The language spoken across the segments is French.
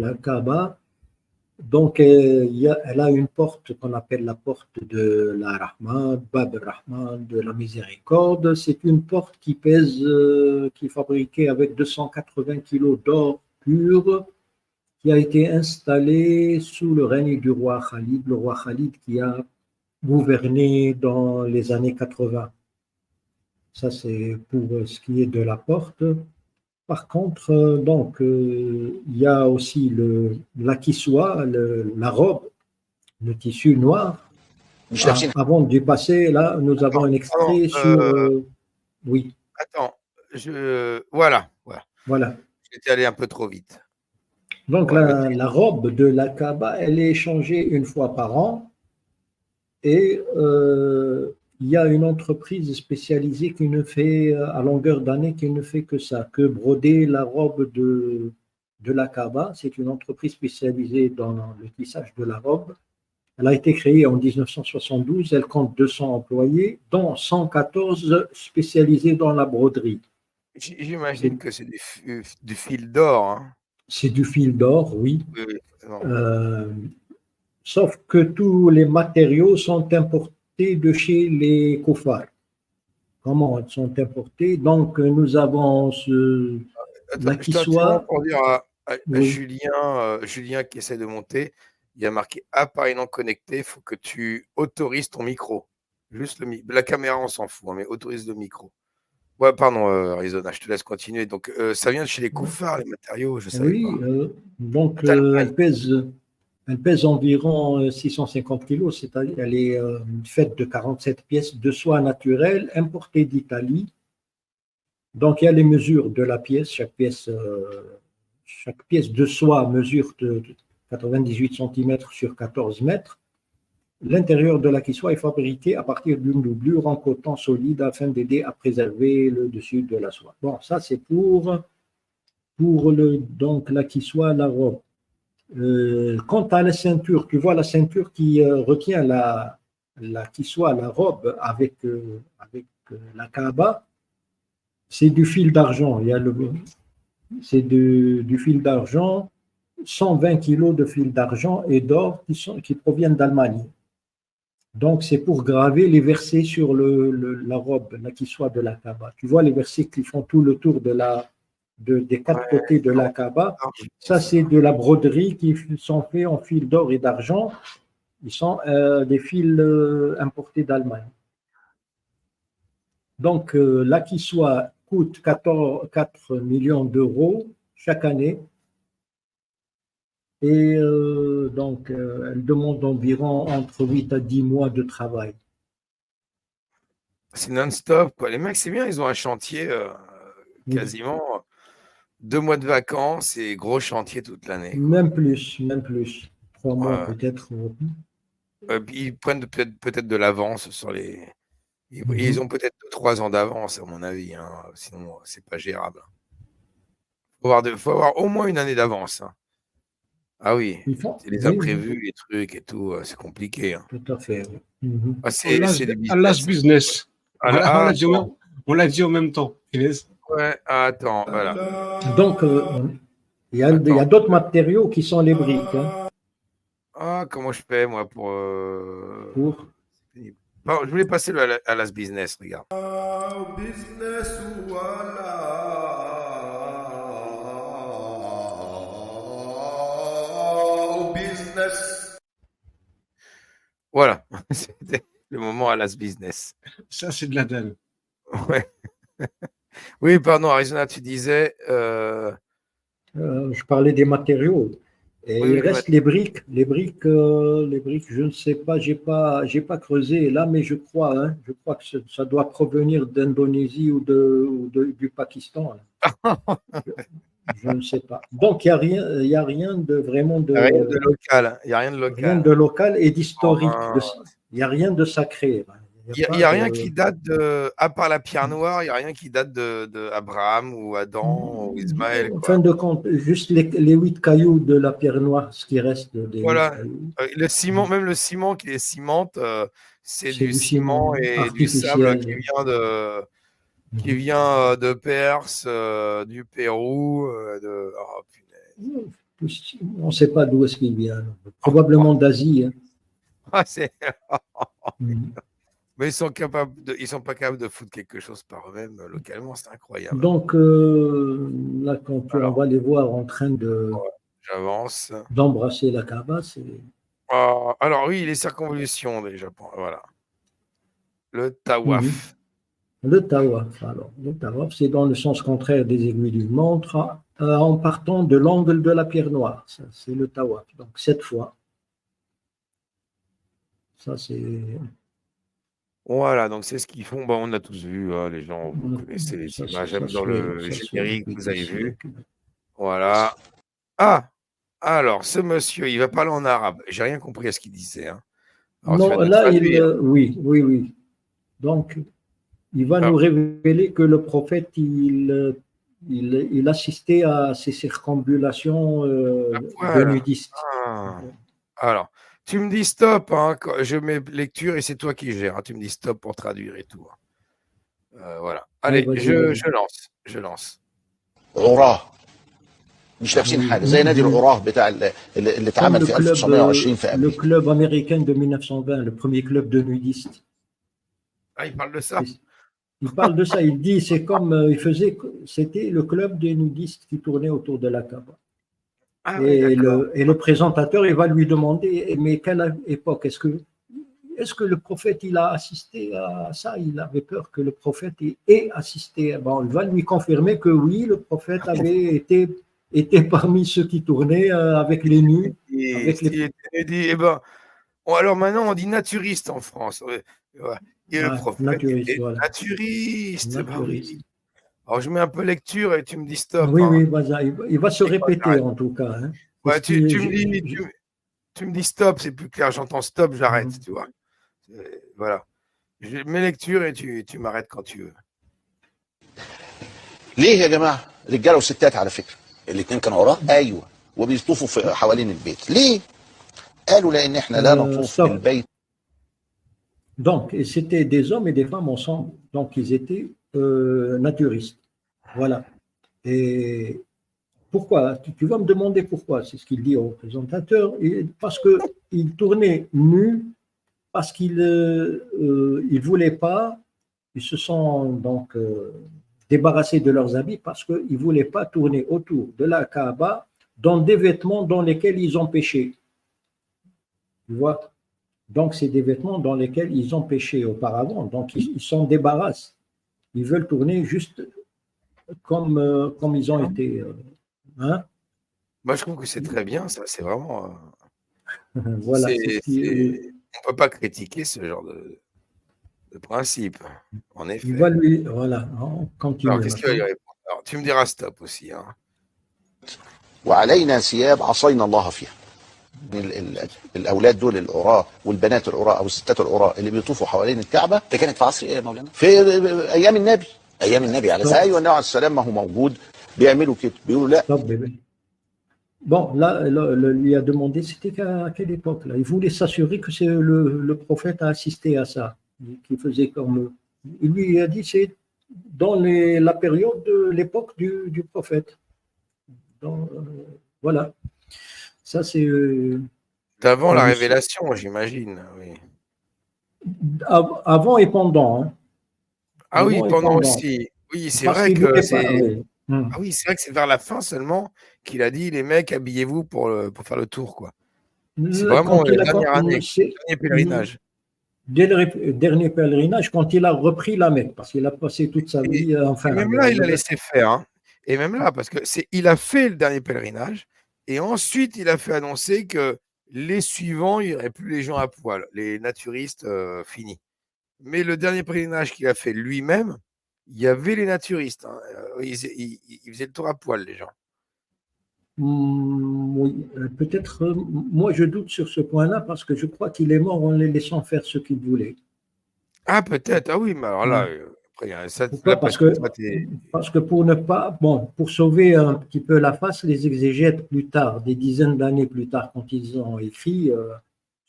la Kaaba. Donc, elle a une porte qu'on appelle la porte de la Rahman, Bab al-Rahman, de la miséricorde. C'est une porte qui pèse, qui est fabriquée avec 280 kilos d'or pur, qui a été installée sous le règne du roi Khalid, le roi Khalid qui a gouverné dans les années 80. Ça, c'est pour ce qui est de la porte. Par contre, il y a aussi la kiswa, la robe, le tissu noir. Avant d'y passer, là, nous avons un extrait sur. Oui. Attends, voilà. Voilà. J'étais allé un peu trop vite. Donc, la robe de la Kaaba, elle est changée une fois par an. Et il y a une entreprise spécialisée qui ne fait, à longueur d'année, qui ne fait que ça, que broder la robe de la Kaaba. C'est une entreprise spécialisée dans le tissage de la robe. Elle a été créée en 1972. Elle compte 200 employés, dont 114 spécialisés dans la broderie. J'imagine que c'est du fil d'or. Hein. C'est du fil d'or, oui. Oui, sauf que tous les matériaux sont importés de chez les koufars. Comment ils sont importés? Donc, nous avons la kiswa. Pour dire à oui. Julien qui essaie de monter, il y a marqué appareil non connecté, il faut que tu autorises ton micro. Juste la caméra, on s'en fout, hein, mais autorise le micro. Ouais, pardon, Arizona, je te laisse continuer. Donc, ça vient de chez les koufars, les matériaux, je savais pas. Donc, elle pèse environ 650 kilos, c'est-à-dire qu'elle est faite de 47 pièces de soie naturelle importées d'Italie. Donc, il y a les mesures de la pièce. Chaque pièce de soie mesure de 98 cm sur 14 mètres. L'intérieur de la kiswa est fabriqué à partir d'une doublure en coton solide afin d'aider à préserver le dessus de la soie. Bon, ça, c'est pour donc la kiswa, la robe. Quant à la ceinture, tu vois la ceinture qui retient la kiswa, la robe avec la Kaaba, c'est du fil d'argent. C'est du fil d'argent, 120 kilos de fil d'argent et d'or qui proviennent d'Allemagne. Donc, c'est pour graver les versets sur la robe, la kiswa de la Kaaba. Tu vois les versets qui font tout le tour des quatre côtés de la Kaaba. Ça, c'est de la broderie qui sont faits en fil d'or et d'argent. Ils sont des fils importés d'Allemagne. Donc, la kiswa coûte 4 millions d'euros chaque année. Et elle demande environ entre 8 à 10 mois de travail. C'est non-stop, quoi. Les mecs, c'est bien, ils ont un chantier quasiment 2 mois de vacances et gros chantier toute l'année. Même plus. 3 mois peut-être. Ils prennent peut-être de l'avance sur les... Ils ont peut-être 3 ans d'avance, à mon avis. Hein. Sinon, c'est pas gérable. Il faut avoir au moins une année d'avance. Hein. Ah oui, les imprévus, les trucs et tout, c'est compliqué. Hein. Tout à fait. C'est des business. Allah's business. On l'a dit en même temps. Ouais, attends, voilà. Donc, il y a d'autres matériaux qui sont les briques. Hein. Ah, comment je fais, moi, pour... Bon, je voulais passer le Allah's business, regarde. Voilà, c'était le moment Allah's business. Ça, c'est de la dalle. Ouais. Oui, pardon, Arizona, tu disais... je parlais des matériaux. Et il reste les briques. Les briques, je ne sais pas, j'ai pas creusé là, mais je crois que ça doit provenir d'Indonésie ou du Pakistan. Je ne sais pas. Donc, il n'y a rien de vraiment de... Rien de local. Il n'y a rien de local. Rien de local et d'historique. Il n'y a rien de sacré. Il n'y a rien qui date de... À part la pierre noire, il n'y a rien qui date de Abraham ou Adam ou Ismaël. En fin de compte, juste les 8 cailloux de la pierre noire, ce qui reste des voilà. Le ciment, même le ciment qui les cimente, c'est du ciment et du sable qui vient de Perse, du Pérou, On ne sait pas d'où est-ce qu'il vient. Probablement d'Asie. Hein. Ah, mais ils sont pas capables de foutre quelque chose par eux-mêmes localement, c'est incroyable. Donc là, quand on va les voir en train j'avance. D'embrasser la Kaaba, c'est. Alors oui, les circonvolutions déjà. Voilà. Le tawaf. Le tawaf. Alors, le tawaf, c'est dans le sens contraire des aiguilles d'une montre, en partant de l'angle de la pierre noire. Ça, c'est le tawaf. Donc 7 fois. Ça, c'est. Voilà, donc c'est ce qu'ils font. Bon, on a tous vu, hein, les gens, vous connaissez les images, même dans le générique, vous avez vu. Voilà. Ah, alors, ce monsieur, il va parler en arabe. J'ai rien compris à ce qu'il disait. Hein. Alors, non, là, oui. Donc, il va nous révéler que le prophète, il assistait à ces circonambulations de nudistes. Alors, tu me dis stop, hein, je mets lecture et c'est toi qui gères. Hein, tu me dis stop pour traduire et tout. Voilà. Allez, je lance. مش لابسين حاجه زي نادي العراه بتاع اللي اتعمل في 1920 في امريكا. Le club américain de 1920, le premier club de nudistes. Ah, il parle de ça. Il parle de ça. Il dit c'est comme c'était le club des nudistes qui tournait autour de la Kaaba. Et le présentateur, il va lui demander mais quelle époque est-ce que le prophète il a assisté à ça? Il avait peur que le prophète ait assisté. Bon, il va lui confirmer que oui, le prophète avait était parmi ceux qui tournaient avec les nus. Alors maintenant, on dit naturiste en France. Et le prophète naturiste, voilà. Naturiste. Alors, je mets un peu lecture et tu me dis stop. Oui, il va se répéter en tout cas. Hein. Ouais, tu me dis stop, c'est plus clair. J'entends stop, j'arrête, tu vois. Voilà. Je mets lecture et tu m'arrêtes quand tu veux. ليه يا جماعه رجاله وستات على فكره الاثنين كانوا وراه ايوه وبيطوفوا حوالين البيت ليه قالوا لان احنا لا نطوف بالبيت Donc c'était des hommes et des femmes ensemble, donc ils étaient naturistes, voilà. Et pourquoi? Tu vas me demander pourquoi, c'est ce qu'il dit au présentateur, parce qu'ils tournaient nus, parce qu'ils ne voulaient pas, ils se sont donc débarrassés de leurs habits parce qu'ils ne voulaient pas tourner autour de la Kaaba dans des vêtements dans lesquels ils ont péché. Tu vois? Donc, c'est des vêtements dans lesquels ils ont péché auparavant, donc ils s'en débarrassent. Ils veulent tourner juste comme ils ont été. Hein? Moi, je trouve que c'est très bien, ça, c'est vraiment. Voilà. On ne peut pas critiquer ce genre de principe, en effet. Il va lui. Voilà, on continue. Alors, qu'est-ce qu'il va lui répondre? Alors, tu me diras stop aussi. Hein. وعلينا ثياب عصينا الله فيها. الاولاد دول القراء والبنات القراء او الستات القراء اللي بيطوفوا حوالين الكعبه ده كانت في عصر ايه يا مولانا؟ في ايام النبي عليه السلام. ايوه النبي عليه السلام ما هو موجود بيعملوا كده بيقولوا لا. Bon, là, lui a demandé c'était à quelle époque là. Il voulait s'assurer que le prophète a assisté à ça, qu'il faisait comme. Il lui a dit c'est dans la période de l'époque du prophète. Voilà. Ça, c'est. D'avant la révélation, j'imagine. Oui. Avant et pendant. Hein. Ah oui, pendant aussi. Oui, c'est vrai que c'est. Ah oui, c'est vrai que c'est vers la fin seulement qu'il a dit les mecs, habillez-vous pour faire le tour, quoi. C'est vraiment la dernière année, le dernier pèlerinage. Dès le dernier pèlerinage, quand il a repris la Mecque, parce qu'il a passé toute sa vie. Et même là, il a laissé faire. Hein. Et même là, parce que il a fait le dernier pèlerinage. Et ensuite, il a fait annoncer que les suivants, il n'y aurait plus les gens à poil, les naturistes finis. Mais le dernier pèlerinage qu'il a fait lui-même, il y avait les naturistes. Hein. Ils faisaient le tour à poil, les gens. Oui, peut-être. Moi, je doute sur ce point-là parce que je crois qu'il est mort en les laissant faire ce qu'il voulait. Ah, peut-être. Ah oui, mais alors là. Pourquoi? Parce que pour ne pas, pour sauver un petit peu la face, les exégètes plus tard, des dizaines d'années plus tard, quand ils ont écrit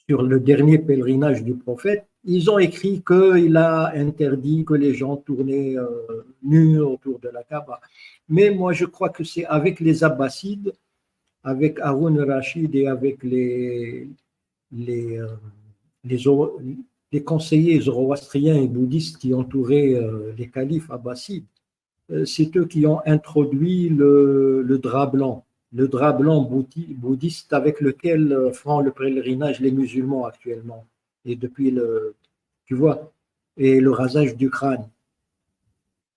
sur le dernier pèlerinage du prophète, ils ont écrit qu'il a interdit que les gens tournaient nus autour de la Kaaba. Mais moi, je crois que c'est avec les Abbassides avec Haroun Rachid et avec les, euh, les, Zoro- les conseillers zoroastriens et bouddhistes qui entouraient les califes abbassides. C'est eux qui ont introduit le drap blanc bouddhiste avec lequel font le pèlerinage les musulmans actuellement. Et depuis tu vois, et le rasage du crâne.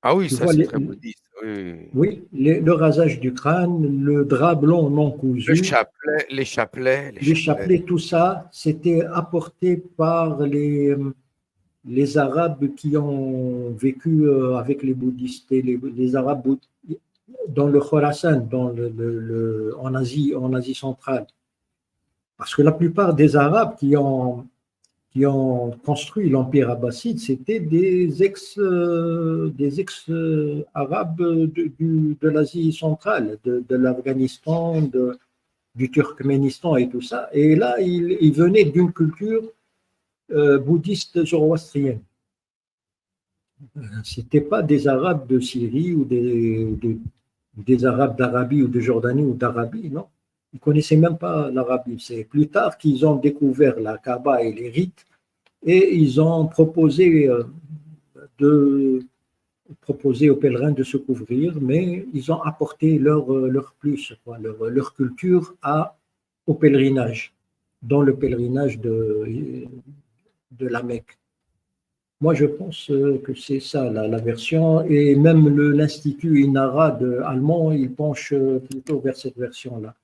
Ah oui, Tu ça vois, c'est très bouddhiste. Oui. oui, le rasage du crâne, le drap blanc non cousu, Les chapelets. les chapelets, tout ça, c'était apporté par les Arabes qui ont vécu avec les bouddhistes et les Arabes dans le Khorasan, en Asie centrale. Parce que la plupart des Arabes qui ont construit l'Empire abbasside, c'était des ex-Arabes de l'Asie centrale, de l'Afghanistan, du Turkménistan et tout ça. Et là, ils venaient d'une culture bouddhiste zoroastrienne. Ce n'étaient pas des Arabes de Syrie ou des Arabes d'Arabie ou de Jordanie ou d'Arabie, non. Ils ne connaissaient même pas l'Arabie. C'est plus tard qu'ils ont découvert la Kaaba et les rites et ils ont proposé aux pèlerins de se couvrir, mais ils ont apporté leur plus, leur culture au pèlerinage, dans le pèlerinage de la Mecque. Moi, je pense que c'est ça la version, et même l'Institut INARA allemand, il penche plutôt vers cette version-là.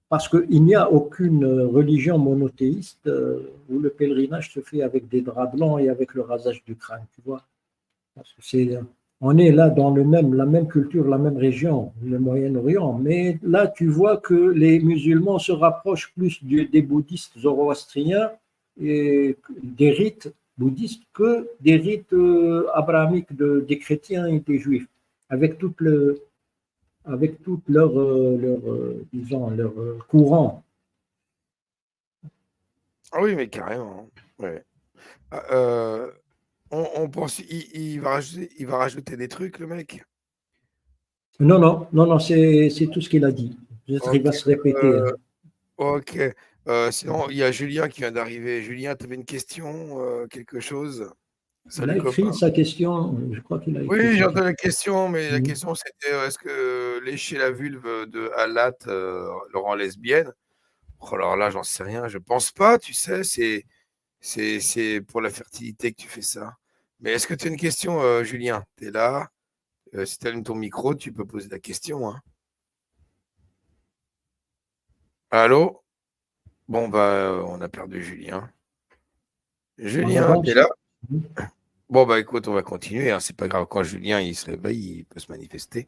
Parce qu'il n'y a aucune religion monothéiste où le pèlerinage se fait avec des draps blancs et avec le rasage du crâne, tu vois. Parce que on est là dans la même culture, la même région, le Moyen-Orient, mais là, tu vois que les musulmans se rapprochent plus des bouddhistes zoroastriens et des rites bouddhistes que des rites abrahamiques des chrétiens et des juifs, avec tout disons, leur courant. Ah oui, mais carrément. Ouais. On pense, il va rajouter des trucs, le mec. Non, c'est tout ce qu'il a dit. Peut-être il va Ok. se répéter. Ok. Sinon, il y a Julien qui vient d'arriver. Julien, tu avais une question, quelque chose? Il a Salut, écrit copain. sa question, je crois qu'il a écrit Oui, sa j'ai question. entendu la question, mais la Mhm. question c'était est-ce que lécher la vulve de Alat le rend lesbienne? Oh, alors là, j'en sais rien. Je pense pas, tu sais, c'est pour la fertilité que tu fais ça. Mais est-ce que tu as une question, Julien? Tu es là. Si tu allumes ton micro, tu peux poser la question, hein. Allô? Bon, bah, on a perdu Julien. On Julien, tu es avance. là? Mhm. Bon, bah écoute, on va continuer, hein. C'est pas grave. Quand Julien il se réveille, il peut se manifester.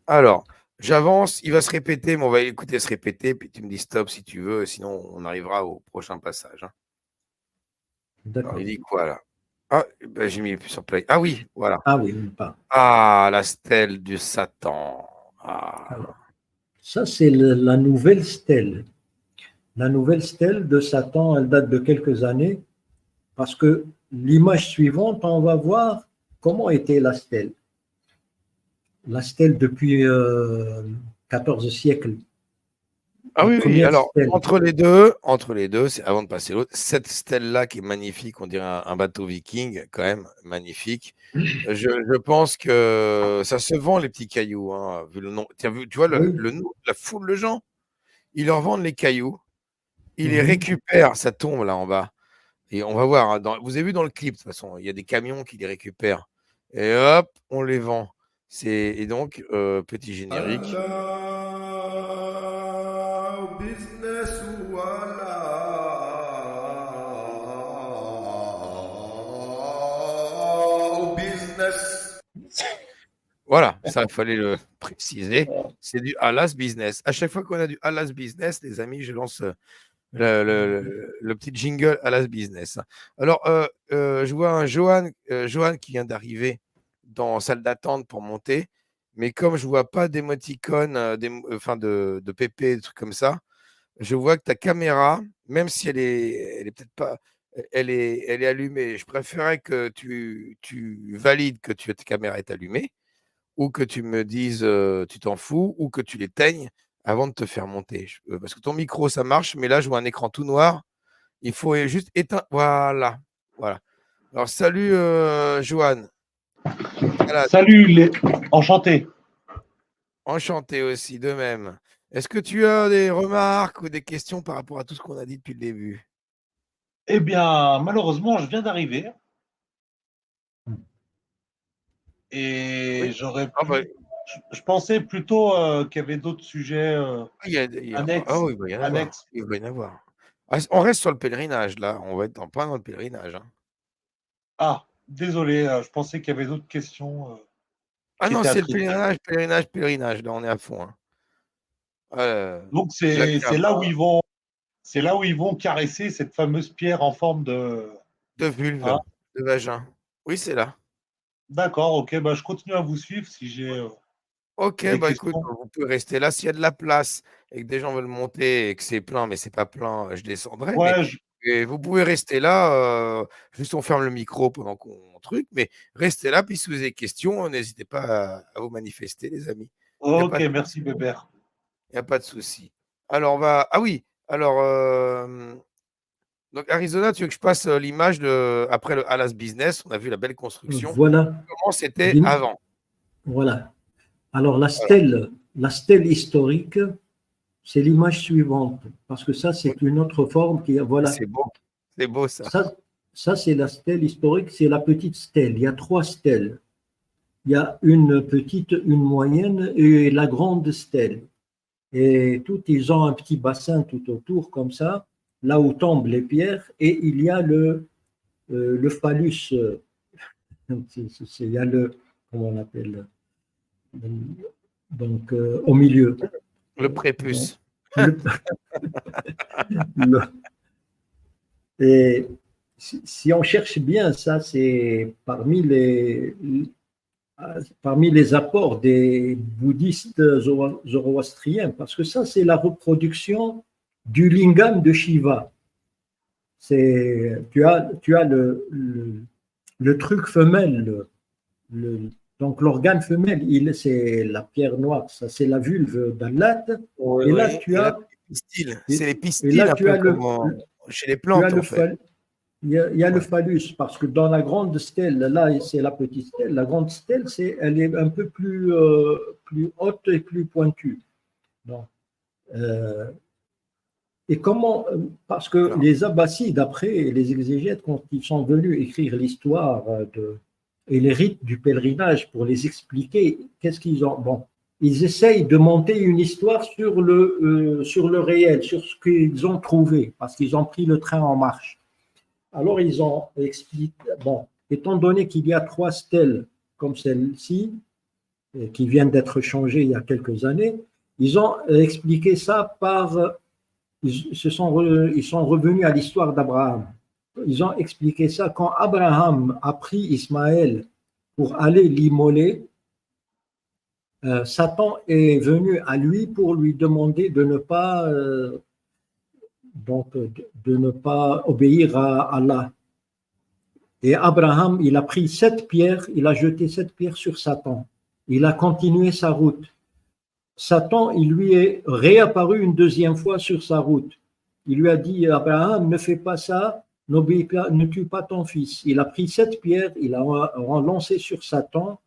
Alors, j'avance, il va se répéter, mais on va écouter se répéter, puis tu me dis stop si tu veux, sinon on arrivera au prochain passage, hein. Alors, D'accord. il dit quoi là? Ah, bah, j'ai mis sur play. Ah oui, voilà. Ah oui, pas. Ah, la stèle du Satan. Ah. Alors, ça, c'est la nouvelle stèle. La nouvelle stèle de Satan, elle date de quelques années, parce que l'image suivante, on va voir comment était la stèle. La stèle depuis 14 siècles. Ah La oui, oui, première alors stèle. entre les deux, avant de passer l'autre, cette stèle-là qui est magnifique, on dirait un bateau viking, quand même, magnifique. Je pense que ça se vend, les petits cailloux, hein, vu le nom. Tu vois Oui. la foule de gens, ils leur vendent les cailloux, ils les Mhm. récupèrent, ça tombe là en bas. Et on va voir, hein, vous avez vu dans le clip, de toute façon, il y a des camions qui les récupèrent. Et hop, on les vend. Et donc, petit générique. Voilà, ça, il fallait le préciser. C'est du Alas Business. À chaque fois qu'on a du Alas Business, les amis, je lance le petit jingle Alas Business. Alors, je vois un Johan qui vient d'arriver dans salle d'attente pour monter, mais comme je ne vois pas d'émoticône, enfin de PP, des trucs comme ça, je vois que ta caméra, même si elle est peut-être pas, elle est allumée. Je préférerais que tu valides que ta caméra est allumée ou que tu me dises tu t'en fous ou que tu l'éteignes avant de te faire monter. Parce que ton micro, ça marche, mais là, je vois un écran tout noir. Il faut juste éteindre. Voilà. Alors, salut, Joanne. Salut, enchanté. Enchanté aussi, de même. Est-ce que tu as des remarques ou des questions par rapport à tout ce qu'on a dit depuis le début? Eh bien, malheureusement, je viens d'arriver et Oui. j'aurais Ah bah, je pensais plutôt qu'il y avait d'autres sujets annexes. oui, il va y en avoir. annexes. Il va y en avoir. Ah, on reste sur le pèlerinage, là. On va être plein dans le pèlerinage. Hein. Ah, désolé, je pensais qu'il y avait d'autres questions Ah qui non, étaient à c'est le traiter. pèlerinage. Là, on est à fond. Hein. Donc La c'est Kaaba, là où ils vont caresser cette fameuse pierre en forme de. de vulve, Ah, de vagin. Oui, c'est là. d'accord, ok, bah, je continue à vous suivre si j'ai Ok, des bah écoute, questions. vous pouvez rester là. S'il y a de la place et que des gens veulent monter et que c'est plein, mais c'est pas plein, je descendrai. Mais Ouais, et vous pouvez rester là. Juste on ferme le micro pendant qu'on truc, mais restez là. Puis si vous avez des questions, n'hésitez pas à vous manifester, les amis. Il n'y a ok, pas de merci Bébert. Il n'y a pas de souci. Alors, on va. Ah oui, alors, donc Arizona, tu veux que je passe l'image de après le Alas Business, on a vu la belle construction. Voilà. Comment c'était avant? Voilà. Alors, la Voilà. stèle historique, c'est l'image suivante, parce que ça, c'est une autre forme qui, voilà. C'est beau ça. Ça, c'est la stèle historique, c'est la petite stèle. Il y a 3 stèles. Il y a une petite, une moyenne et la grande stèle. Et ils ont un petit bassin tout autour, comme ça, là où tombent les pierres, et il y a le phallus. Il y a comment on appelle, donc au milieu. Le prépuce. Le- et si on cherche bien, ça c'est parmi les apports des bouddhistes zoroastriens, parce que ça c'est la reproduction du lingam de Shiva. Tu as le truc femelle, donc l'organe femelle, c'est la pierre noire, ça c'est la vulve d'Allat. Oui, et là oui. tu as C'est les et pistils là un tu peu as comme chez les tu plantes as en fait. il y a le phallus, parce que dans la grande stèle, là c'est la petite stèle, la grande stèle, elle est un peu plus haute et plus pointue. Donc, et comment, parce que Alors. les Abbassides, après, les exégètes, quand ils sont venus écrire l'histoire et les rites du pèlerinage pour les expliquer, qu'est-ce qu'ils ont? Bon, ils essayent de monter une histoire sur le réel, sur ce qu'ils ont trouvé, parce qu'ils ont pris le train en marche. Alors, ils ont expliqué, bon, étant donné qu'il y a 3 stèles comme celle-ci, qui viennent d'être changées il y a quelques années, ils ont expliqué ça par ils sont revenus à l'histoire d'Abraham. Ils ont expliqué ça quand Abraham a pris Ismaël pour aller l'immoler. Satan est venu à lui pour lui demander de ne pas obéir à Allah. Et Abraham, il a pris 7 pierres, il a jeté 7 pierres sur Satan. Il a continué sa route. Satan, il lui est réapparu une deuxième fois sur sa route. Il lui a dit, Abraham, ne fais pas ça, n'obéis pas, ne tue pas ton fils. Il a pris 7 pierres, il a lancé sur Satan,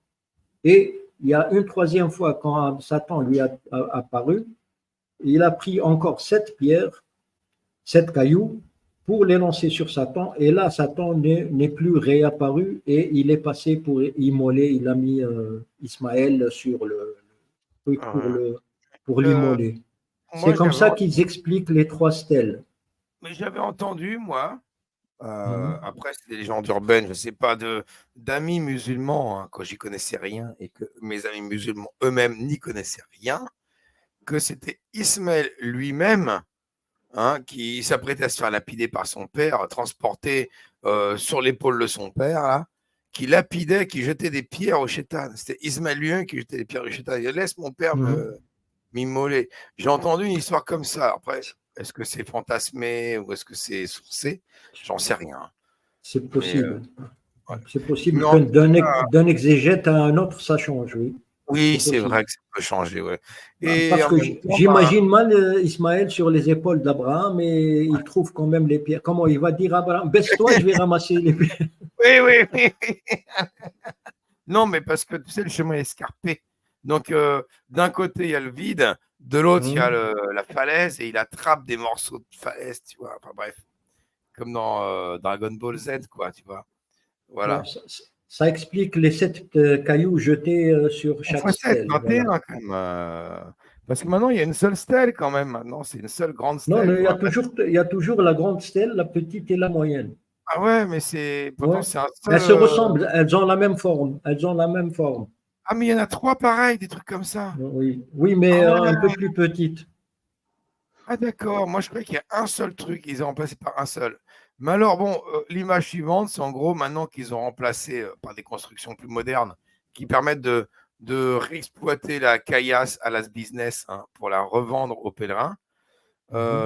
et il y a une troisième fois, quand Satan lui a apparu, il a pris encore 7 pierres, 7 cailloux, pour les lancer sur Satan, et là, Satan n'est plus réapparu, et il est passé pour immoler, il a mis Ismaël sur le truc pour l'immoler. C'est comme ça qu'ils expliquent les 3 stèles. Mais j'avais entendu, moi, après c'est des légendes urbaines, je ne sais pas, d'amis musulmans, hein, quand j'y connaissais rien, et que mes amis musulmans eux-mêmes n'y connaissaient rien, que c'était Ismaël lui-même, hein, qui s'apprêtait à se faire lapider par son père, transporté sur l'épaule de son père, là, qui lapidait, qui jetait des pierres au chétan. C'était Ismaël lui-même qui jetait des pierres au chétan. Il laisse mon père m'immoler. J'ai entendu une histoire comme ça. Après, est-ce que c'est fantasmé ou est-ce que c'est sourcé? J'en sais rien. C'est possible. Ouais. C'est possible. D'un exégète à un autre, ça change, oui. Oui, c'est vrai que ça peut changer, ouais. Et parce que j'imagine mal Ismaël sur les épaules d'Abraham et il trouve quand même les pierres. Comment il va dire à Abraham, baisse-toi, je vais ramasser les pierres. Oui. Non, mais parce que tu sais, le chemin est escarpé. Donc, d'un côté, il y a le vide, de l'autre, il y a la falaise et il attrape des morceaux de falaise, tu vois. Enfin, bref, comme dans Dragon Ball Z, quoi, tu vois. Voilà. Ça explique les 7 cailloux jetés sur chaque stèle. 21 voilà. Quand même. Parce que maintenant, il y a une seule stèle quand même. Maintenant, c'est une seule grande stèle. Non, il y a toujours la grande stèle, la petite et la moyenne. Ah ouais, mais c'est. Pourtant, c'est un seul. Elles se ressemblent, elles ont la même forme. Ah, mais il y en a 3 pareils, des trucs comme ça. Oui, mais un peu plus petites. Ah d'accord, moi je croyais qu'il y a un seul truc, ils ont remplacé par un seul. Mais alors bon, l'image suivante, c'est en gros maintenant qu'ils ont remplacé par des constructions plus modernes qui permettent de réexploiter la caillasse à las business pour la revendre aux pèlerins.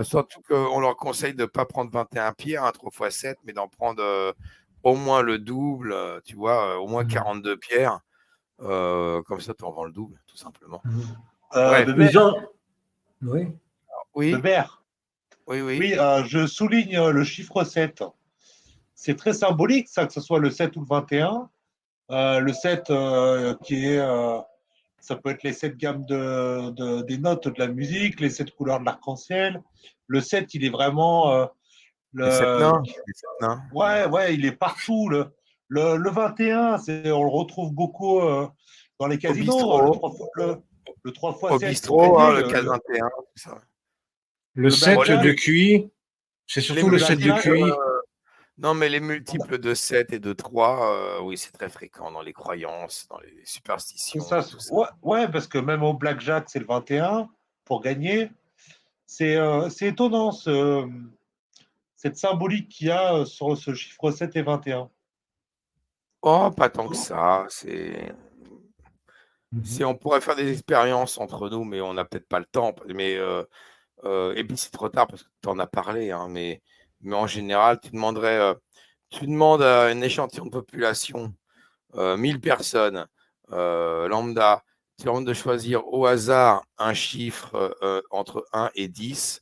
Surtout qu'on leur conseille de ne pas prendre 21 pierres, 3x7, mais d'en prendre au moins le double, tu vois, au moins 42 pierres. Comme ça, tu en vends le double, tout simplement. Bref. Oui. Bébert. Oui, je souligne le chiffre 7. C'est très symbolique, ça, que ce soit le 7 ou le 21. Le 7 qui est, ça peut être les 7 gammes des notes de la musique, les 7 couleurs de l'arc-en-ciel. Le 7, il est vraiment les 7 nains. Ouais, il est partout. Le 21, on le retrouve beaucoup dans les casinos. Le 3 x 7. Au bistrot, le 4 21, tout ça. Le 7 de QI, c'est surtout le 7 de QI. Non, mais les multiples de 7 et de 3, oui, c'est très fréquent dans les croyances, dans les superstitions. Tout ça. Ouais, parce que même au blackjack, c'est le 21 pour gagner. C'est étonnant cette symbolique qu'il y a sur ce chiffre 7 et 21. Oh, pas tant que ça. On pourrait faire des expériences entre nous, mais on n'a peut-être pas le temps. Mais, et puis c'est trop tard parce que tu en as parlé. Mais en général, tu demandes à un échantillon de population, 1000 personnes, lambda, tu demandes de choisir au hasard un chiffre entre 1 et 10.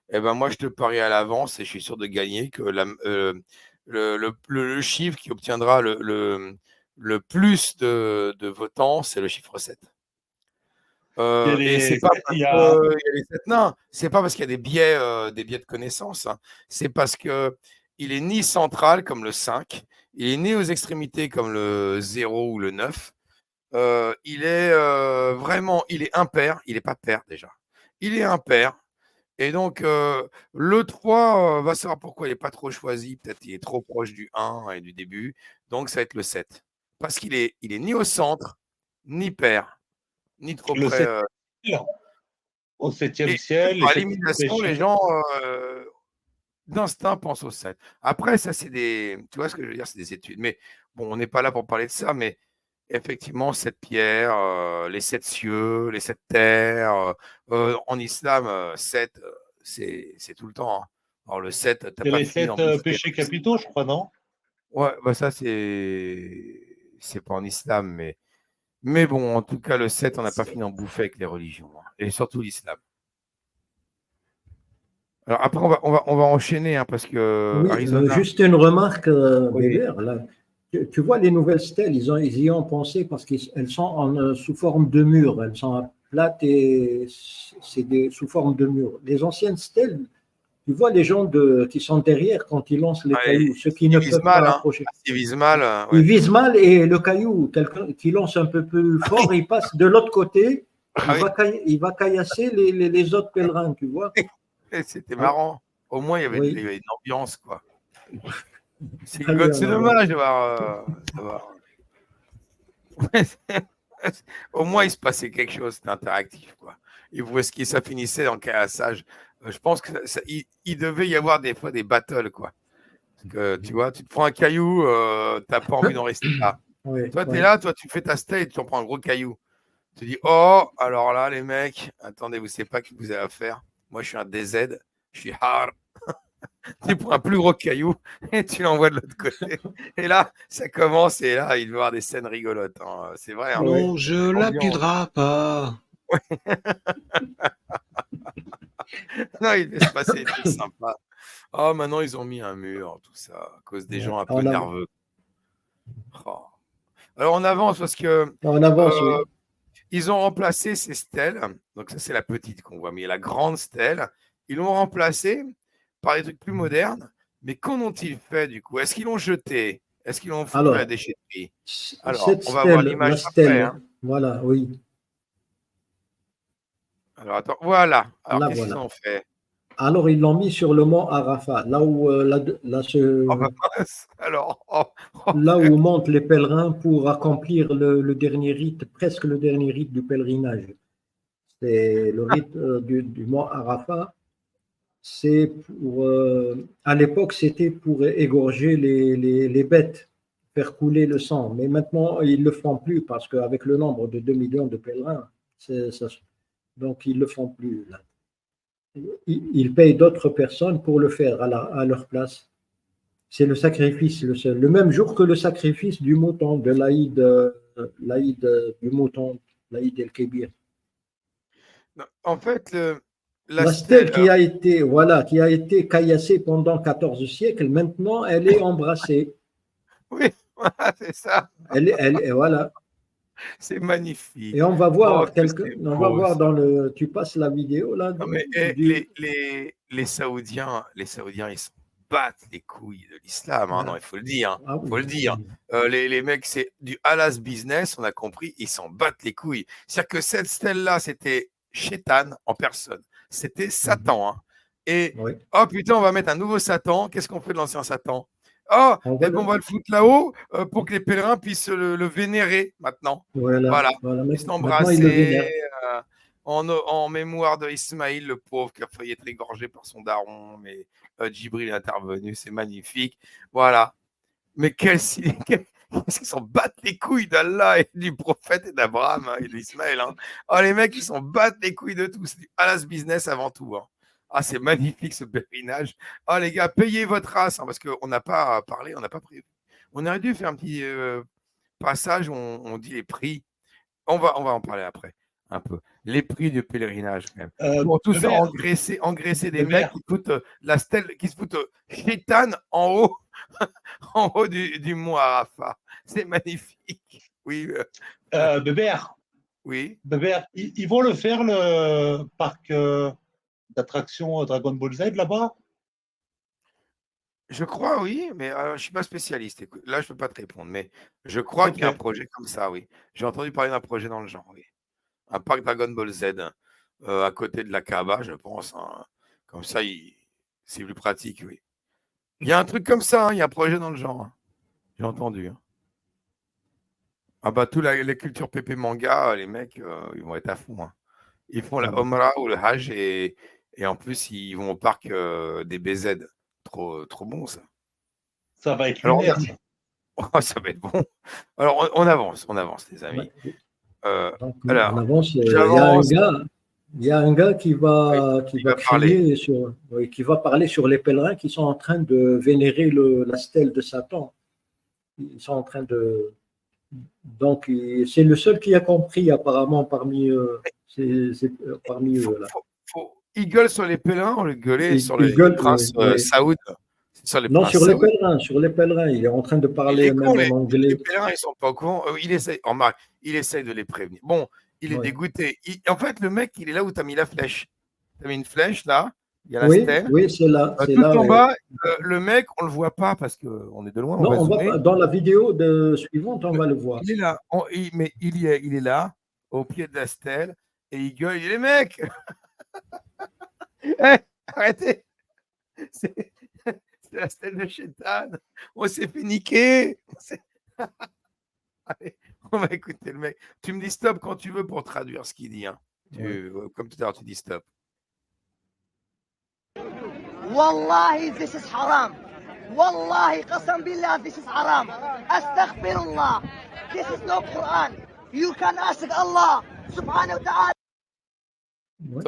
Eh ben moi, je te parie à l'avance et je suis sûr de gagner que le chiffre qui obtiendra le plus de votants, c'est le chiffre 7. Et c'est pas parce qu'il y a les 7 nains, c'est pas parce qu'il y a des biais de connaissance, c'est parce que il est ni central comme le 5, il est ni aux extrémités comme le 0 ou le 9. Il est vraiment, il est impair, il n'est pas pair déjà. Il est impair. Et donc, le 3 va savoir pourquoi il n'est pas trop choisi. Peut-être qu'il est trop proche du 1 et du début. Donc, ça va être le 7. Parce qu'il est ni au centre, ni pair, ni trop près. Au 7e ciel. Par élimination, les gens d'instinct pensent au 7. Après, ça, c'est des. Tu vois ce que je veux dire? C'est des études. Mais bon, on n'est pas là pour parler de ça. Mais effectivement, 7 pierres, les 7 cieux, les 7 terres. En islam, 7, c'est tout le temps. Alors, le 7, tu n'as pas fini. C'est les 7 péchés capitaux, je crois, non? Ouais, bah ça, c'est pas en islam. Mais bon, en tout cas, le 7, on n'a pas fini en bouffer avec les religions. Et surtout l'islam. Alors après, on va enchaîner parce que oui, Arizona... juste une remarque, Bébert. Là. Tu vois, les nouvelles stèles, ils y ont pensé parce qu'elles sont sous forme de mur. Elles sont plates et c'est sous forme de mur. Les anciennes stèles, tu vois les gens qui sont derrière quand ils lancent les cailloux, ceux qui ne peuvent pas approcher. Ils visent mal. Ils visent mal et le caillou, quelqu'un qui lance un peu plus fort, il passe de l'autre côté. Il va caillasser les autres pèlerins, tu vois. C'était marrant. Au moins, il y avait une ambiance, quoi. C'est dommage d'avoir. Au moins, il se passait quelque chose, c'était interactif, quoi. Et vous voyez ça finissait dans le caillassage. Je pense qu'il devait y avoir des fois des battles, quoi. Parce que, tu vois, tu te prends un caillou, tu n'as pas envie d'en rester là. Toi, tu es là, toi, tu fais ta stèle et tu en prends un gros caillou. Tu dis, oh, alors là, les mecs, attendez, vous ne savez pas ce que vous avez à faire. Moi, je suis un DZ, je suis hard. Tu prends un plus gros caillou et tu l'envoies de l'autre côté. Et là, ça commence et là, il va y avoir des scènes rigolotes. Hein. C'est vrai. Hein. Non, je lapideras pas. Non, il devait se passer des trucs sympas. Oh, maintenant, ils ont mis un mur, tout ça, à cause des gens un peu nerveux. Oh. Alors, on avance parce que On avance, oui. ils ont remplacé ces stèles. Donc, ça, c'est la petite qu'on voit. Mais la grande stèle, ils l'ont remplacée par des trucs plus modernes. Mais qu'en ont-ils fait, du coup? Est-ce qu'ils l'ont jeté? Est-ce qu'ils l'ont foutu à la déchetterie? Alors, on va voir l'image après. Hein. Voilà, oui. Alors, attends, voilà. Alors, qu'est-ce qu'ils ont fait? Alors, ils l'ont mis sur le mont Arafat, là où, là où montent les pèlerins pour accomplir le dernier rite, presque le dernier rite du pèlerinage. C'est le rite du mont Arafat. C'est pour, à l'époque, c'était pour égorger les bêtes, faire couler le sang. Mais maintenant, ils ne le font plus parce qu'avec le nombre de 2 millions de pèlerins, donc ils ne le font plus. Là. Ils payent d'autres personnes pour le faire à leur place. C'est le sacrifice, le même jour que le sacrifice du mouton, de l'Aïd du mouton, l'Aïd el-Kébir. En fait, la stèle qui a été caillassée pendant 14 siècles, maintenant, elle est embrassée. Oui, voilà, c'est ça. Voilà. C'est magnifique. Et on va voir, tu passes la vidéo là. Non, mais les Saoudiens, ils se battent les couilles de l'islam. Hein, non, il faut le dire. Faut le dire. Les mecs, c'est du halas business, on a compris, ils s'en battent les couilles. C'est-à-dire que cette stèle-là, c'était Shaitan en personne. C'était Satan. Hein. Et oh putain, on va mettre un nouveau Satan. Qu'est-ce qu'on fait de l'ancien Satan? Oh, on va le foutre là-haut pour que les pèlerins puissent le vénérer maintenant. Voilà. Ils s'embrasser en mémoire de Ismaïl, le pauvre qui a failli être égorgé par son daron, mais Djibril est intervenu, c'est magnifique. Voilà. Mais qu'est-ce qu'ils s'en battent les couilles d'Allah et du prophète et d'Abraham et d'Ismaël. Hein. Oh, les mecs, ils s'en battent les couilles de tout. C'est du halas business avant tout. Hein. Ah, c'est magnifique ce pèlerinage. Ah, les gars, payez votre race, hein, parce qu'on n'a pas parlé, on n'a pas prévu. On aurait dû faire un petit passage où on dit les prix. On va en parler après, un peu. Les prix du pèlerinage, quand même. Pour tout ça, engraisser des mecs qui foutent la stèle, qui se foutent Shaitan en haut du mont Arafat. C'est magnifique. Oui. Bébert. Oui. Bébert, ils vont le faire, le parc d'attraction Dragon Ball Z là-bas? Je crois, oui, mais je ne suis pas spécialiste. Écoute, là, je ne peux pas te répondre, mais je crois qu'il y a un projet comme ça, oui. J'ai entendu parler d'un projet dans le genre, oui. Un parc Dragon Ball Z à côté de la Kaaba, je pense. Hein. Comme ça, c'est plus pratique, oui. Il y a un truc comme ça, hein, il y a un projet dans le genre. Hein. J'ai entendu. Hein. Ah bah, les cultures pépé manga, les mecs, ils vont être à fond. Hein. Ils font la Omra ou le Hajj et en plus, ils vont au parc des BZ. Trop bon, ça. Ça va être lunaire. Ça va être bon. Alors, on avance, les amis. Donc, on avance. Il y a un gars qui va parler sur les pèlerins qui sont en train de vénérer la stèle de Satan. Ils sont en train de... Donc, c'est le seul qui a compris, apparemment, parmi eux. Il gueule sur les pèlerins, on le gueulait sur les princes Saoud. Sur les pèlerins. Il est en train de parler même en anglais. Les pèlerins, ils sont pas au courant. Il essaye de les prévenir. Bon, il est dégoûté. En fait, le mec, il est là où tu as mis la flèche. Tu as mis une flèche là. Il y a la stèle. Oui, c'est là. Tout en bas, le mec, on ne le voit pas parce qu'on est de loin. Non, dans la vidéo suivante, on va le voir. Il est là. Mais il est là, au pied de la stèle, et il gueule. Il dit, les mecs hey, arrêtez. C'est la stèle de Shaitan. On s'est fait niquer. Allez, on va écouter le mec. Tu me dis stop quand tu veux pour traduire ce qu'il dit. Hein. Comme tout à l'heure, tu dis stop. Wallahi, this is haram. Wallahi, qasam billah, this is haram. Astaghfirullah. This is no Quran. You can ask Allah subhanahu wa ta'ala.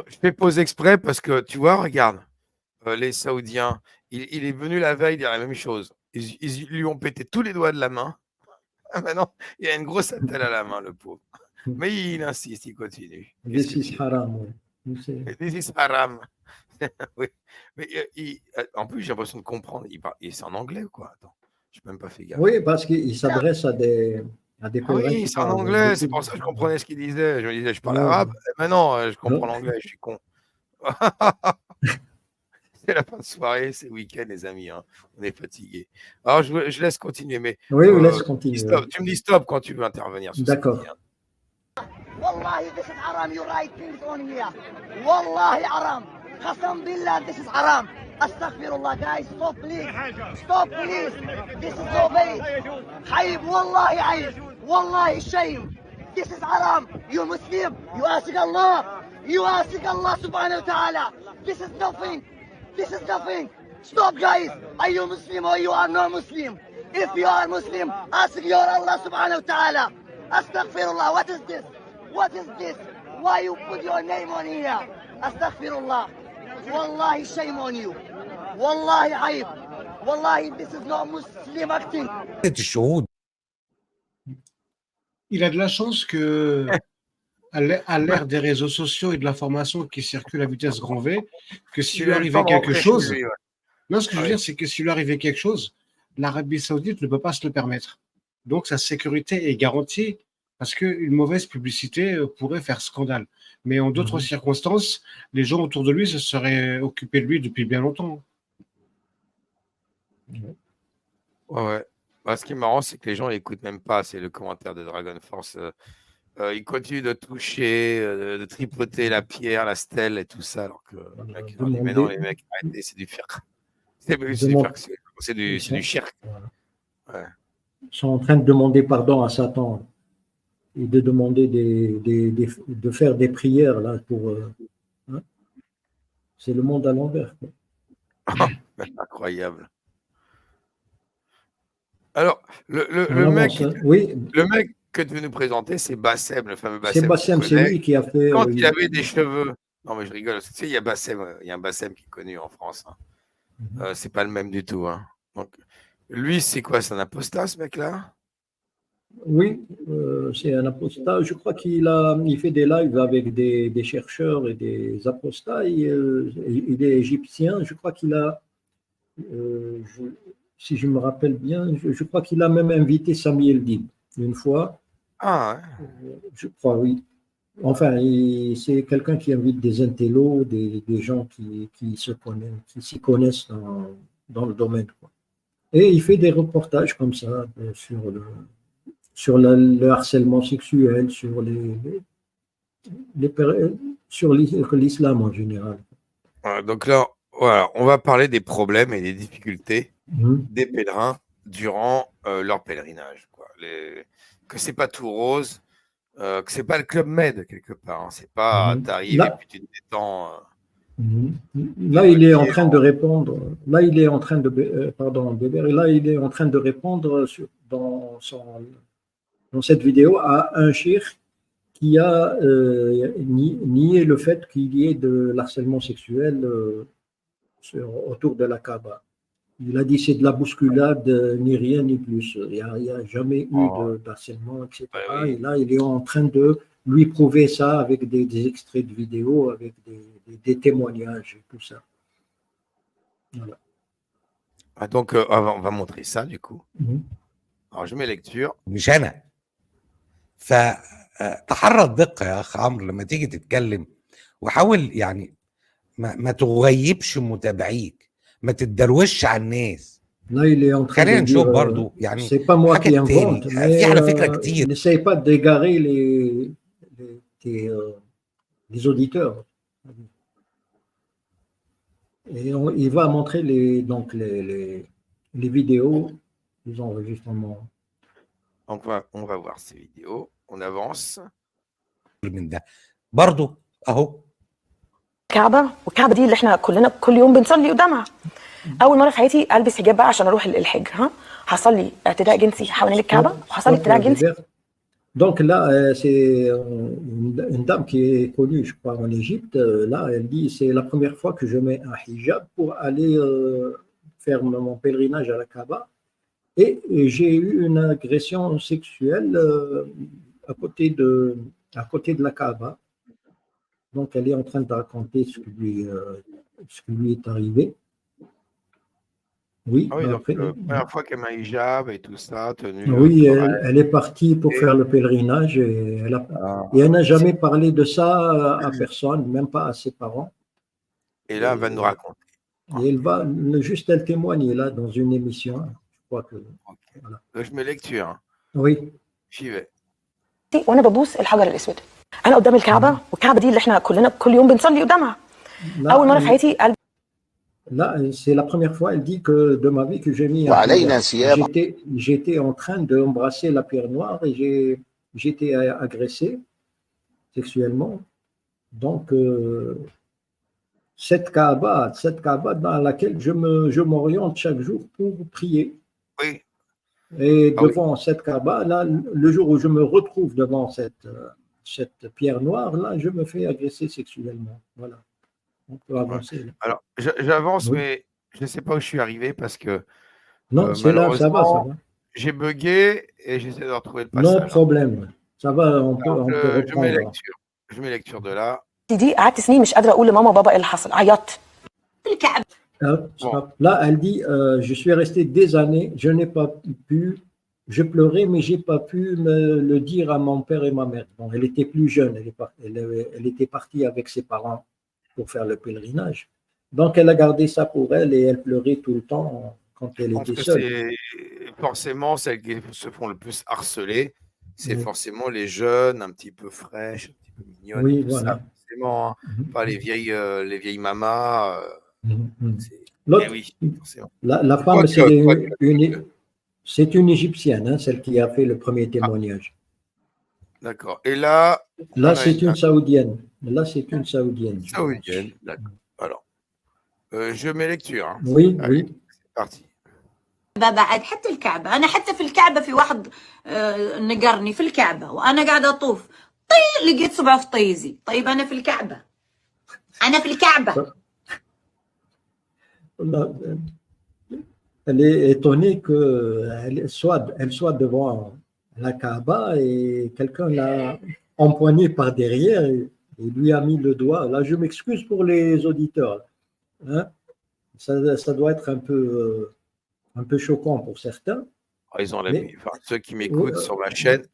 Je fais pause exprès parce que tu vois, regarde. les Saoudiens, il est venu la veille dire la même chose. Ils lui ont pété tous les doigts de la main. Maintenant, il a une grosse attelle à la main, le pauvre. Mais il insiste, il continue. This is haram. This is haram. Oui. Mais en plus, j'ai l'impression de comprendre. C'est en anglais ou quoi? Attends, je n'ai même pas fait gaffe. Oui, parce qu'il s'adresse à des pèlerins. Oui, c'est en anglais, c'est pour ça que je comprenais ce qu'il disait. Je me disais, je parle arabe. Maintenant, je comprends l'anglais, je suis con. C'est la fin de soirée, c'est week-end, les amis. Hein. On est fatigués. Alors, je laisse continuer. Mais, oui, laisse continuer. Tu me dis stop quand tu veux intervenir. D'accord. Wallahi, this is haram. You write things on here. Wallahi, haram. Qasam billah, this is haram. Astaghfirullah, guys. Stop, please. Stop, please. This is no bait. Hayb, wallahi, hayb. Wallahi, shame. This is haram. You Muslim. You ask Allah. You ask Allah subhanahu wa ta'ala. This is nothing. This is nothing. Stop, guys. Are you Muslim or you are not Muslim? If you are Muslim, ask your Allah subhanahu wa ta'ala. Astaghfirullah. What is this? What is this? Why you put your name on here? Astaghfirullah. Wallahi, shame on you. Wallahi, ayib. Wallahi, this is not Muslim acting. Il a de la chance que, à l'ère des réseaux sociaux et de l'information qui circule à vitesse grand V, que s'il lui arrivait quelque chose, non, ce que je veux dire, c'est que s'il lui arrivait quelque chose, l'Arabie Saoudite ne peut pas se le permettre. Donc, sa sécurité est garantie parce qu'une mauvaise publicité pourrait faire scandale. Mais en d'autres circonstances, les gens autour de lui se seraient occupés de lui depuis bien longtemps. Ouais. Bah, ce qui est marrant, c'est que les gens n'écoutent même pas. C'est le commentaire de Dragon Force. Il continue de toucher, de tripoter la pierre, la stèle et tout ça. Alors que le mec, dit, mais non, les mecs, arrêtez, c'est du firq. C'est du shirk. Ouais. Ils sont en train de demander pardon à Satan et de demander de faire des prières là pour. Hein? C'est le monde à l'envers. Incroyable. Alors, le mec que tu veux nous présenter, c'est Bassem, le fameux Bassem. C'est Bassem, c'est lui qui a fait. Quand il avait des cheveux. Non, mais je rigole. Tu sais, il y a un Bassem qui est connu en France. Hein. C'est pas le même du tout. Hein. Donc, lui, c'est quoi? C'est un apostat, ce mec-là? Oui, c'est un apostat. Je crois qu'il fait des lives avec des chercheurs et des apostats. Il est égyptien. Je crois qu'il a. Si je me rappelle bien, je crois qu'il a même invité Sami Eldib une fois. Ah, ouais. Je crois, oui. Enfin, c'est quelqu'un qui invite des intellos, des gens qui s'y connaissent dans le domaine. Quoi. Et il fait des reportages comme ça sur le harcèlement sexuel, sur sur l'islam en général. Donc là, voilà, on va parler des problèmes et des difficultés des pèlerins durant leur pèlerinage. Quoi. Que c'est pas tout rose, que c'est pas le Club Med quelque part. Hein. C'est pas t'arrives et puis tu te détends. Là, il est en train de répondre. Là, il est en train de répondre dans cette vidéo à un shir qui a nié le fait qu'il y ait de l'harcèlement sexuel autour de la Kaaba. Il a dit c'est de la bousculade, ni rien ni plus. Il n'y a jamais eu d'harcèlement, etc. Et là, il est en train de lui prouver ça avec des extraits de vidéos, avec des témoignages et tout ça. Voilà. Ah, donc, on va montrer ça du coup. Alors, je mets lecture. مش أنا. فتحرى الدقة يا أخ عمرو لما تيجي تتكلم وحاول يعني ما تغيبش متابعيك. ما تتدروش على الناس. خلينا نشوف برضو يعني c'est pas moi qui invente, في على فكرة كتير. N'essaye pas d'égarer les auditeurs. Et il va montrer les vidéos, les enregistrements. Donc on va voir ces vidéos. On avance. من ده برضو أهو. كعبة والكعبة دي اللي احنا كلنا كل يوم بنصلي قدامها. أول مرة في حياتي ألبس حجاب بقى عشان أروح الحج. هصلي اعتداء جنسي حوالين الكعبة وهصلي اعتداء جنسي. Donc là, c'est une dame qui est connue, je crois, en Égypte. Là, elle dit, c'est la première fois que je mets un hijab pour aller faire mon pèlerinage à la Kaaba. Et j'ai eu une agression sexuelle à côté de la Kaaba. Donc, elle est en train de raconter ce qui lui est arrivé. Oui, Ah oui, donc la première fois qu'elle met un hijab et tout ça, tenue. Oui, elle est partie pour faire le pèlerinage et elle n'a jamais parlé de ça à personne, même pas à ses parents. Et là, elle va nous raconter. Et elle témoigne là dans une émission. Je crois que. Okay. Voilà. Je mets lecture. Oui. J'y vais. وانا ببوس الحجر الاسود انا قدام الكعبه والكعبه دي اللي احنا كلنا كل يوم بنصلي قدامها اول مره في حياتي Là, c'est la première fois, elle dit que de ma vie que j'ai mis j'étais en train d'embrasser la pierre noire et j'étais agressé sexuellement. Donc, cette Kaaba dans laquelle je m'oriente chaque jour pour prier. Oui. Et devant cette Kaaba, là, le jour où je me retrouve devant cette pierre noire, là, je me fais agresser sexuellement. Voilà. On peut avancer. Là. Alors, j'avance, mais je ne sais pas où je suis arrivé parce que non, c'est là, ça va. J'ai bugué et j'essaie de retrouver le passage. Non problème. Ça va, on peut reprendre. Je mets lecture de là. دي قعدت سنين مش قادره اقول لماما وبابا ايه اللي حصل عيطت في الكعبه. Là, elle dit, je suis resté des années, je pleurais, mais je n'ai pas pu le dire à mon père et ma mère. Bon, elle était plus jeune, elle était partie avec ses parents pour faire le pèlerinage. Donc, elle a gardé ça pour elle et elle pleurait tout le temps quand elle était seule. Forcément, celles qui se font le plus harceler, c'est forcément les jeunes, un petit peu fraîches, un petit peu mignonnes. Oui, voilà. Ça, forcément, hein. Pas les vieilles mamas. La femme, c'est une Égyptienne, hein, celle qui a fait le premier témoignage. D'accord. Et là. Là, c'est une Saoudienne. Là, c'est une Saoudienne. Saoudienne, d'accord. Alors, je mets lecture. Hein. Oui, allez, oui. C'est parti. بعد حتى الكعبة أنا حتى في الكعبة في واحد نقرني في الكعبة وأنا قاعدة أطوف لقيت صبعه في طيزي طيب أنا في الكعبة Elle est étonnée qu'elle soit devant la Kaaba et quelqu'un l'a empoigné par derrière et lui a mis le doigt. Là, je m'excuse pour les auditeurs. Hein? Ça doit être un peu choquant pour certains. Ils ont l'habitude. Enfin, ceux qui m'écoutent sur ma chaîne,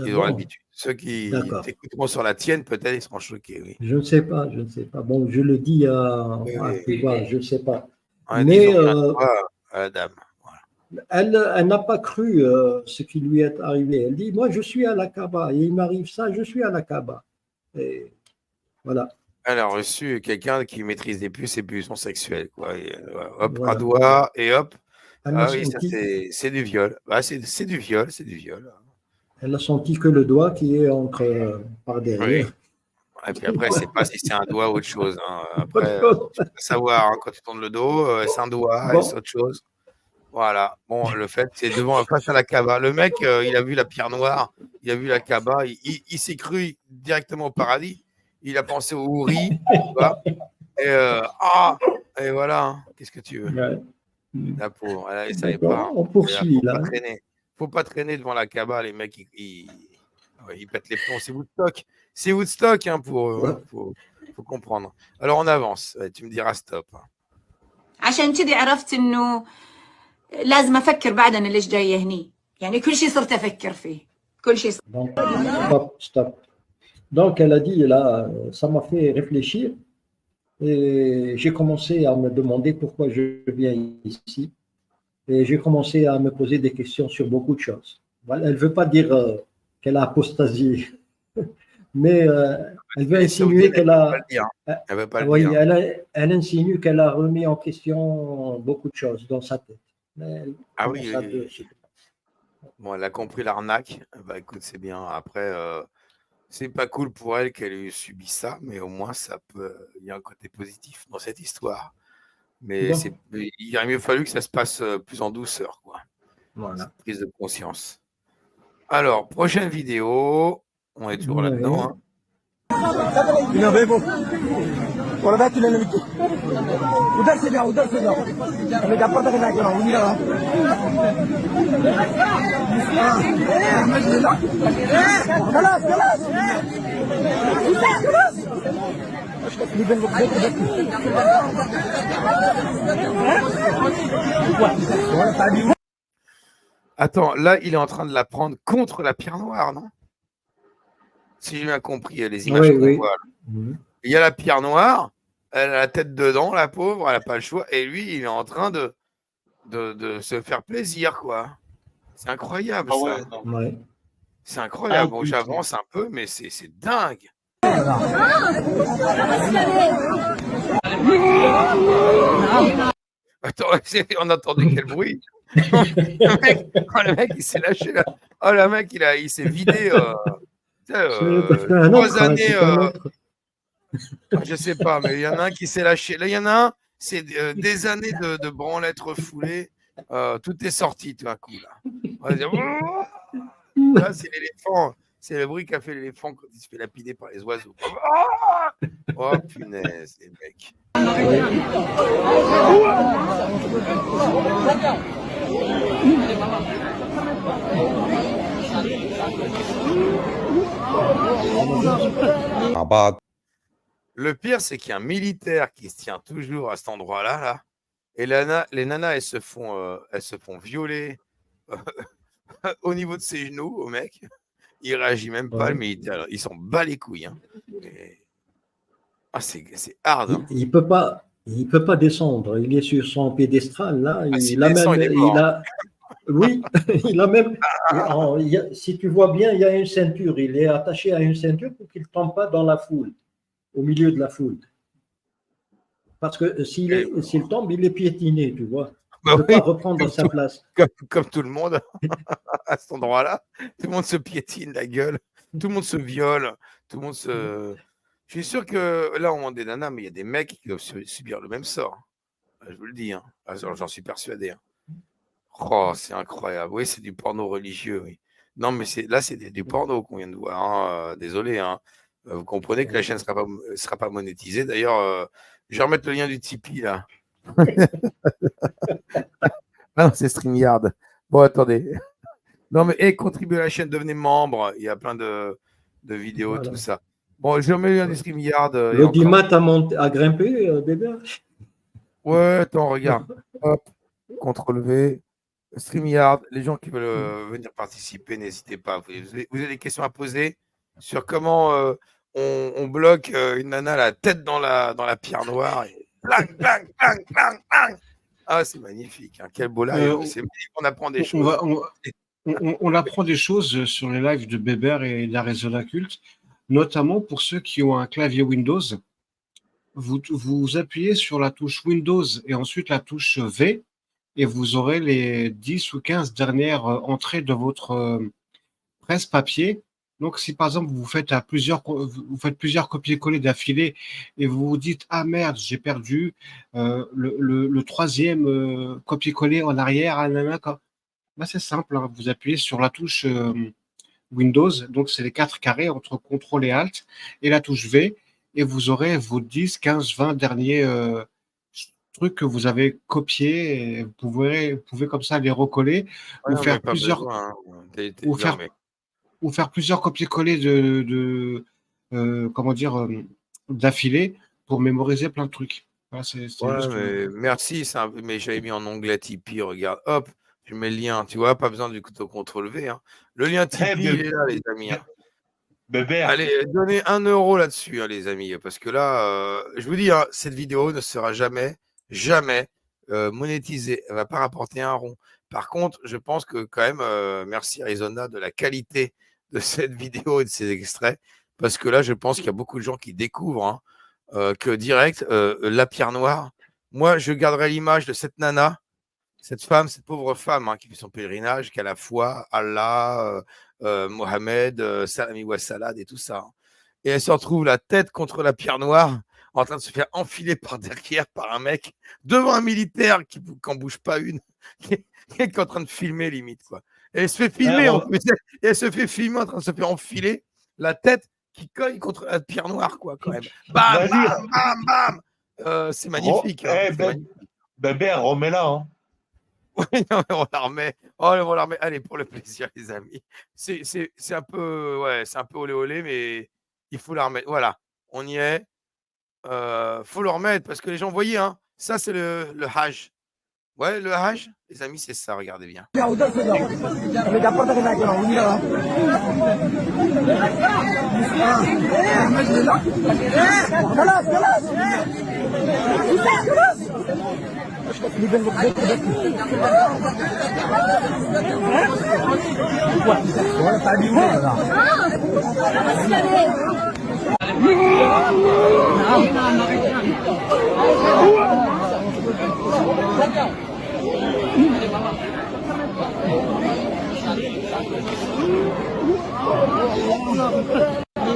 ils ont l'habitude. Ceux qui t'écouteront sur la tienne, peut-être, ils seront choqués. Oui. Je ne sais pas. Bon, je le dis à je ne sais pas. Mais à la dame. Voilà. Elle n'a pas cru ce qui lui est arrivé. Elle dit, moi, je suis à la Kaaba. Et il m'arrive ça, je suis à la Kaaba. Et voilà. Elle a reçu quelqu'un qui maîtrisait plus ses pulsions sexuelles. Quoi. Et, hop, voilà. Un doigt et hop. Oui, c'est du viol. C'est du viol. Elle a senti que le doigt qui est par derrière. Oui. Et puis après, c'est pas si c'est un doigt ou autre chose. Hein. Après, tu peux savoir hein, quand tu tournes le dos, c'est un doigt, c'est autre chose. Voilà. Bon, le fait, c'est face à la Kaaba. Le mec, il a vu la pierre noire, il a vu la Kaaba, il s'est cru directement au paradis. Il a pensé au Houri, tu vois. Et voilà. Hein. Qu'est-ce que tu veux? La pauvre, elle savait pas. On poursuit là. Faut pas traîner devant la Kaaba, les mecs, ils pètent les plombs. C'est Woodstock, hein, faut comprendre. Alors on avance. Tu me diras stop. عشان كذي عرفت إنه لازم أفكر بعد أنا ليش جاية هني. يعني كل شيء صرت أفكر فيه. كل شيء. Stop. Donc elle a dit là, ça m'a fait réfléchir et j'ai commencé à me demander pourquoi je viens ici. Et j'ai commencé à me poser des questions sur beaucoup de choses. Voilà, elle ne veut pas dire qu'elle a apostasié, mais elle veut insinuer qu'elle a. Elle insinue qu'elle a remis en question beaucoup de choses dans sa tête. Oui. Bon, elle a compris l'arnaque. Bah, écoute, c'est bien. Après, c'est pas cool pour elle qu'elle ait subi ça, mais au moins, il y a un côté positif dans cette histoire. Mais il aurait mieux fallu que ça se passe plus en douceur, quoi. Voilà. Cette prise de conscience. Alors, prochaine vidéo. On est toujours là-dedans. Hein. Attends, là, il est en train de la prendre contre la pierre noire, non? Si j'ai bien compris les images qu'on voit. Il y a la pierre noire, elle a la tête dedans, la pauvre, elle n'a pas le choix. Et lui, il est en train de se faire plaisir, quoi. C'est incroyable, ça. Ouais. C'est incroyable. Bon, j'avance un peu, mais c'est dingue. Attends, on a entendu quel bruit? Le mec, il s'est lâché là. Oh, le mec, il s'est vidé. 3 années. Je sais pas, mais il y en a un qui s'est lâché. Là, il y en a un, c'est des années de branlettes refoulées. Tout est sorti tout d'un coup. Là, on va dire, là c'est l'éléphant. C'est le bruit qu'a fait l'éléphant quand il se fait lapider par les oiseaux. Oh, punaise, les mecs. Le pire, c'est qu'il y a un militaire qui se tient toujours à cet endroit-là, là, et les nanas, elles se font violer au niveau de ses genoux, au mec. Il réagit même pas, le militaire. Ils s'en bat les couilles. Hein. Ah, c'est hard. Hein. Il peut pas descendre. Il est sur son piédestal là. Oui, il a même. Si tu vois bien, il y a une ceinture. Il est attaché à une ceinture pour qu'il ne tombe pas dans la foule, au milieu de la foule. Parce que s'il tombe, il est piétiné, tu vois. Il ne peut pas reprendre sa place. Comme tout le monde à cet endroit-là. Tout le monde se piétine la gueule. Tout le monde se viole. Tout le monde se. Je suis sûr que là, on demande des nanas, mais il y a des mecs qui doivent subir le même sort. Je vous le dis. Hein. J'en suis persuadé. Hein. Oh, c'est incroyable. Oui, c'est du porno religieux. Oui. Non, mais là, c'est du porno qu'on vient de voir. Hein. Désolé. Hein. Vous comprenez que la chaîne ne sera pas monétisée. D'ailleurs, je vais remettre le lien du Tipeee là. Non, c'est StreamYard. Bon, attendez. Non, mais contribuez à la chaîne, devenez membre. Il y a plein de vidéos, tout ça. Bon, je remets le lien du StreamYard. L'audimat a grimpé, bébé. Ouais, attends, regarde. Hop, CTRL-V. StreamYard. Les gens qui veulent venir participer, n'hésitez pas. Vous avez des questions à poser sur comment on bloque une nana la tête dans la pierre noire. Et blang, blang, blang, blang, blang. Ah, c'est magnifique. Hein. Quel beau live. On apprend des choses. On apprend des choses sur les lives de Bébert et d'Arizona Cult, notamment pour ceux qui ont un clavier Windows. Vous appuyez sur la touche Windows et ensuite la touche V et vous aurez les 10 ou 15 dernières entrées de votre presse-papier. Donc, si par exemple, vous faites plusieurs copier-coller d'affilée et vous vous dites « Ah merde, j'ai perdu le troisième copier-coller en arrière. » Là, c'est simple, hein. Vous appuyez sur la touche Windows, donc c'est les 4 carrés entre CTRL et ALT, et la touche V, et vous aurez vos 10, 15, 20 derniers trucs que vous avez copiés, et vous pouvez comme ça les recoller, ou faire plusieurs, ou faire plusieurs copier-coller d'affilée pour mémoriser plein de trucs. Voilà, merci, mais j'avais mis en onglet Tipeee, regarde, hop, je mets le lien, tu vois, pas besoin du CTRL-V. Hein. Le lien Tipeee, il est là, les amis. Hein. Allez, donnez 1 € là-dessus, hein, les amis, parce que là, je vous dis, hein, cette vidéo ne sera jamais monétisée. Elle ne va pas rapporter un rond. Par contre, je pense que quand même, merci Arizona de la qualité de cette vidéo et de ces extraits, parce que là, je pense qu'il y a beaucoup de gens qui découvrent que direct, la pierre noire, moi, je garderai l'image de cette nana, cette pauvre femme qui fait son pèlerinage, qui a la foi, Allah, Mohamed, Salami Wassalad et tout ça. Et elle se retrouve la tête contre la pierre noire, en train de se faire enfiler par derrière par un mec, devant un militaire qui n'en bouge pas une, qui est en train de filmer limite, quoi. Et elle se fait filmer, et elle se fait filmer en train de se faire enfiler la tête qui cogne contre la pierre noire, quoi, quand même. Bam, bam, bam, bam. C'est magnifique. Remets-la. Hein. Oui, non, on la remet. Oh, on la remet. Allez, pour le plaisir, les amis. C'est un peu, ouais, c'est un peu olé olé, mais il faut la remettre. Voilà, on y est. Faut le remettre parce que les gens, voyez, hein, ça c'est le Hajj. Ouais, le Hajj, les amis, c'est ça, regardez bien.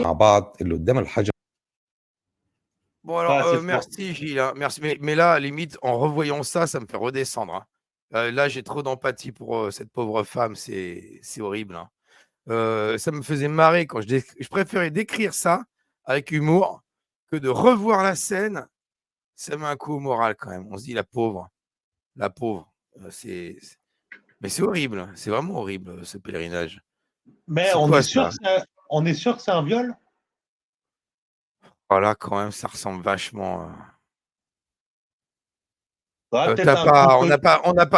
مع بعض اللي قدام الحجر. Bon, alors, merci Gilles, hein, merci. Mais là, limite, en revoyant ça, ça me fait redescendre. Hein. Là, j'ai trop d'empathie pour cette pauvre femme, c'est horrible. Hein. Ça me faisait marrer quand je préférais décrire ça avec humour que de revoir la scène. Ça met un coup au moral quand même. On se dit la pauvre. Mais c'est horrible. C'est vraiment horrible ce pèlerinage. Mais on est sûr que c'est un viol? Voilà, quand même, ça ressemble vachement. Ouais,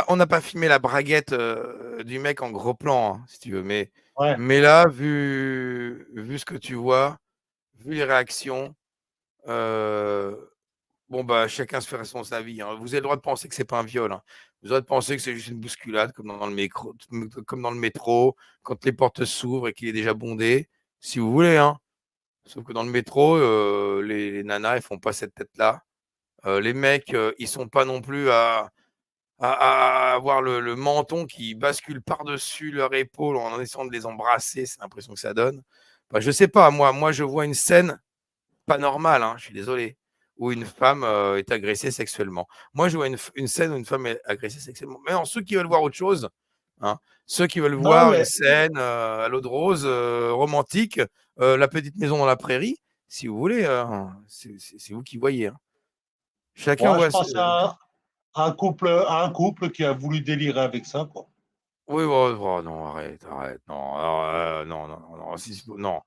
on n'a pas filmé la braguette du mec en gros plan, hein, si tu veux. Mais là, vu ce que tu vois, vu les réactions, bon, bah, chacun se fait son avis. Hein. Vous avez le droit de penser que c'est pas un viol. Hein. Vous avez le droit de penser que c'est juste une bousculade, comme dans le métro, quand les portes s'ouvrent et qu'il est déjà bondé, si vous voulez. Hein. Sauf que dans le métro, les nanas, elles font pas cette tête-là. Les mecs, ils sont pas non plus à avoir le menton qui bascule par-dessus leur épaule en essayant de les embrasser. C'est l'impression que ça donne. Enfin, je sais pas, moi, je vois une scène pas normale, hein, je suis désolé, où une femme est agressée sexuellement. Moi, je vois une scène où une femme est agressée sexuellement. Mais ceux qui veulent voir autre chose, hein, ceux qui veulent voir une scène à l'eau de rose, romantique, la petite maison dans la prairie, si vous voulez, c'est vous qui voyez. Hein. Chacun voit. Je pense à un couple qui a voulu délirer avec ça, quoi. Oui, non, arrête, non.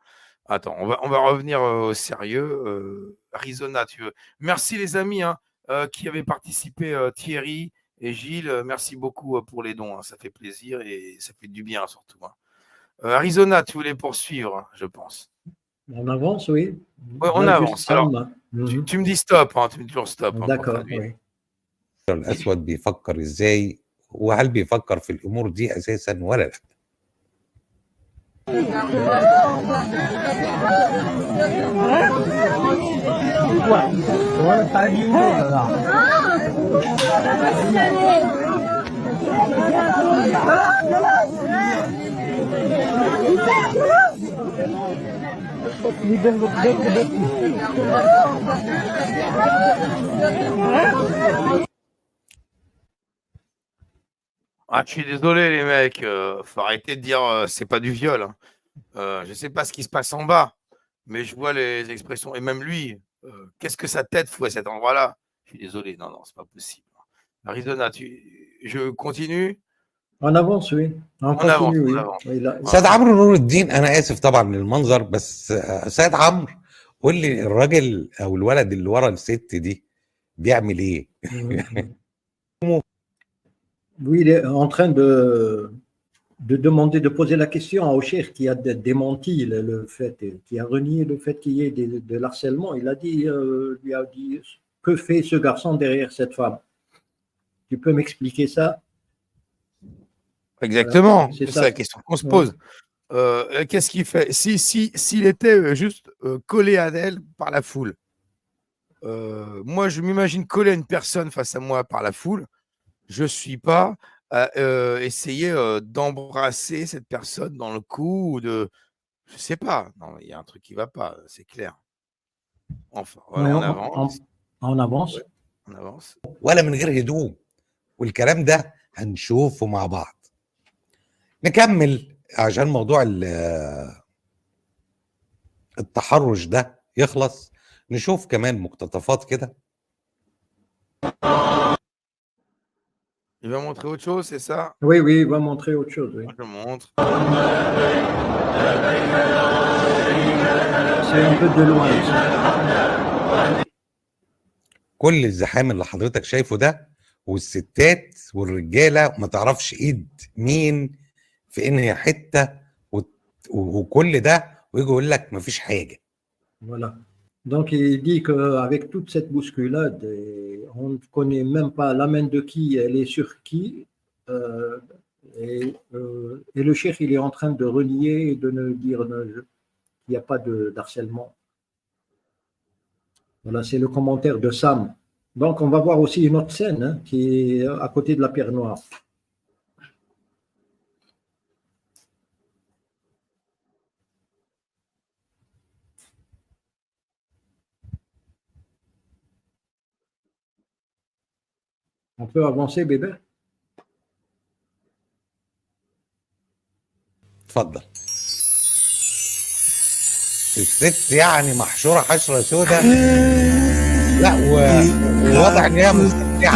Attends, on va revenir au sérieux. Arizona, tu veux. Merci les amis hein, qui avaient participé, Thierry et Gilles. Merci beaucoup pour les dons. Hein, ça fait plaisir et ça fait du bien surtout. Hein. Arizona, tu voulais poursuivre, je pense. On avance, oui. Ouais, on avance. Alors, tu me dis stop, hein, tu me dis toujours stop. D'accord, oui. الأسود بيفكر إزاي وهل بيفكر في الأمور دي أساسا ولا لا؟ Ah, je suis désolé les mecs, faut arrêter de dire c'est pas du viol. Hein. Je sais pas ce qui se passe en bas, mais je vois les expressions et même lui, qu'est-ce que sa tête fout à cet endroit-là? Je suis désolé, non, c'est pas possible. Arizona, je continue. On avance, oui. On continue, oui. سيد عمرو نور الدين انا اسف طبعا للمنظر بس سيد عمرو قول لي الراجل او الولد اللي ورا الست دي بيعمل ايه؟ Oui, il est en train de demander, de poser la question au cheikh qui a démenti le fait, qui a renié le fait qu'il y ait de l'harcèlement. Il a dit, lui a dit, que fait ce garçon derrière cette femme? Tu peux m'expliquer ça? Exactement, c'est ça la question qu'on se pose. Qu'est-ce qu'il fait? S'il était juste collé à elle par la foule, moi je m'imagine coller à une personne face à moi par la foule, je ne suis pas à essayer d'embrasser cette personne dans le cou ou de... Je ne sais pas. Non, il y a un truc qui ne va pas, c'est clair. Enfin, voilà, on avance. On avance. Ouais, on avance. ولا من غير هدوم والكلام ده هنشوفه مع بعض. نكمل عشان موضوع التحرش ده يخلص. نشوف كمان مقتطفات كده. Il va montrer autre chose, c'est ça? Oui, oui, il va montrer autre chose. Oui. Je montre. C'est un peu de loin. كل الزحام اللي حضرتك شايفه ده والستات والرجاله ما تعرفش ايد مين في انهي حته وكل ده ويجي يقول لك ما فيش حاجه. Voilà. Donc il dit qu'avec toute cette bousculade, on ne connaît même pas la main de qui, elle est sur qui, et le cheikh il est en train de renier et de ne dire qu'il n'y a pas d'harcèlement. Voilà, c'est le commentaire de Sam. Donc on va voir aussi une autre scène hein, qui est à côté de la pierre noire. On peut avancer, bébé? اتفضل. الست يعني محشوره حشره سوداء. لا وواضح ان هي مستمتعه.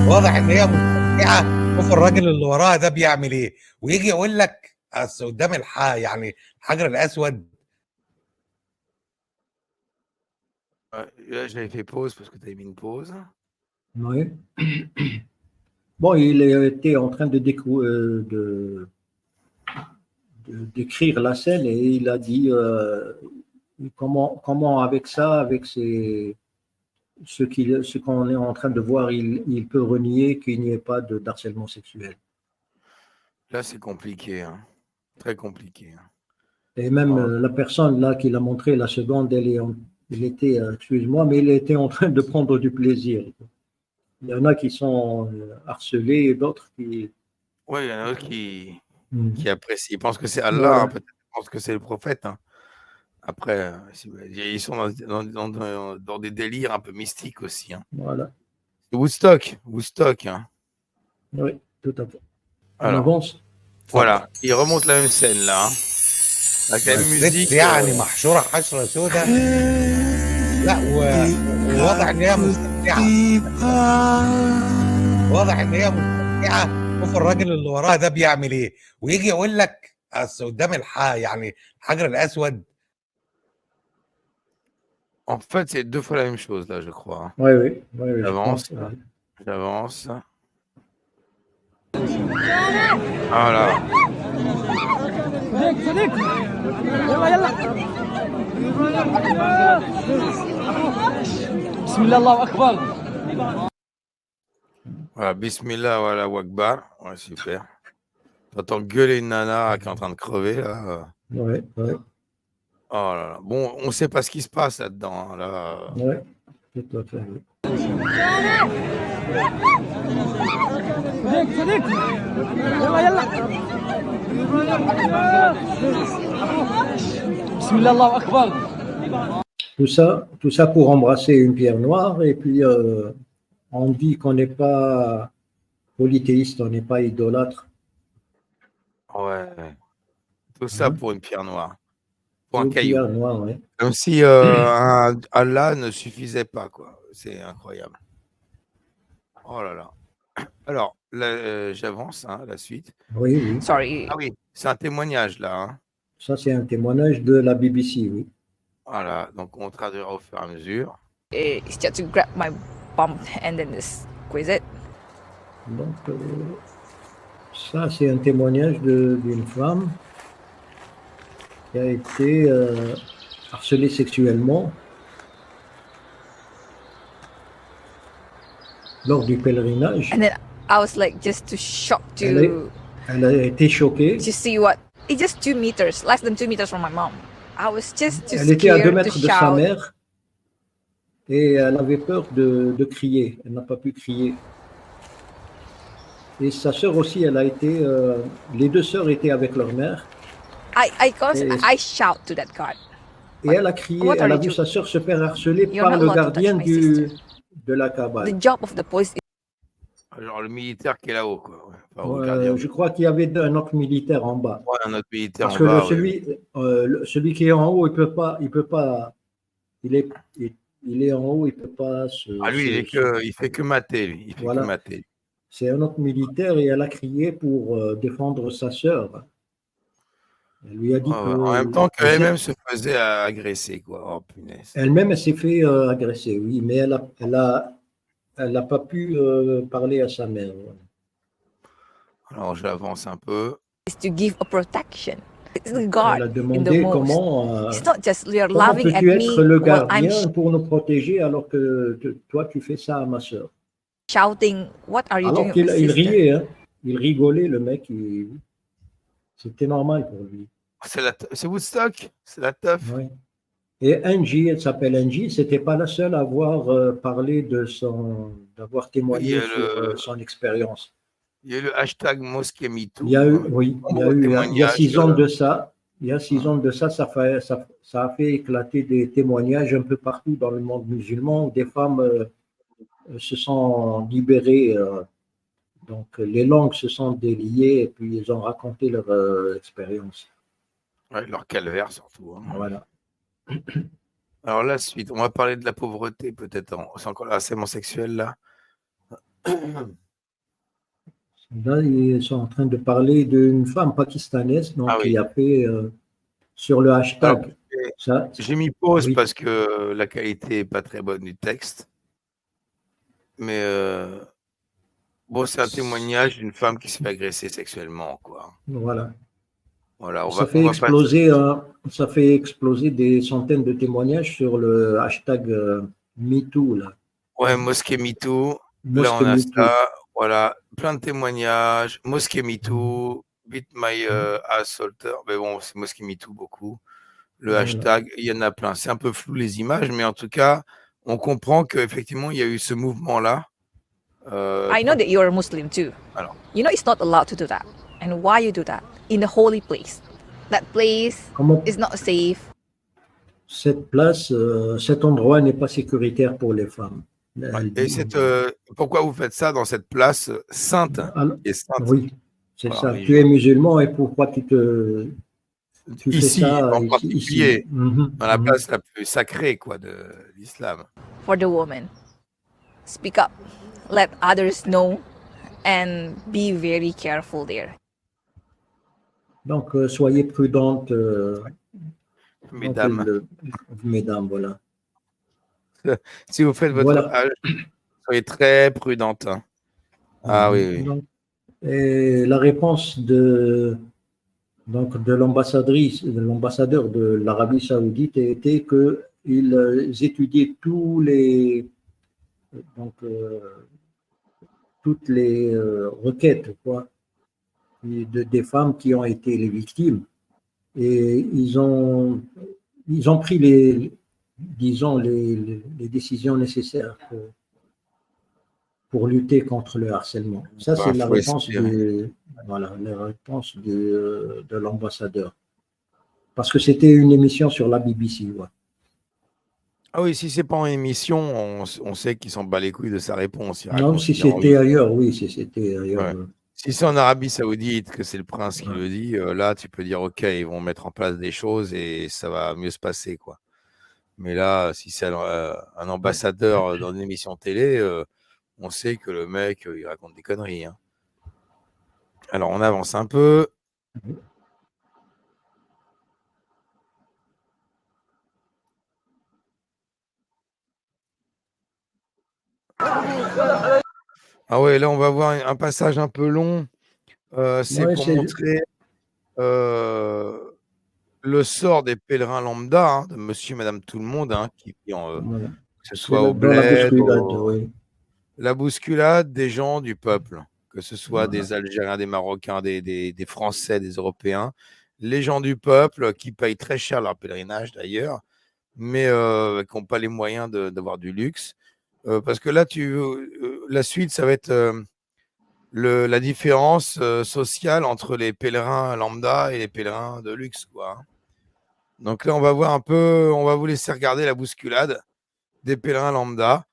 واضح ان هي مستمتعه. شوف الراجل اللي وراها ده بيعمل ايه ويجي يقول لك اصل قدام يعني الحجر الاسود. Là, j'avais fait pause parce que tu avais mis une pause. Oui. Bon, il était en train de décrire la scène et il a dit comment avec ça, avec ce qu'on est en train de voir, il peut renier qu'il n'y ait pas d'harcèlement sexuel. Là, c'est compliqué, hein. Très compliqué. Hein. Et même la personne là qui l'a montré, la seconde, il était, excuse-moi, mais il était en train de prendre du plaisir. Il y en a qui sont harcelés et d'autres qui... Oui, il y en a d'autres qui apprécient. Ils pensent que c'est Allah, hein, peut-être ils pensent que c'est le prophète. Hein. Après, ils sont dans des délires un peu mystiques aussi. Hein. Voilà. Woodstock. Hein. Oui, tout à fait. Alors, on avance. Voilà, il remonte la même scène là. Hein. Avec la même musique. يعني محشوره حشره سوداء. لا وواضح ان هي مستمتعه. واضح ان هي مستمتعه. شوف الراجل اللي وراها ده بيعمل ايه ويجي يقول لك اصل قدام يعني الحجر الاسود. En fait, c'est deux fois la même chose là, je crois. Hein. Oui. J'avance. J'avance. Voilà. Bismillah, Akbar. Voilà, Bismillah, voilà, Akbar. Ouais, super. T'entends gueuler une nana qui est en train de crever là. Ouais. Oh là là. Bon, on ne sait pas ce qui se passe là-dedans. Là. Ouais, tout à fait. Bismillah, Akbar. Tout ça pour embrasser une pierre noire et puis on dit qu'on n'est pas polythéiste, on n'est pas idolâtre. Ouais. Tout ça pour une pierre noire. Pour un caillou. Pierre noire, ouais. Comme si Allah ne suffisait pas, quoi. C'est incroyable. Oh là là. Alors, j'avance, hein, la suite. Oui. Sorry. Ah oui, c'est un témoignage là. Hein. Ça, c'est un témoignage de la BBC, oui. Voilà, donc on traduira au fur et à mesure. It's just to grab my bum and then squeeze it. Donc, ça, c'est un témoignage d'une femme qui a été harcelée sexuellement lors du pèlerinage. And then I was like just too shocked to Elle a été choquée. to see what it's just 2 meters, less than 2 meters from my mom. I was just too Elle était à 2 scared to mètres de sa shout. mère et elle avait peur de crier. Elle n'a pas pu crier. Et sa sœur aussi, elle a été. Les deux sœurs étaient avec leur mère. I shout to that guard. Et elle a crié. What Elle are a you vu sa sœur se faire harceler You're par not le allowed to gardien touch my sister. de la cabane. The job of the police Genre le militaire qui est là-haut, quoi. Ouais, Je crois qu'il y avait un autre militaire en bas. Ouais, un autre militaire Parce en que bas. celui qui est en haut, il peut pas. Il est en haut, il peut pas lui, il fait que mater, lui. Il fait que mater. C'est un autre militaire et elle a crié pour défendre sa sœur. Elle lui a dit que. En même temps qu'elle-même se faisait agresser, quoi. Oh, punaise. Elle-même, elle s'est fait agresser, oui, mais elle n'a pas pu parler à sa mère. Alors, j'avance un peu. To give a protection. Elle a demandé comment peux-tu être le gardien pour nous protéger alors que toi, tu fais ça à ma sœur. Shouting, what are you alors doing? Il riait, hein. Il rigolait, le mec. C'était normal pour lui. C'est Woodstock, c'est la teuf. Oui. Et Angie, elle s'appelle Angie, c'était pas la seule à avoir parlé d'avoir témoigné sur son expérience. Il y a eu le hashtag MosqueMeToo. Il y a 6 ans de ça. Il y a 6 ans de ça, ça a fait éclater des témoignages un peu partout dans le monde musulman où des femmes se sont libérées. Donc, les langues se sont déliées et puis ils ont raconté leur expérience. Ouais, leur calvaire surtout. Hein. Voilà. Alors, la suite, on va parler de la pauvreté peut-être. C'est encore le harcèlement sexuel là. Là, ils sont en train de parler d'une femme pakistanaise qui a fait sur le hashtag. J'ai mis pause parce que la qualité n'est pas très bonne du texte. Mais bon, c'est un témoignage d'une femme qui se fait agresser sexuellement, quoi. Voilà. Ça fait exploser des centaines de témoignages sur le hashtag MeToo. Là. Ouais, MosqueMeToo. Là, on a ça. Voilà, plein de témoignages. MosqueMeToo, Beat My Assaulter. Mais bon, c'est MosqueMeToo beaucoup. Le hashtag, il y en a plein. C'est un peu flou les images, mais en tout cas, on comprend qu'effectivement, il y a eu ce mouvement-là. I know that you are Muslim too. Alors. You know it's not allowed to do that. And why you do that? In the holy place. That place is not safe. Cette place, cet endroit n'est pas sécuritaire pour les femmes. Et pourquoi vous faites ça dans cette place sainte, Oui, c'est ça. Tu es musulman et pourquoi tu fais ça en particulier, ici. Dans la place la plus sacrée quoi, de l'islam. For the woman, speak up, let others know, and be very careful there. Donc, soyez prudentes, mesdames. Mesdames, voilà. Si vous faites votre âge, soyez très prudente. Hein. Ah oui. Donc, et la réponse de l'ambassadeur de l'Arabie Saoudite était qu'ils étudiaient toutes les requêtes des femmes qui ont été les victimes et ils ont pris les décisions nécessaires pour lutter contre le harcèlement. Ça, c'est la réponse de l'ambassadeur. Parce que c'était une émission sur la BBC. Ouais. Ah oui, si c'est pas en émission, on sait qu'ils s'en bat les couilles de sa réponse. Non, si c'était ailleurs, oui, si c'était ailleurs. Ouais. Si c'est en Arabie Saoudite, que c'est le prince qui le dit, là, tu peux dire, OK, ils vont mettre en place des choses et ça va mieux se passer, quoi. Mais là, si c'est un ambassadeur dans une émission télé, on sait que le mec, il raconte des conneries. Hein. Alors, on avance un peu. Ah ouais, là, on va voir un passage un peu long. C'est pour montrer le sort des pèlerins lambda, hein, de monsieur et madame tout le monde, hein, qui que ce soit au bled, la bousculade des gens du peuple, que ce soit des Algériens, des Marocains, des Français, des Européens, les gens du peuple qui payent très cher leur pèlerinage d'ailleurs, mais qui n'ont pas les moyens d'avoir du luxe. Parce que là, la suite, ça va être la différence sociale entre les pèlerins lambda et les pèlerins de luxe, quoi. Donc là, on va voir un peu, on va vous laisser regarder la bousculade des pèlerins lambda.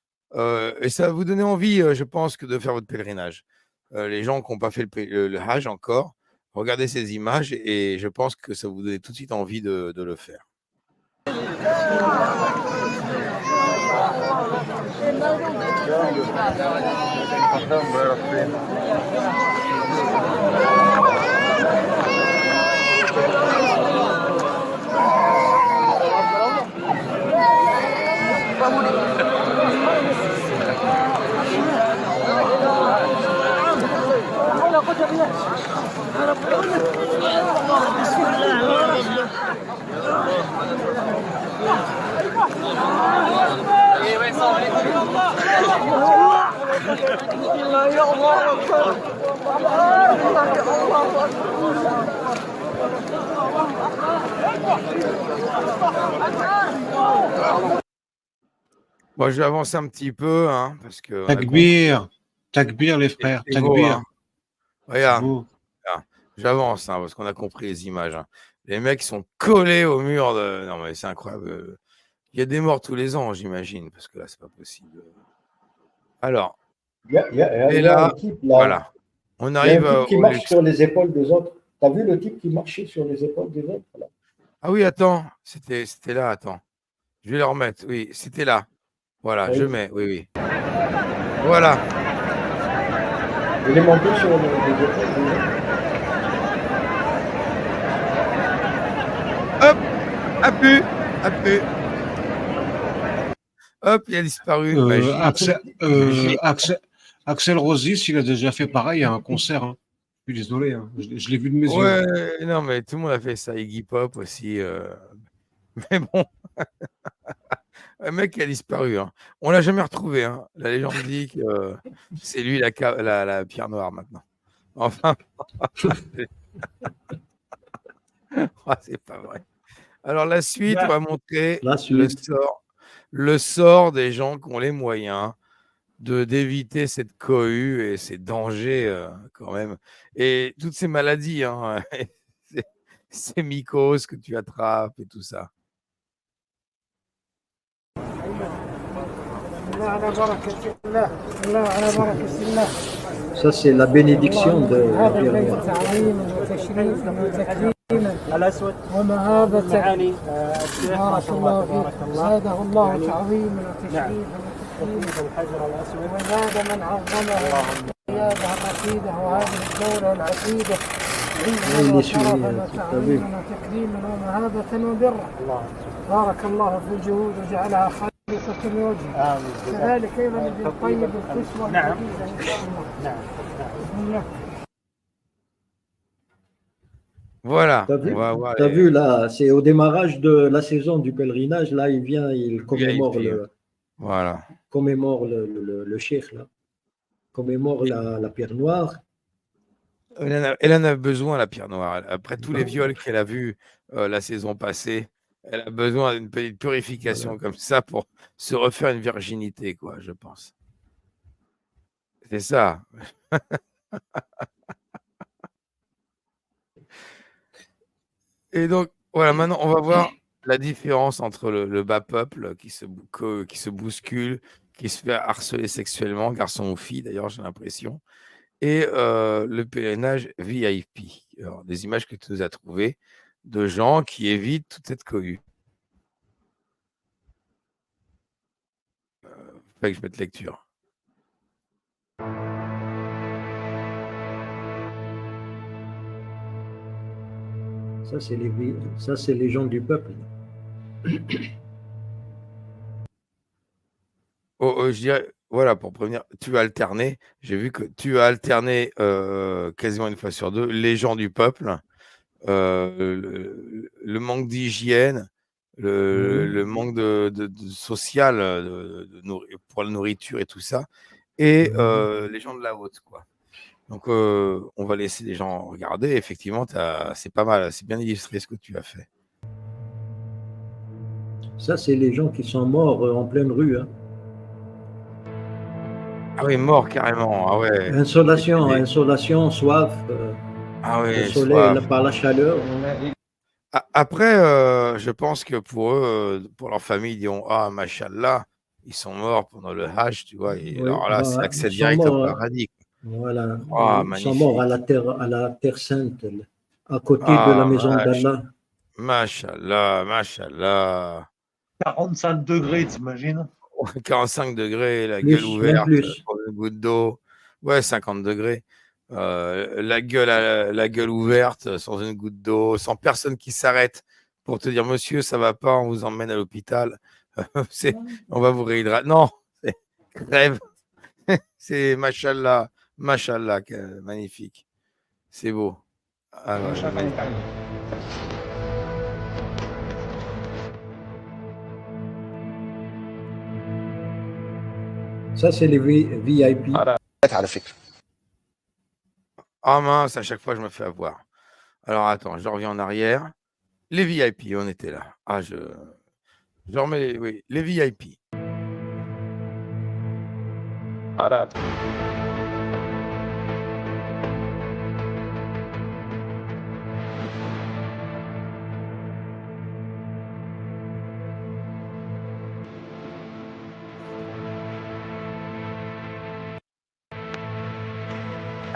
Et ça va vous donner envie, je pense, de faire votre pèlerinage. les gens qui n'ont pas fait le Hajj encore, regardez ces images et je pense que ça vous donne tout de suite envie de le faire. Bon, je vais avancer un petit peu, hein, parce que... Takbir les frères, c'est beau, takbir. hein. Regarde, j'avance, hein, parce qu'on a compris les images. Hein. Les mecs sont collés au mur de... Non, mais c'est incroyable. Il y a des morts tous les ans, j'imagine, parce que là, c'est pas possible. Alors, et là, voilà. On arrive il y a un type qui marche sur les épaules des autres. T'as vu le type qui marchait sur les épaules des autres là? Ah oui, attends, c'était là, attends. Je vais le remettre, oui, c'était là. Voilà, Oui. je mets, oui. Voilà. Il est monté sur les épaules des autres. Hop, a pu. Hop, il a disparu. Axel Rossi, il a déjà fait pareil à un concert. Hein. Je suis désolé, hein. Je l'ai vu de mes yeux. Ouais, non, mais tout le monde a fait ça. Iggy Pop aussi. Mais bon, un mec qui a disparu. Hein. On l'a jamais retrouvé. Hein. La légende dit que c'est lui la pierre noire maintenant. Enfin, c'est pas vrai. Alors la suite, on va montrer le sort des gens qui ont les moyens d'éviter cette cohue et ces dangers quand même. Et toutes ces maladies, hein, ces mycoses que tu attrapes et tout ça. Ça, c'est la bénédiction de la pierre. بارك الله فيك زاده الله تعظيما وتشريفا وزاد من عظمه القياده الرشيده وهذه الدوله العتيده عزا وشرفا وتعظيما وتكريما ومهابه وبرا بارك الله في الجهود وجعلها خالصه لوجهه كذلك ايضا ابن الطيب الكسوه الحديثه ان شاء الله نعم. Voilà. T'as vu là, c'est au démarrage de la saison du pèlerinage, là il vient, il commémore le cheikh là, commémore la pierre noire. Elle en a besoin, la pierre noire. Après tous les viols qu'elle a vus la saison passée, elle a besoin d'une petite purification comme ça pour se refaire une virginité, quoi, je pense. C'est ça. Et donc, voilà, maintenant, on va voir la différence entre le bas peuple qui se bouscule, qui se fait harceler sexuellement, garçon ou fille, d'ailleurs, j'ai l'impression, et le pèlerinage VIP. Alors, des images que tu nous as trouvées de gens qui évitent toute cette cohue. Faut que je mette lecture. Ça, c'est les gens du peuple. Je dirais, voilà, pour prévenir, tu as alterné. J'ai vu que tu as alterné quasiment une fois sur deux les gens du peuple, le manque d'hygiène, le manque de social pour la nourriture et tout ça, et les gens de la haute, quoi. Donc, on va laisser les gens regarder. Effectivement, c'est pas mal, c'est bien illustré ce que tu as fait. Ça, c'est les gens qui sont morts en pleine rue. Hein. Ah oui, morts carrément. Ah ouais. Insolation, soif. Ah oui, le soleil, soif. Par la chaleur. Après, je pense que pour eux, pour leur famille, ils diront ah, machallah, ils sont morts pendant le Hajj, tu vois. Et alors là, c'est accès direct au paradis. Voilà, Ah, ils sont morts magnifique. à la terre sainte, à côté de la maison d'Allah. Mashallah, mashallah. 45 degrés, t'imagines? 45 degrés, la Plus, gueule même ouverte, plus. sur une goutte d'eau. Ouais, 50 degrés. La gueule ouverte, sans une goutte d'eau, sans personne qui s'arrête pour te dire, monsieur, ça va pas, on vous emmène à l'hôpital. On va vous réhydrater. Non, crève. C'est mashallah, mashallah, magnifique. C'est beau. Ah, ouais, magnifique. Ça, c'est les VIP. على فكرة. Ah mince, à chaque fois, je me fais avoir. Alors, attends, je reviens en arrière. Les VIP, on était là. Ah, je remets les VIP.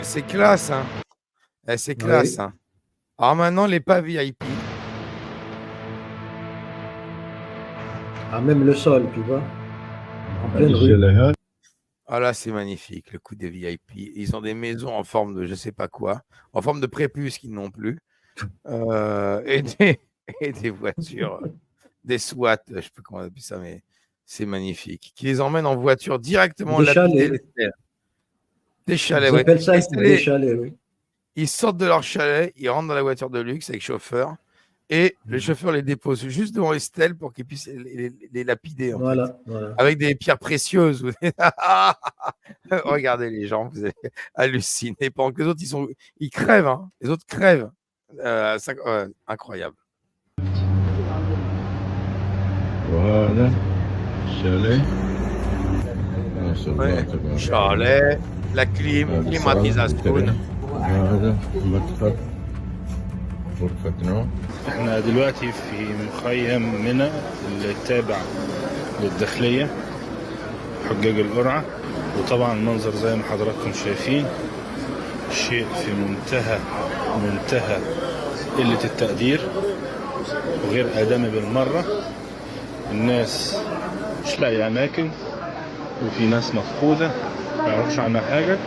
C'est classe, hein. C'est classe, Oui. hein. Alors maintenant, les pas VIP. Ah, même le sol, tu vois. En pleine rue. Ah là, c'est magnifique, le coup des VIP. Ils ont des maisons en forme de je sais pas quoi, en forme de prépuce qu'ils n'ont plus. Et des voitures, des SWAT, je ne sais pas comment on appelle ça, mais c'est magnifique. Qui les emmènent en voiture directement Des lapider chalets. les stèles. Des chalets, Ils oui. appellent ça des chalets, oui. Ils sortent de leur chalet, ils rentrent dans la voiture de luxe avec chauffeur, et le chauffeur les dépose juste devant les stèles pour qu'ils puissent les lapider, en fait. Voilà. Avec des pierres précieuses. Regardez les gens, vous allez halluciner. Pendant que les autres, ils crèvent, hein. Les autres crèvent. Incroyable. Voilà, chalet. Ouais. Chalet, la climatisation. هذا مدخل غرفة نوم. احنا دلوقتي في مخيم منى التابع للداخلية حجاج القرعة، وطبعا المنظر زي ما حضراتكم شايفين شيء في منتهى قلة التقدير وغير آدمي بالمرة. الناس مش لاقية أماكن وفي ناس مفقودة ما يعرفوش عنها حاجة.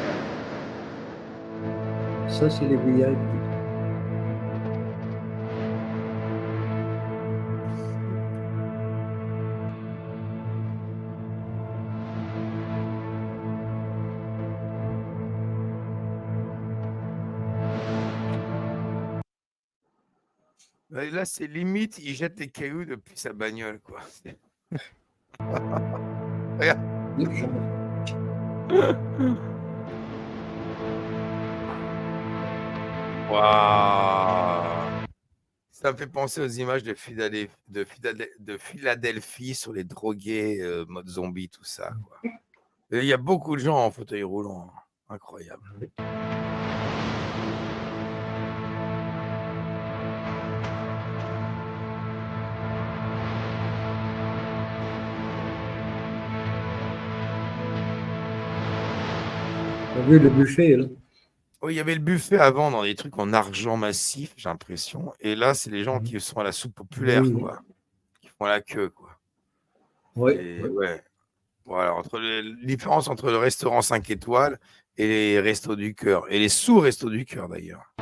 Ça, c'est les VIP. Là, c'est limite, il jette des cailloux depuis sa bagnole, quoi. Regarde. Waouh! Ça me fait penser aux images de Philadelphie sur les drogués, mode zombie, tout ça, quoi. Et il y a beaucoup de gens en fauteuil roulant. Incroyable. Tu as vu le buffet, là? Oui, il y avait le buffet avant dans des trucs en argent massif, j'ai l'impression. Et là, c'est les gens qui sont à la soupe populaire, Oui. quoi. Qui font la queue, quoi. Oui. Et ouais. Voilà, la différence entre le restaurant 5 étoiles et les restos du cœur. Et les sous-restos du cœur, d'ailleurs.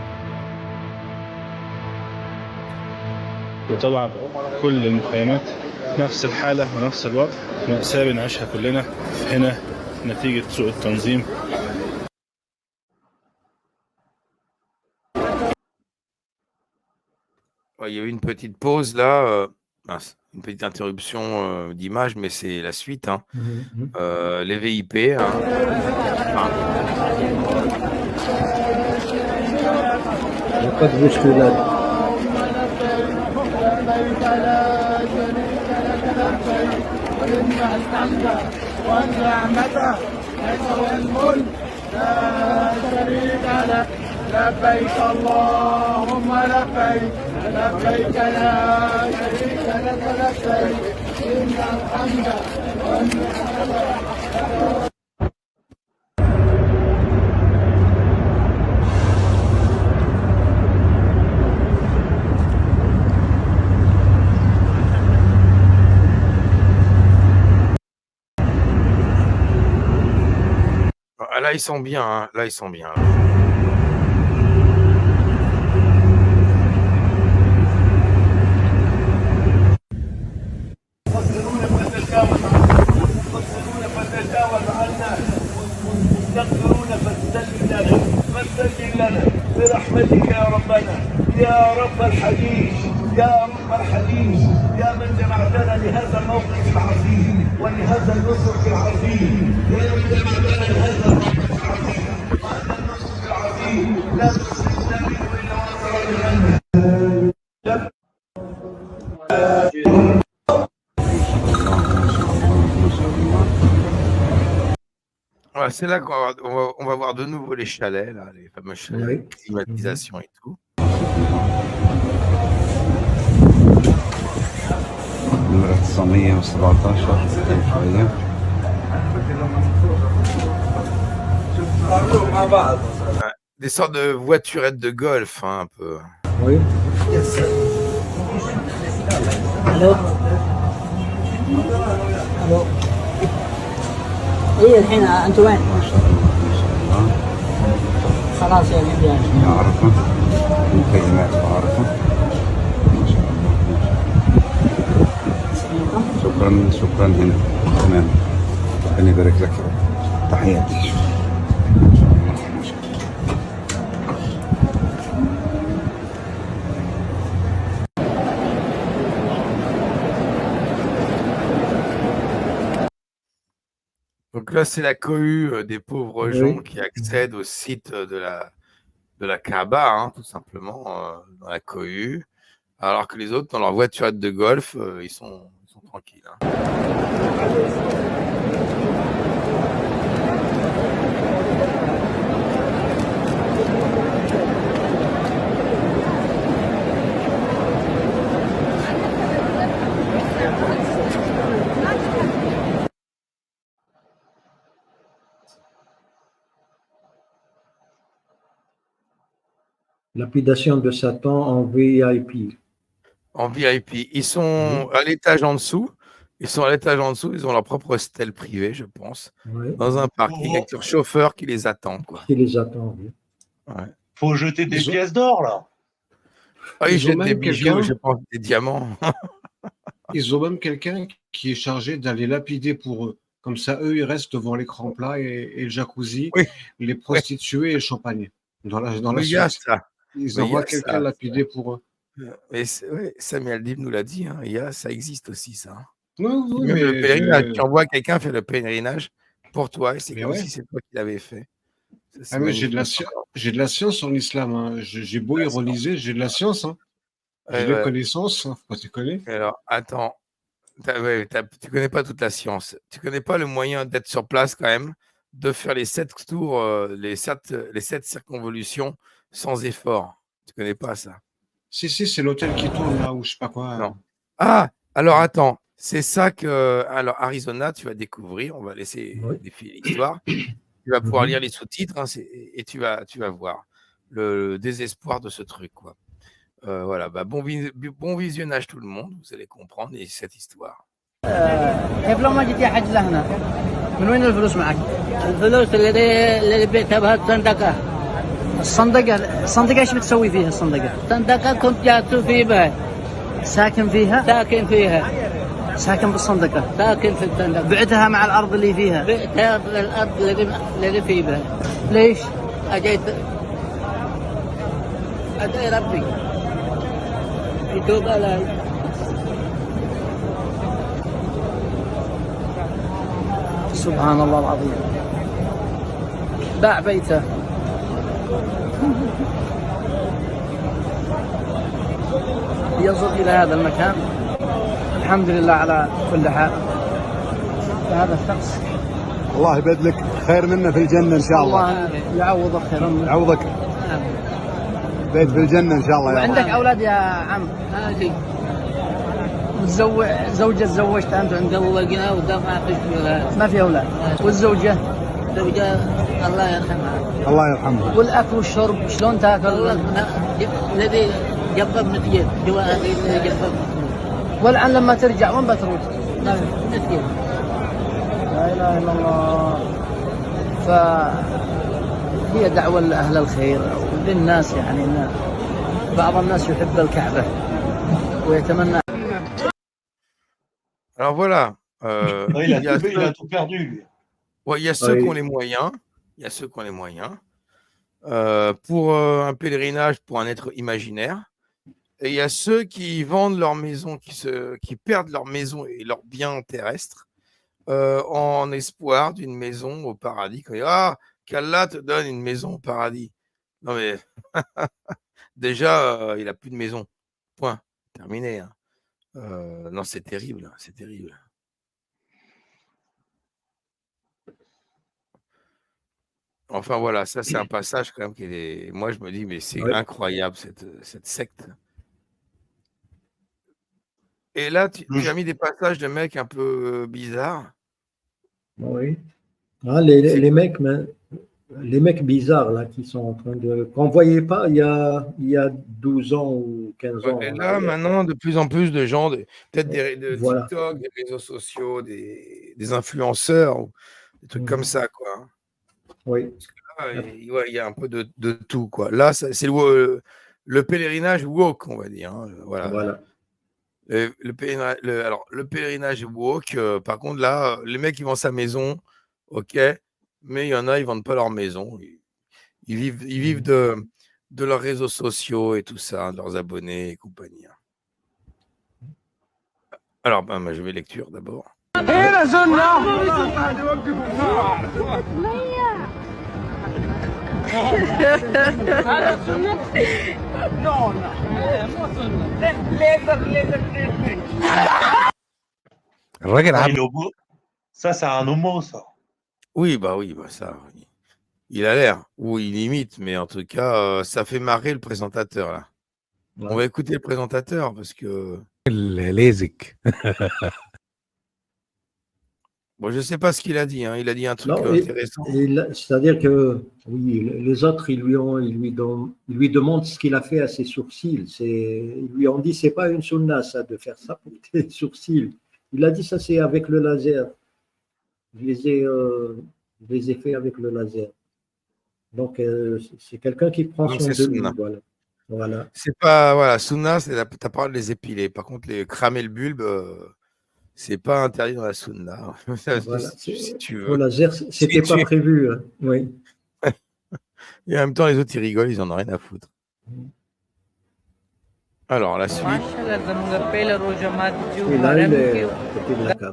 وطبعا كل المخيمات نفس الحالة ونفس الوضع، مأساة بنعيشها كلنا هنا نتيجة سوء التنظيم. Il y a eu une petite pause là, une petite interruption d'image, mais c'est la suite. Hein. Les VIP. Hein. Il n'y a pas de bousculade. لبيك اللهم لبيك لبيك لا شريك لك لبيك إن الحمد والنعمة là, ils sont bien. Hein. Là, ils sont bien. برحمتك يا ربنا يا رب الحديث يا رب الحديث يا من جمعتنا لهذا الموقف العظيم ولهذا النصر العظيم يا من جمعتنا لهذا الموقف العظيم وهذا النصر العظيم لا تسلمنا منه الا وانت Voilà, c'est là qu'on va voir de nouveau les chalets, là, les fameux chalets, climatisation et tout. نمرة 917 شوية. Des sortes de voiturettes de golf, hein, un peu. Oui. الو الو ايه الحين انتوا وين؟ ما شاء الله ما شاء الله. خلاص يا جماعه. عرفة مخيمات عرفة. ما شاء الله ما شاء الله. شكرا شكرا هنا تمام. ربنا يبارك لك يا رب. تحياتي. ما شاء الله ما شاء الله. Donc là, c'est la cohue des pauvres gens qui accèdent au site de la Kaaba, hein, tout simplement, dans la cohue, alors que les autres, dans leur voiturette de golf, ils sont tranquilles. Hein. Lapidation de Satan en VIP. En VIP. Ils sont à l'étage en dessous. Ils ont leur propre stèle privée, je pense, dans un parking avec leur chauffeur qui les attend. Quoi. Qui les attend, oui. Ouais. Faut jeter des pièces d'or, là. Ah, ils jettent des bijoux, je pense, des diamants. Ils ont même quelqu'un qui est chargé d'aller lapider pour eux. Comme ça, eux, ils restent devant l'écran plat et le jacuzzi, les prostituées et le champagne. Dans la suite. Ça. Ils envoient quelqu'un lapider pour eux. Mais Samuel Dib nous l'a dit, hein, ça existe aussi, ça. Hein. Oui, même le pèlerinage. Tu envoies quelqu'un faire le pèlerinage pour toi, et c'est comme si c'est toi qui l'avais fait. Ça, mais j'ai de la science en islam. Hein. J'ai beau ironiser, j'ai de la science. Hein. J'ai des connaissances. Hein. Faut pas déconner. Alors, attends. Tu connais pas toute la science. Tu connais pas le moyen d'être sur place quand même, de faire les 7 tours, les 7 circonvolutions sans effort. Tu connais pas ça? Si, c'est l'hôtel qui tourne là, ou je sais pas quoi. Non. Ah, alors attends. C'est ça que, alors Arizona, tu vas découvrir. On va laisser défiler l'histoire. Tu vas pouvoir lire les sous-titres hein, et tu vas voir le désespoir de ce truc, quoi. Voilà, bon visionnage tout le monde. Vous allez comprendre cette histoire. كيف لو ما جيت يا حج لهنا؟ من وين الفلوس معك؟ الفلوس اللي بعتها بهالصندقة. الصندقة ايش بتسوي فيها الصندقة؟ الصندقة كنت جالس فيها. ساكن فيها؟ ساكن فيها. ساكن بالصندقة؟ ساكن في الصندقة. بعتها مع الأرض اللي فيها؟ بعتها بالأرض اللي فيها. ليش؟ أجيت أدعي ربي يتوب علي. سبحان الله العظيم. باع بيته. ينظر إلى هذا المكان. الحمد لله على كل حال. هذا الشخص الله يبدلك خير منه في الجنة إن شاء الله. الله يعوضك خيرا منه. يعوضك بيت في الجنة إن شاء الله. وعندك أولاد يا عم؟ هذه زوجة تزوجت أنت عند الله ما في أولاد. والزوجة الله يرحمها. الله يرحمها. والأكل والشرب شلون تاكل؟ الذي جبب نتيجة جوا الذي جبب. والآن لما ترجع وين بتروح؟ نتيجة. لا إله إلا الله. فهي دعوة لأهل الخير وللناس، يعني إن بعض الناس يحب الكعبة ويتمنى. Alors voilà. Il a tout perdu, lui. Ouais, il y a ceux qui ont les moyens. Il y a ceux qui ont les moyens. Pour un pèlerinage pour un être imaginaire. Et il y a ceux qui vendent leur maison, qui perdent leur maison et leurs biens terrestres en espoir d'une maison au paradis. Qu'Allah te donne une maison au paradis. Non mais déjà, il n'a plus de maison. Point. Terminé. Hein. Non, c'est terrible. C'est terrible. Enfin voilà, ça c'est un passage quand même qui est. Moi je me dis, mais c'est incroyable cette secte. Et là, tu as mis des passages de mecs un peu bizarres. Oui. Ah, les mecs bizarres là qui sont en train de. Qu'on ne voyait pas il y a 12 ans ou 15 ans. Et là, maintenant, de plus en plus de gens, peut-être de voilà. TikTok, des réseaux sociaux, des influenceurs, ou des trucs comme ça, quoi. Oui. Parce que là, il y a un peu de tout, quoi. Là, c'est le pèlerinage woke, on va dire. Hein. Voilà. Le pèlerinage woke, par contre, là, les mecs, ils vendent sa maison, ok, mais il y en a, ils ne vendent pas leur maison. Ils vivent de leurs réseaux sociaux et tout ça, de leurs abonnés et compagnie. Alors, je vais lecture d'abord. Ça, c'est un homo, ça. Oui, ça. Il a l'air, ou il imite, mais en tout cas, ça fait marrer le présentateur, là. Ouais. On va écouter le présentateur, parce que... Lézik. Bon, je ne sais pas ce qu'il a dit, hein. Il a dit un truc intéressant. C'est-à-dire que, oui, les autres, ils lui demandent ce qu'il a fait à ses sourcils. Ils lui ont dit, c'est pas une sunna, ça, de faire ça pour tes sourcils. Il a dit, ça, c'est avec le laser. Je les ai fait avec le laser. Donc, c'est quelqu'un qui prend son demi. Voilà. C'est pas, voilà, sunna, c'est ta parole de les épiler. Par contre, cramer le bulbe, c'est pas interdit dans la sunna. Voilà. Si tu veux. Au laser, c'était pas prévu. Hein. Oui. Et en même temps, les autres, ils rigolent, ils en ont rien à foutre. Alors, la suite.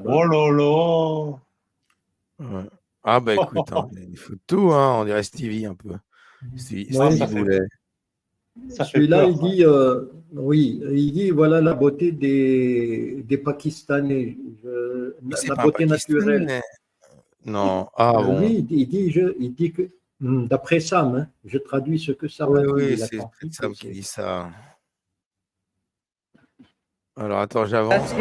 Oh lolo. Ouais. Ah bah écoute, hein, il faut tout, hein, on dirait Stevie un peu. Stevie Boulet. Celui-là, il dit, il dit, voilà la beauté des Pakistanais, la beauté naturelle. Non, bon. Oui, il dit que, d'après Sam, hein, je traduis ce que Sam a dit. Oui, c'est Sam qui dit ça. Alors attends, j'avance.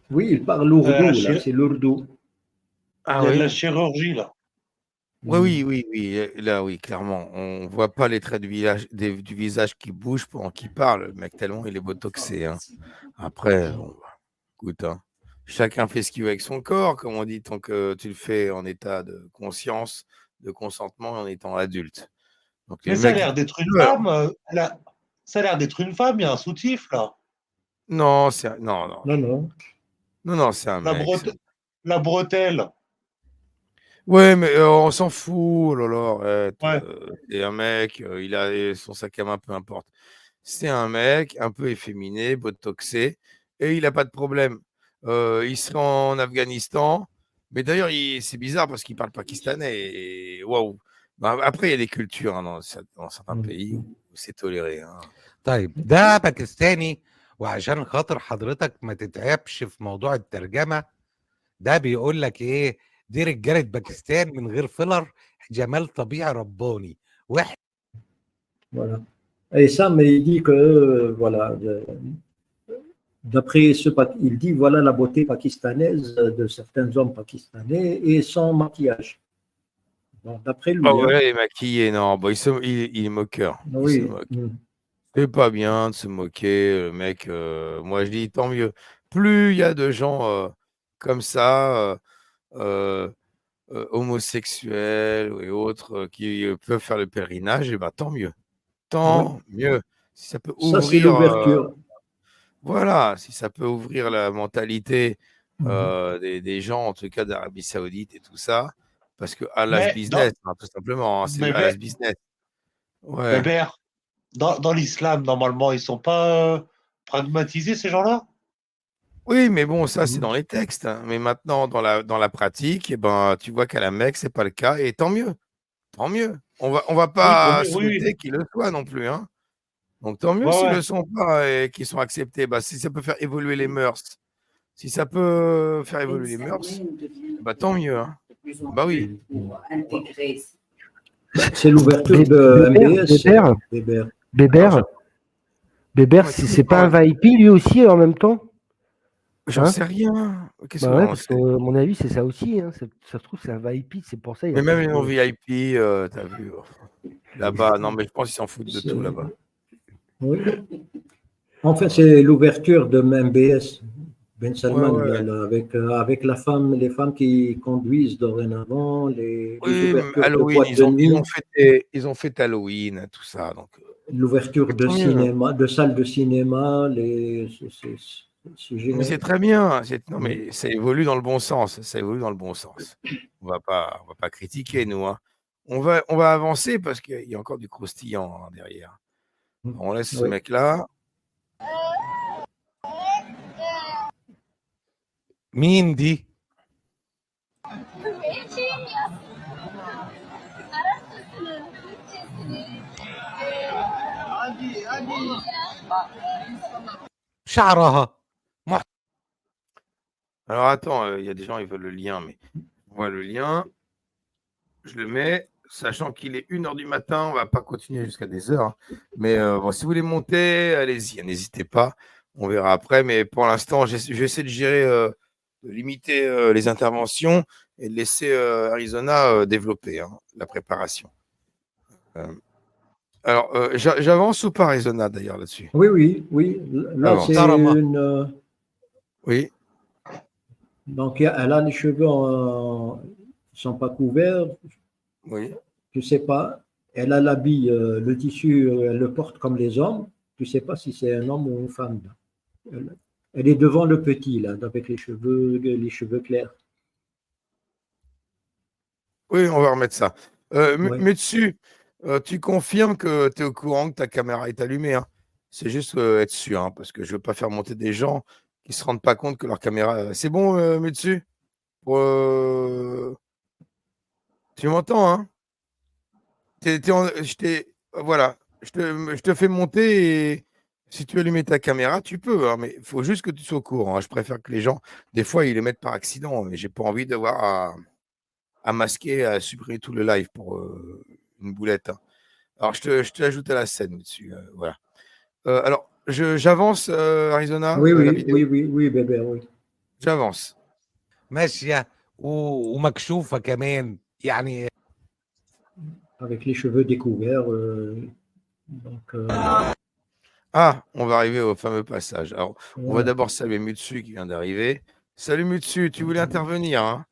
Oui, il parle lourd, c'est lourd. Ah oui, la chirurgie, là. Oui, là, oui, clairement. On ne voit pas les traits du visage qui bougent pendant qu'il parle, le mec, tellement il est botoxé. Hein. Après, écoute, hein, chacun fait ce qu'il veut avec son corps, comme on dit, tant que tu le fais en état de conscience, de consentement, en étant adulte. Donc, mais ça a l'air d'être une femme. Ça a l'air d'être une femme, il y a un soutif, là. Non, c'est un... Non, c'est un mec. La bretelle. Ouais, mais on s'en fout, oh là là. C'est un mec, il a son sac à main, peu importe. C'est un mec un peu efféminé, botoxé, et il n'a pas de problème. Il serait en Afghanistan, mais d'ailleurs, c'est bizarre parce qu'il parle pakistanais. Et waouh. Après, il y a des cultures hein, dans certains pays où c'est toléré. Hein. طيب ده باكستاني وعشان خاطر حضرتك ما تتعبش في موضوع الترجمة ده بيقول لك ايه دي رجالة باكستان من غير فيلر جمال طبيعي رباني Voilà. Et Sam, il dit que voilà, D'après il dit voilà la beauté pakistanaise de certains hommes pakistanais et sans maquillage. Bon, d'après lui. Oh, voilà, il est maquillé, non. Bon, il est moqueur. Oui. Il se moque. C'est pas bien de se moquer, le mec. Moi, je dis tant mieux. Plus il y a de gens comme ça, homosexuels et autres, qui peuvent faire le pèlerinage, et ben tant mieux. Tant mieux. Si ça peut ouvrir. Ça, c'est l'ouverture. Voilà, si ça peut ouvrir la mentalité des gens, en tout cas d'Arabie Saoudite et tout ça, parce que Allah's business, tout simplement, hein, c'est Allah's business. Ouais. Bébert, dans l'islam, normalement, ils ne sont pas pragmatisés, ces gens-là? Oui, mais bon, ça, c'est dans les textes. Hein. Mais maintenant, dans la pratique, eh ben, tu vois qu'à la Mecque, ce n'est pas le cas, et tant mieux. Tant mieux. On va pas souhaiter qu'ils le soient non plus. Hein. Donc, tant mieux s'ils ne le sont pas et qu'ils sont acceptés. Bah, si ça peut faire évoluer les mœurs, si ça peut faire évoluer les mœurs, bah, tant mieux. Hein. Bah oui. C'est l'ouverture de MBS. Bébert, c'est pas un VIP lui aussi en même temps? J'en sais rien. Qu'est-ce que parce que, à mon avis, c'est ça aussi. Hein. Ça se trouve, c'est un VIP, c'est pour ça. Mais même les non-VIP, t'as vu. Là-bas, non, mais je pense qu'ils s'en foutent de tout là-bas. Oui. Enfin, c'est l'ouverture de MBS, Ben Salman, avec les femmes qui conduisent dorénavant. Les Halloween, ils ont fait Halloween, tout ça. L'ouverture de cinéma, de salles de cinéma, mais c'est très bien. Non, mais ça évolue dans le bon sens. Ça évolue dans le bon sens. On va pas critiquer, nous. Hein. On va avancer parce qu'il y a encore du croustillant derrière. On laisse ce mec-là. Mindy. شعرها. Alors attends, il y a des gens, ils veulent le lien, mais on voit le lien. Je le mets, sachant qu'il est 1h du matin, on ne va pas continuer jusqu'à des heures. Hein. Mais bon, si vous voulez monter, allez-y, n'hésitez pas. On verra après. Mais pour l'instant, j'essaie de gérer, de limiter les interventions et de laisser Arizona développer la préparation. Alors, j'avance ou pas, Arizona, d'ailleurs, là-dessus? Oui. Là, c'est une... Oui. Donc, elle a les cheveux ne sont pas couverts. Oui. Tu ne sais pas. Elle a l'habit, le tissu, elle le porte comme les hommes. Tu ne sais pas si c'est un homme ou une femme. Elle est devant le petit, là, avec les cheveux clairs. Oui, on va remettre ça. Mais dessus, tu confirmes que tu es au courant que ta caméra est allumée. Hein. C'est juste être sûr, hein, parce que je ne veux pas faire monter des gens qui ne se rendent pas compte que leur caméra... C'est bon, Mitsu? Tu m'entends, hein? Voilà, je te fais monter et si tu veux allumer ta caméra, tu peux, hein, mais il faut juste que tu sois au courant. Hein. Je préfère que les gens, des fois, ils les mettent par accident, mais j'ai pas envie d'avoir à masquer, à supprimer tout le live pour une boulette. Hein. Alors, je te ajoute à la scène dessus. Voilà. Alors, j'avance, Arizona. Oui, bébé, oui. J'avance. ماشية ومكشوفة كمان يعني. Avec les cheveux découverts. Ah, on va arriver au fameux passage. Alors, on va d'abord saluer Mutsu qui vient d'arriver. Salut Mutsu, tu voulais intervenir, hein?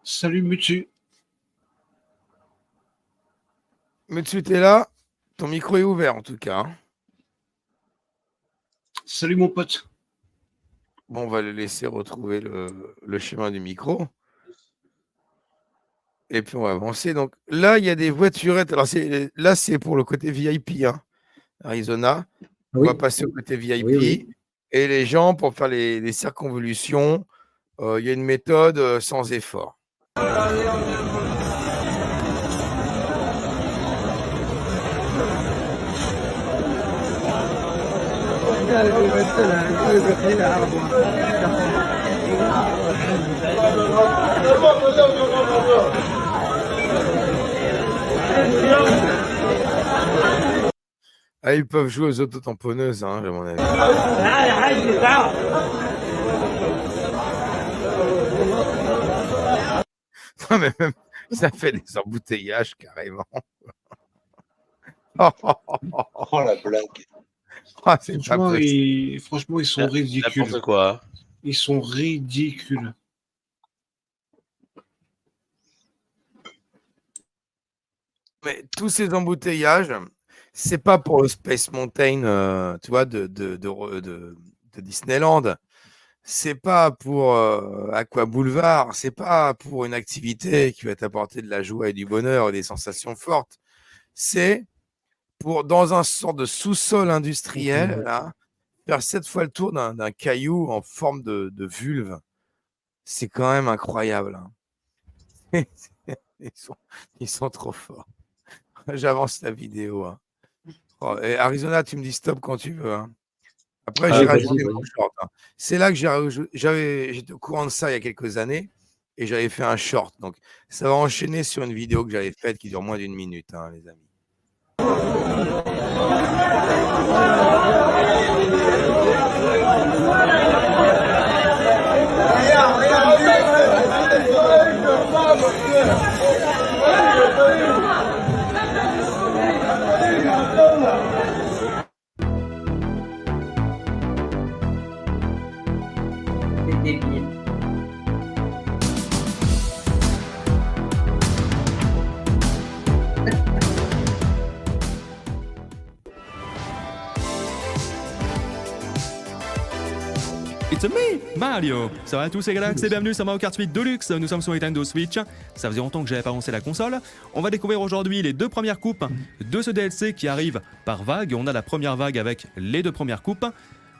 Salut Mutsu. Mutsu, t'es là? Ton micro est ouvert en tout cas. Hein? Salut mon pote. Bon, on va le laisser retrouver le chemin du micro. Et puis on va avancer. Donc là, il y a des voiturettes. Alors là, c'est pour le côté VIP, hein, Arizona. On va passer au côté VIP. Oui. Et les gens, pour faire les circonvolutions, il y a une méthode sans effort. Ah, ils peuvent jouer aux autotamponneuses, hein, à mon avis. Non, mais même, ça fait des embouteillages carrément. Oh la blague. Oh, c'est pas Franchement, possible. franchement, ils sont ridicules. N'importe quoi. Ils sont ridicules. Mais tous ces embouteillages, c'est pas pour le Space Mountain, tu vois, de Disneyland. C'est pas pour Aqua Boulevard. C'est pas pour une activité qui va t'apporter de la joie et du bonheur et des sensations fortes. C'est pour, dans un sort de sous-sol industriel, là, faire 7 fois le tour d'un caillou en forme de vulve. C'est quand même incroyable. Hein. Ils sont trop forts. J'avance la vidéo. Hein. Oh, et Arizona, tu me dis stop quand tu veux. Hein. Après, j'ai rajouté mon short. Hein. C'est là que j'étais au courant de ça il y a quelques années et j'avais fait un short. Donc, ça va enchaîner sur une vidéo que j'avais faite qui dure moins d'1 minute, hein, les amis. It's me, Mario. Salut à tous les Galax et bienvenue sur Mario Kart 8 Deluxe. Nous sommes sur Nintendo Switch. Ça faisait longtemps que j'avais pas lancé la console. On va découvrir aujourd'hui les 2 premières coupes de ce DLC qui arrive par vague. On a la première vague avec les 2 premières coupes.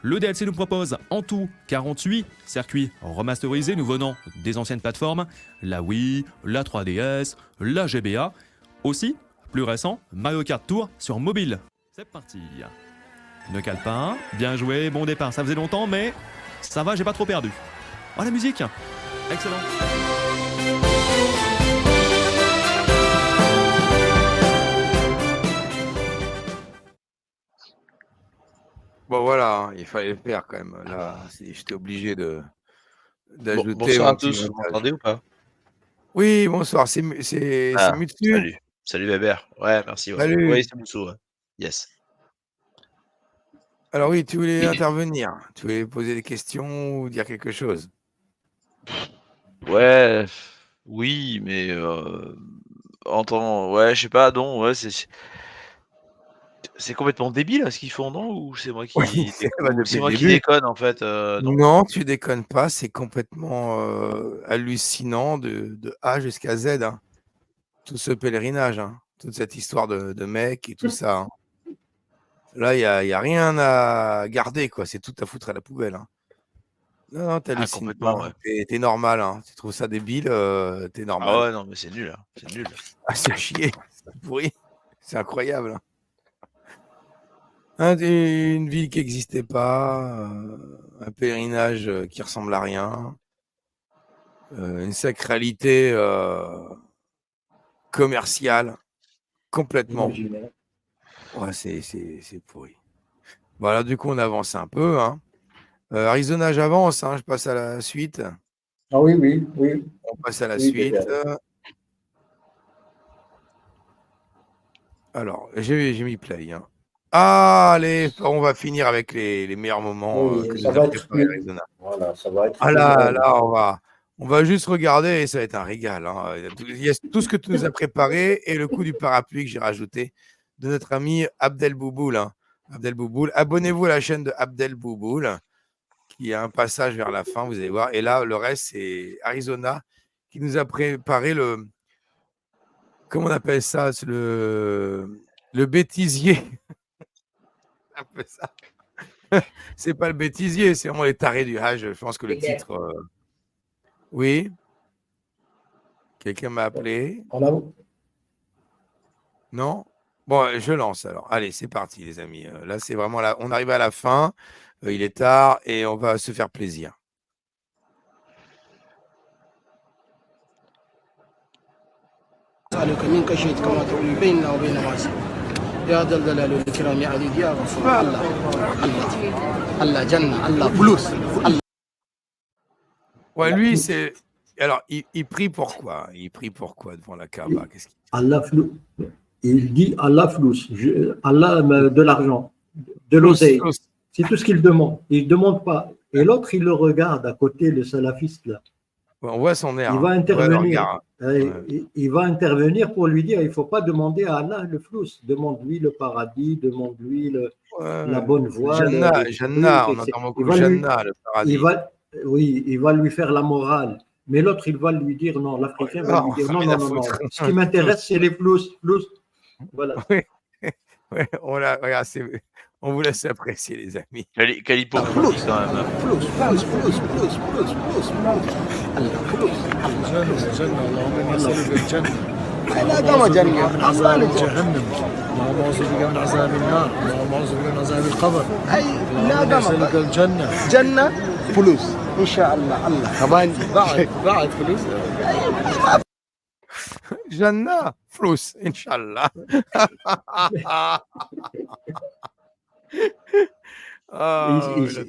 Le DLC nous propose en tout 48 circuits remasterisés nous venant des anciennes plateformes, la Wii, la 3DS, la GBA. Aussi, plus récent, Mario Kart Tour sur mobile. C'est parti. Ne cale pas. Bien joué, bon départ. Ça faisait longtemps, mais ça va, j'ai pas trop perdu. Oh, la musique. Excellent. Bon, voilà, il fallait le faire quand même. Là, j'étais obligé d'ajouter. Bonsoir à tous, vous m'entendez ou pas? Oui, bonsoir, c'est Mutsu. Salut, salut Weber. Ouais, merci. Ouais. Salut. Oui, c'est Moussou. Ouais. Yes. Alors oui, tu voulais intervenir, tu voulais poser des questions ou dire quelque chose? Ouais, oui, mais ouais, je sais pas, non, ouais, c'est complètement débile hein, ce qu'ils font, non? Ou c'est moi qui déconne en fait Non, tu déconnes pas, c'est complètement hallucinant de A jusqu'à Z. Hein. Tout ce pèlerinage, hein, toute cette histoire de mec et tout ça. Hein. Là, il n'y a rien à garder, quoi. C'est tout à foutre à la poubelle. Hein. Non, t'es complètement. Ouais. T'es normal. Hein. Tu trouves ça débile, t'es normal. Ah ouais, non, mais c'est nul. Hein. C'est nul. Ah, c'est chier. C'est pourri. C'est incroyable. Hein. Une ville qui n'existait pas, un pèlerinage qui ressemble à rien, une sacralité commerciale complètement. Ouais, c'est pourri. Voilà, du coup, on avance un peu. Hein. Arizona, j'avance. Hein, je passe à la suite. Ah oui, oui, oui. On passe à la suite. Alors, j'ai mis play. Hein. Ah, allez, on va finir avec les meilleurs moments que nous a préparé Arizona. Voilà, ça va être. Ah là, on va juste regarder et ça va être un régal. Hein. Il y a tout ce que tu nous as préparé et le coup du parapluie que j'ai rajouté de notre ami Abdel Bouboul. Hein. Abdel Bouboul. Abonnez-vous à la chaîne de Abdel Bouboul, qui a un passage vers la fin, vous allez voir. Et là, le reste, c'est Arizona qui nous a préparé le. Comment on appelle ça? Le bêtisier. Un peu ça. C'est pas le bêtisier, c'est vraiment les tarés du Hajj. Je pense que le titre. Oui. Quelqu'un m'a appelé. Non? Bon, je lance alors. Allez, c'est parti, les amis. Là, c'est vraiment là. On arrive à la fin. Il est tard et on va se faire plaisir. يا ذا الجلال والإكرام يا عزيز يا غفور الله الله الله جنة الله فلوس الله. Ouais, lui, c'est. Alors, il prie pourquoi? Il prie pourquoi devant la Kaaba? Qu'est-ce qu'il dit? Allah flou. Il dit Allah flous. Allah de l'argent, de l'oseille. C'est tout ce qu'il demande. Il ne demande pas. Et l'autre, il le regarde à côté, le salafiste là. Ouais, on voit son air. Il va intervenir. Ouais. Il va intervenir pour lui dire il ne faut pas demander à Allah le flous. Demande-lui le paradis, demande-lui la bonne voie. Jannah, on entend beaucoup Jannah, le paradis. Il va lui faire la morale. Mais l'autre, il va lui dire non, l'Africain va lui dire non. Ce qui m'intéresse, c'est les flous. Voilà. Oui. Ouais, regarde, on vous laisse apprécier, les amis. Quelle hypocrisie quand même. لا دم جنة الله جهنم اللهم اعوذ بك من عذاب النار اللهم اعوذ بك من عذاب القبر اي لا دم الجنة جنة فلوس ان شاء الله الله كمان بعد فلوس Jannah, flous, Inch'Allah.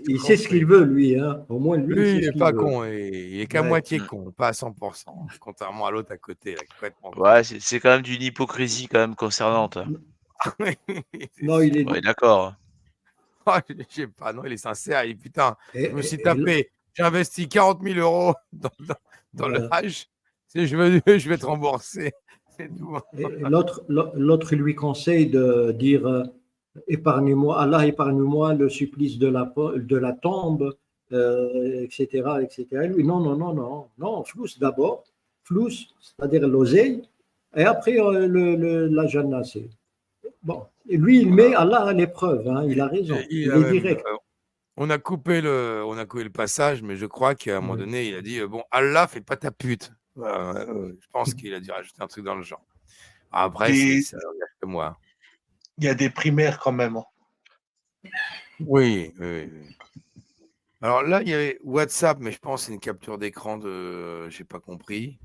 Il sait ce qu'il veut, lui. Hein. Au moins, lui il n'est pas con. Il est qu'à moitié con, pas à 100%. Contrairement à l'autre à côté. Là, complètement ouais, c'est quand même d'une hypocrisie quand même concernante. Non, il est. Ouais, d'accord. Oh, je sais pas, non, il est sincère. Putain, je me suis tapé. J'ai investi 40 000 euros dans le Hajj. Si je vais te rembourser. C'est tout. L'autre lui conseille de dire épargne-moi, Allah, épargne-moi le supplice de la tombe, etc., etc. Et lui, non, flous d'abord, flous, c'est-à-dire l'oseille, et après la Jannah. Bon, et lui, il met Allah à l'épreuve, hein, il a raison, il est direct. On a coupé le passage, mais je crois qu'à un moment donné, il a dit bon, Allah, fais pas ta pute. Je pense qu'il a dû rajouter un truc dans le genre. Après, ça regarde que moi. Il y a des primaires quand même. Oui. Alors là, il y avait WhatsApp, mais je pense que c'est une capture d'écran de. Je n'ai pas compris.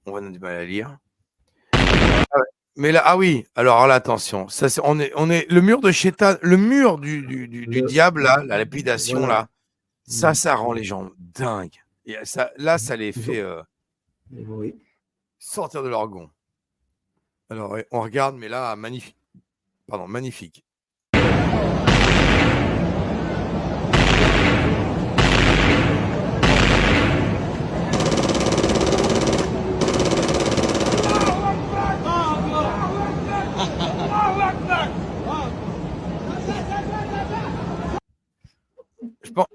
On va avoir du mal à lire. Mais là, oui. Alors là, attention. Ça, on est le mur de Chétan, le mur du diable là, la lapidation là. Ça rend les gens dingues. Et ça les fait sortir de leur gond. Alors, on regarde, mais là, magnifique. Pardon, magnifique. Je pense,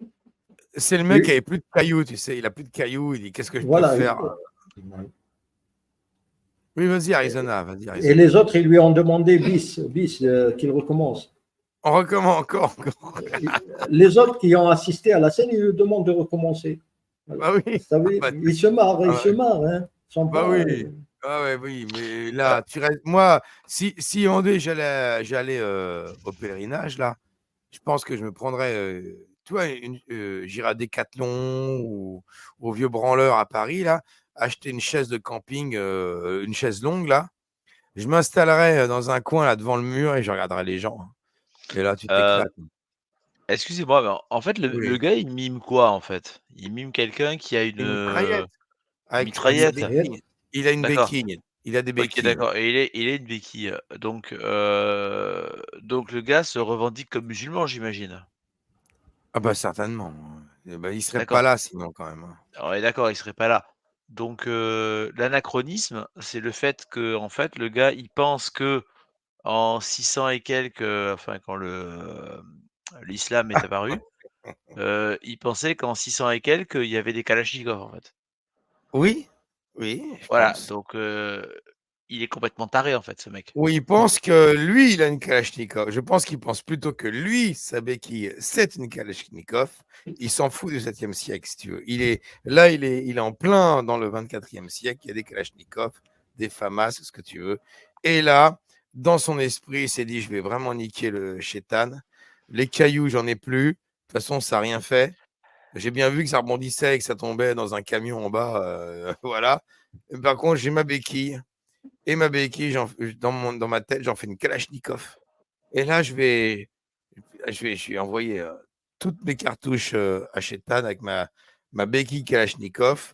c'est le mec qui avait plus de cailloux, tu sais, il a plus de cailloux, il dit qu'est-ce que je peux faire? Oui, vas-y, Arizona, Et les autres, ils lui ont demandé bis qu'il recommence. On recommence encore. Les autres qui ont assisté à la scène, ils lui demandent de recommencer. Bah oui. Ils se marrent, hein. Oui, mais là, tu restes. Moi, si un jour j'allais au pèlerinage, là, je pense que je me prendrais, tu vois, j'irais à Decathlon ou au Vieux Branleur à Paris, là, acheter une chaise de camping, une chaise longue, là. Je m'installerais dans un coin, là, devant le mur et je regarderais les gens. Et là, tu t'éclates. Excusez-moi, mais en fait, le gars, il mime quoi, en fait? Il mime quelqu'un qui a une mitraillette. Il a une béquille. Il a des béquilles. Ok, d'accord. Et il a une béquille. Donc, le gars se revendique comme musulman, j'imagine. Ah bah certainement. Il serait pas là sinon quand même. Ouais, d'accord, il serait pas là. Donc, l'anachronisme, c'est le fait que, en fait, le gars, il pense que en 600 et quelques, enfin, quand l'islam est apparu, il pensait qu'en 600 et quelques, il y avait des kalachnikovs, en fait. Oui. Voilà, donc il est complètement taré, en fait, ce mec. Oui, il pense que lui, il a une kalachnikov. Je pense qu'il pense plutôt que lui, sa béquille, c'est une kalachnikov. Il s'en fout du 7e siècle, si tu veux. Il est en plein dans le 24e siècle. Il y a des kalachnikovs, des FAMAS, ce que tu veux. Et là, dans son esprit, il s'est dit, je vais vraiment niquer le chétan. Les cailloux, j'en ai plus. De toute façon, ça n'a rien fait. J'ai bien vu que ça rebondissait et que ça tombait dans un camion en bas. Voilà. Par contre, j'ai ma béquille. Et ma béquille, dans ma tête, j'en fais une kalachnikov. Et là, je vais envoyer toutes mes cartouches à Chétan avec ma béquille Kalachnikov.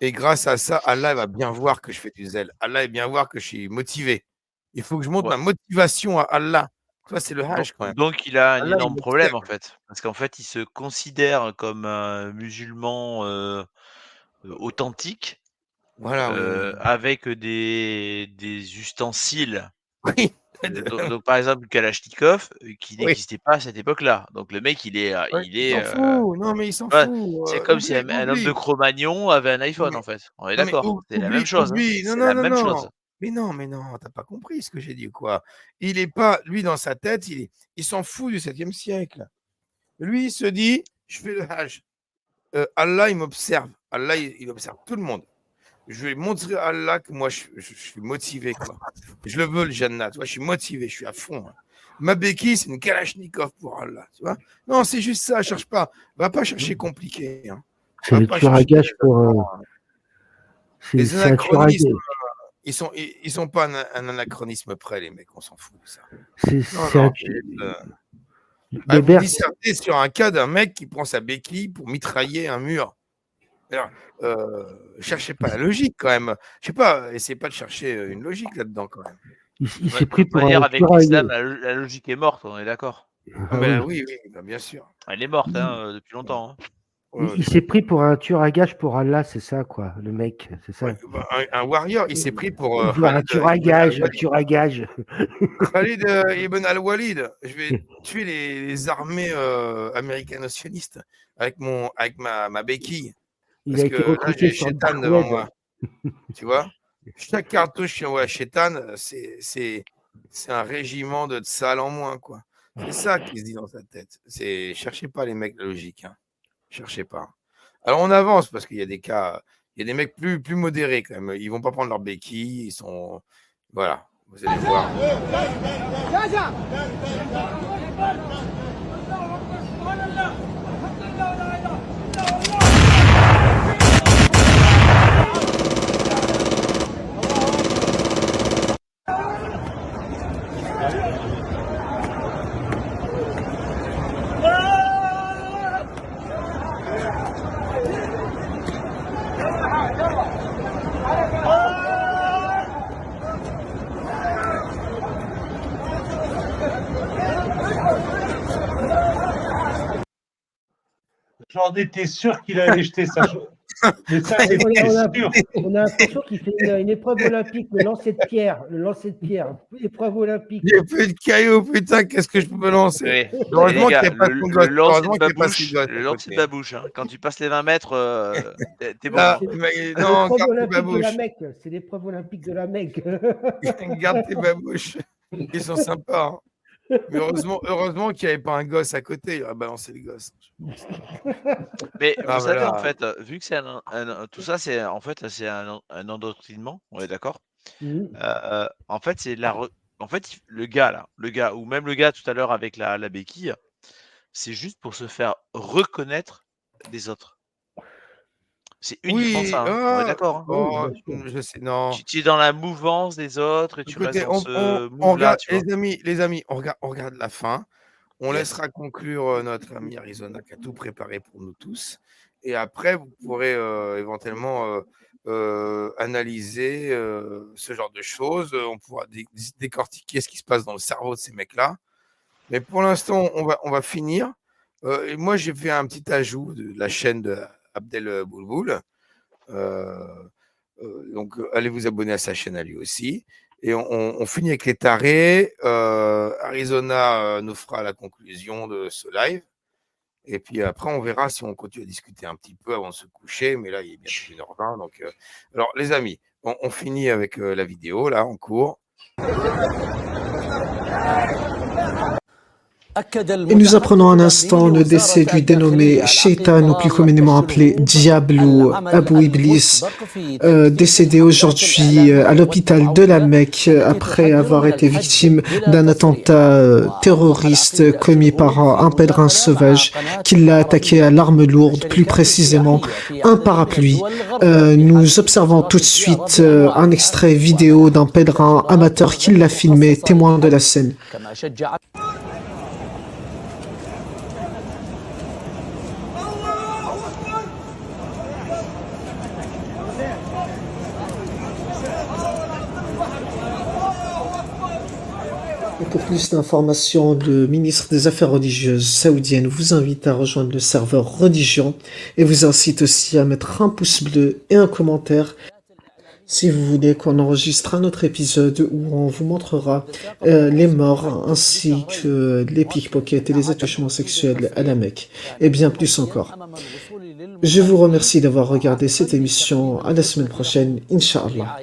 Et grâce à ça, Allah va bien voir que je fais du zèle. Allah va bien voir que je suis motivé. Il faut que je montre ma motivation à Allah. Ça, c'est le Hajj quand même. Donc, il a un Allah, énorme problème, en fait. Parce qu'en fait, il se considère comme un musulman authentique, voilà, avec des ustensiles. Oui. Donc, par exemple, le Kalachnikov, qui n'existait pas à cette époque-là. Donc, le mec, il est. Il s'en fout. Non, mais il s'en ouais, fout. c'est comme si un homme de Cro-Magnon avait un iPhone, en fait. On est d'accord. C'est la même chose. Non, non, non, non. Mais non, t'as pas compris ce que j'ai dit, quoi. Il est pas, lui, dans sa tête, il s'en fout du 7e siècle. Lui, il se dit, je fais le Hajj. Allah, il m'observe. Allah, il observe tout le monde. Je vais montrer à Allah que moi, je suis motivé, quoi. Je le veux, le Jannat. Tu vois, je suis motivé, je suis à fond. Hein. Ma béquille, c'est une Kalachnikov pour Allah. Tu vois, non, c'est juste ça. Cherche pas. Va pas chercher compliqué. Hein. C'est le tueur à gage pour. Les anachronismes, ils sont pas un anachronisme près, les mecs. On s'en fout de ça. Vous dissertez sur un cas d'un mec qui prend sa béquille pour mitrailler un mur. Alors, cherchez pas la logique quand même. Je sais pas, essayez pas de chercher une logique là-dedans quand même. Il s'est pris pour un avec l'islam, la logique est morte, on est d'accord. Oui, bien sûr. Elle est morte depuis longtemps. Hein. Il s'est pris pour un tueur à gage pour Allah, c'est ça, quoi, le mec, c'est ça. Un warrior, il s'est pris pour un tueur à gage, un tueur à gage. Khalid ibn al-Walid, je vais tuer les armées américano-sionistes avec ma béquille. Il a été recruté sur le Chétan devant moi. Tu vois, chaque cartouche qui envoie à Chétan, c'est un régiment de tsal en moins, quoi. C'est ça qui se dit dans sa tête. Cherchez pas les mecs de logique. Hein. Cherchez pas. Alors on avance parce qu'il y a des cas, il y a des mecs plus modérés quand même. Ils vont pas prendre leur béquille, ils sont, voilà. Vous allez voir. J'en étais sûr qu'il allait jeter sa chose. Mais ça, on a l'impression qu'il fait une épreuve olympique, le lancer de pierre. Épreuve olympique. J'ai plus de cailloux, putain, qu'est-ce que je peux me lancer? Heureusement qu'il n'y a pas de gosse. Heureusement qu'il n'y a pas de le lancer de babouche. Hein. Quand tu passes les 20 mètres, t'es bon. Non, garde tes babouches. C'est l'épreuve olympique de la Mecque. Garde tes babouches. Ils sont sympas. Hein. Mais heureusement qu'il n'y avait pas un gosse à côté, il aurait balancé le gosse. Mais vous savez, en fait, vu que c'est tout ça, c'est en fait c'est un endoctrinement, on est d'accord. En fait, c'est en fait, le gars, ou même le gars tout à l'heure avec la béquille, c'est juste pour se faire reconnaître des autres. C'est uniquement ça, hein. On est d'accord. Hein. Je sais, non. Tu es dans la mouvance des autres et tu restes dans ce mouvement-là. Les amis, on regarde la fin. On laissera conclure notre ami Arizona qui a tout préparé pour nous tous. Et après, vous pourrez éventuellement analyser ce genre de choses. On pourra décortiquer ce qui se passe dans le cerveau de ces mecs-là. Mais pour l'instant, on va finir. Et moi, j'ai fait un petit ajout de la chaîne de Abdel Boulboul. Donc, allez vous abonner à sa chaîne à lui aussi. Et on finit avec les tarés. Arizona nous fera la conclusion de ce live. Et puis après, on verra si on continue à discuter un petit peu avant de se coucher. Mais là, il est bien 1h20. Donc, alors, les amis, on finit avec la vidéo, là, en cours. Et nous apprenons un instant le décès du dénommé Shaitan, ou plus communément appelé Diable ou Abu Iblis, décédé aujourd'hui à l'hôpital de la Mecque après avoir été victime d'un attentat terroriste commis par un pèlerin sauvage qui l'a attaqué à l'arme lourde, plus précisément un parapluie. Nous observons tout de suite un extrait vidéo d'un pèlerin amateur qui l'a filmé, témoin de la scène. Et pour plus d'informations, le ministre des Affaires religieuses saoudienne vous invite à rejoindre le serveur Religion et vous incite aussi à mettre un pouce bleu et un commentaire si vous voulez qu'on enregistre un autre épisode où on vous montrera les morts ainsi que les pickpockets et les attouchements sexuels à la Mecque et bien plus encore. Je vous remercie d'avoir regardé cette émission. À la semaine prochaine, Inch'Allah.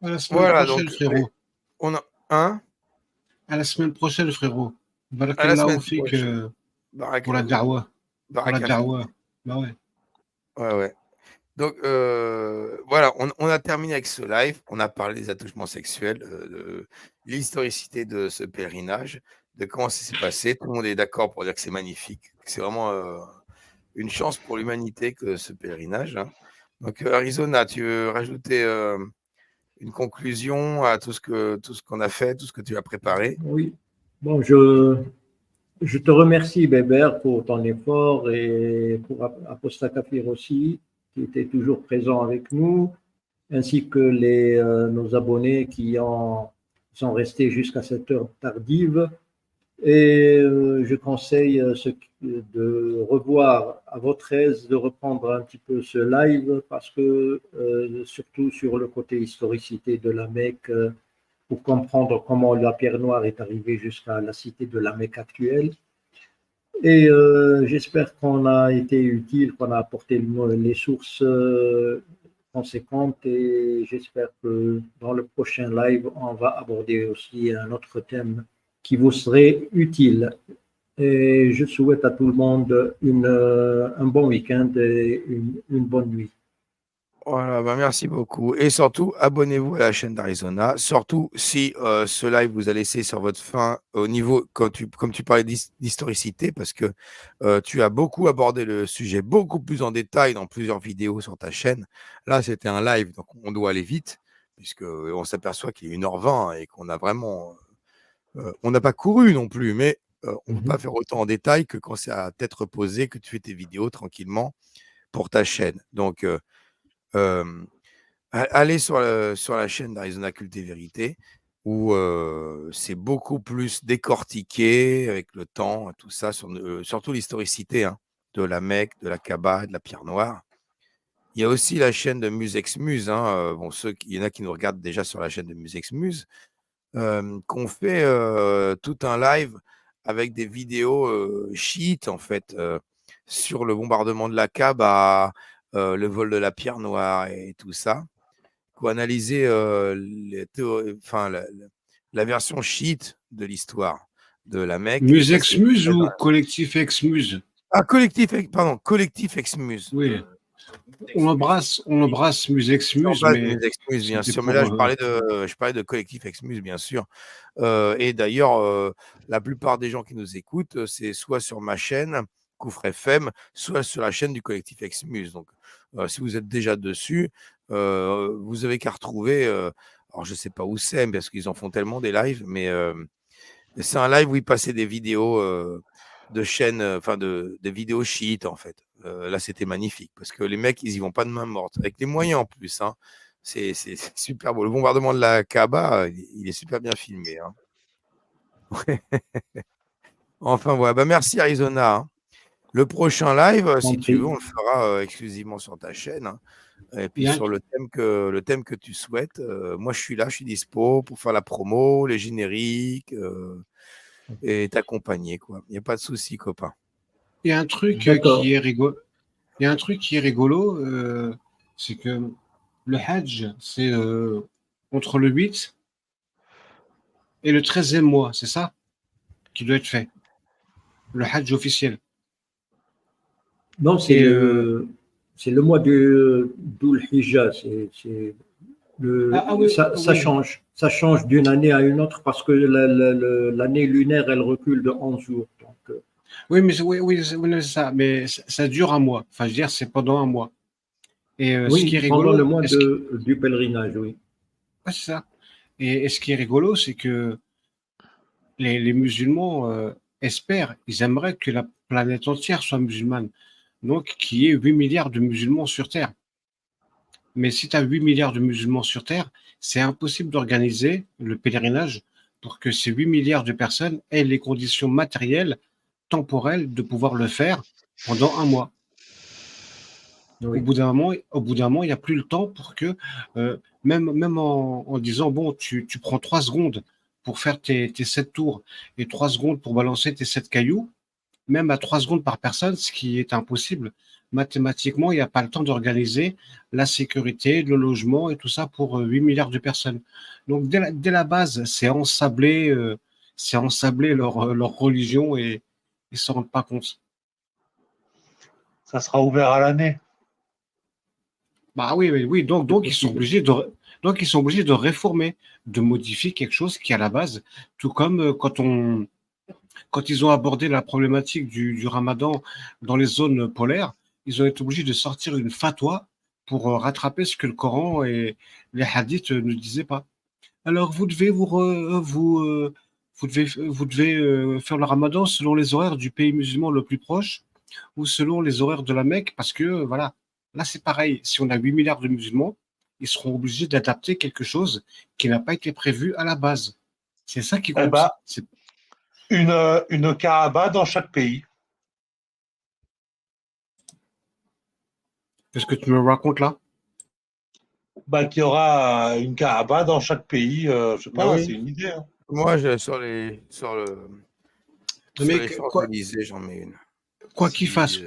À la semaine Voilà, prochaine, donc frérot. on a un. À la semaine prochaine, frérot. À la Barakallahu semaine fik prochaine. pour la da'wa. Pour la da'wa. Bah ouais. Ouais. Donc voilà, on a terminé avec ce live. On a parlé des attouchements sexuels, de l'historicité de ce pèlerinage, de comment ça s'est passé. Tout le monde est d'accord pour dire que c'est magnifique. C'est vraiment une chance pour l'humanité que ce pèlerinage. Hein. Donc Arizona, tu veux rajouter une conclusion à tout ce qu'on a fait, tout ce que tu as préparé? Oui. Bon, je te remercie, Bébert, pour ton effort et pour Apostat Kafir aussi, qui était toujours présent avec nous, ainsi que nos abonnés qui sont restés jusqu'à cette heure tardive. Et je conseille de revoir à votre aise, de reprendre un petit peu ce live, parce que surtout sur le côté historicité de la Mecque, pour comprendre comment la pierre noire est arrivée jusqu'à la cité de la Mecque actuelle. Et j'espère qu'on a été utile, qu'on a apporté les sources conséquentes, et j'espère que dans le prochain live, on va aborder aussi un autre thème qui vous serait utile. Et je souhaite à tout le monde un bon week-end et une bonne nuit. Voilà, bah merci beaucoup. Et surtout, abonnez-vous à la chaîne d'Arizona. Surtout, si ce live vous a laissé sur votre faim au niveau, comme tu parlais d'historicité, parce que tu as beaucoup abordé le sujet beaucoup plus en détail dans plusieurs vidéos sur ta chaîne. Là, c'était un live, donc on doit aller vite, puisqu'on s'aperçoit qu'il est 1h20 et qu'on a vraiment... on n'a pas couru non plus, mais on ne peut pas faire autant en détail que quand c'est à tête reposée, que tu fais tes vidéos tranquillement pour ta chaîne. Donc... allez sur la chaîne d'Arizona Culte et Vérité, où c'est beaucoup plus décortiqué avec le temps, tout ça, surtout l'historicité de la Mecque, de la Kaaba, de la pierre noire. Il y a aussi la chaîne de Musex Muse. Bon, il y en a qui nous regardent déjà sur la chaîne de Musex Muse, qu'on fait tout un live avec des vidéos chiites, en fait, sur le bombardement de la Kaaba, le vol de la pierre noire et tout ça, pour analyser la version chiite de l'histoire de la Mecque. Musex Muse ou Collectif Ex Muse? Ah, Collectif Ex Muse. Oui. On embrasse Musex Muse, mais Musex Muse, bien sûr. Mais là, je parlais de Collectif Ex Muse, bien sûr. Et d'ailleurs, la plupart des gens qui nous écoutent, c'est soit sur ma chaîne Koufr FM, soit sur la chaîne du Collectif Ex Muse. Donc, si vous êtes déjà dessus, vous avez qu'à retrouver. Alors, je ne sais pas où c'est, parce qu'ils en font tellement des lives, mais c'est un live où ils passaient des vidéos de chaînes, des vidéos chiites, en fait. Là, c'était magnifique, parce que les mecs, ils y vont pas de main morte, avec les moyens en plus. C'est super beau. Le bombardement de la Kaaba, il est super bien filmé. Enfin, voilà. Bah, merci, Arizona. Le prochain live, si tu veux, on le fera exclusivement sur ta chaîne. Et puis sur le thème que tu souhaites. Moi, je suis là, je suis dispo pour faire la promo, les génériques et t'accompagner, quoi. Il n'y a pas de souci, copain. Il y a un truc qui est rigolo. Il y a un truc qui est rigolo, c'est que le Hajj, c'est entre le 8 et le 13e mois, c'est ça qui doit être fait. Le Hajj officiel. Non, c'est le mois d'Oul Hijja. Ça change. Ça change d'une année à une autre parce que l'année lunaire, elle recule de 11 jours. Donc, oui, mais c'est ça. Mais ça dure un mois. Enfin, je veux dire, c'est pendant un mois. Et oui, ce qui est rigolo, pendant le mois du pèlerinage, oui. Ouais, c'est ça. Et ce qui est rigolo, c'est que les musulmans espèrent, ils aimeraient que la planète entière soit musulmane. Donc, qu'il y ait 8 milliards de musulmans sur Terre. Mais si tu as 8 milliards de musulmans sur Terre, c'est impossible d'organiser le pèlerinage pour que ces 8 milliards de personnes aient les conditions matérielles, temporelles de pouvoir le faire pendant un mois. Oui. Au bout d'un moment, il n'y a plus le temps pour que, même en disant, bon, tu prends 3 secondes pour faire tes 7 tours et 3 secondes pour balancer tes 7 cailloux, même à 3 secondes par personne, ce qui est impossible. Mathématiquement, il n'y a pas le temps d'organiser la sécurité, le logement et tout ça pour 8 milliards de personnes. Donc, dès la base, c'est ensablé leur religion et ils ne s'en rendent pas compte. Ça sera ouvert à l'année. Bah oui. Donc ils sont obligés de réformer, de modifier quelque chose qui est à la base, tout comme quand ils ont abordé la problématique du Ramadan dans les zones polaires, ils ont été obligés de sortir une fatwa pour rattraper ce que le Coran et les hadiths ne disaient pas. Alors vous devez faire le Ramadan selon les horaires du pays musulman le plus proche ou selon les horaires de la Mecque, parce que voilà, là c'est pareil, si on a 8 milliards de musulmans, ils seront obligés d'adapter quelque chose qui n'a pas été prévu à la base. C'est ça qui compte. Une Kaaba dans chaque pays. Qu'est-ce que tu me racontes là? Qu'il y aura une Kaaba dans chaque pays, je sais pas, c'est une idée. Hein. Moi, sur les Champs-Élysées, j'en mets une. Quoi qu'il fasse,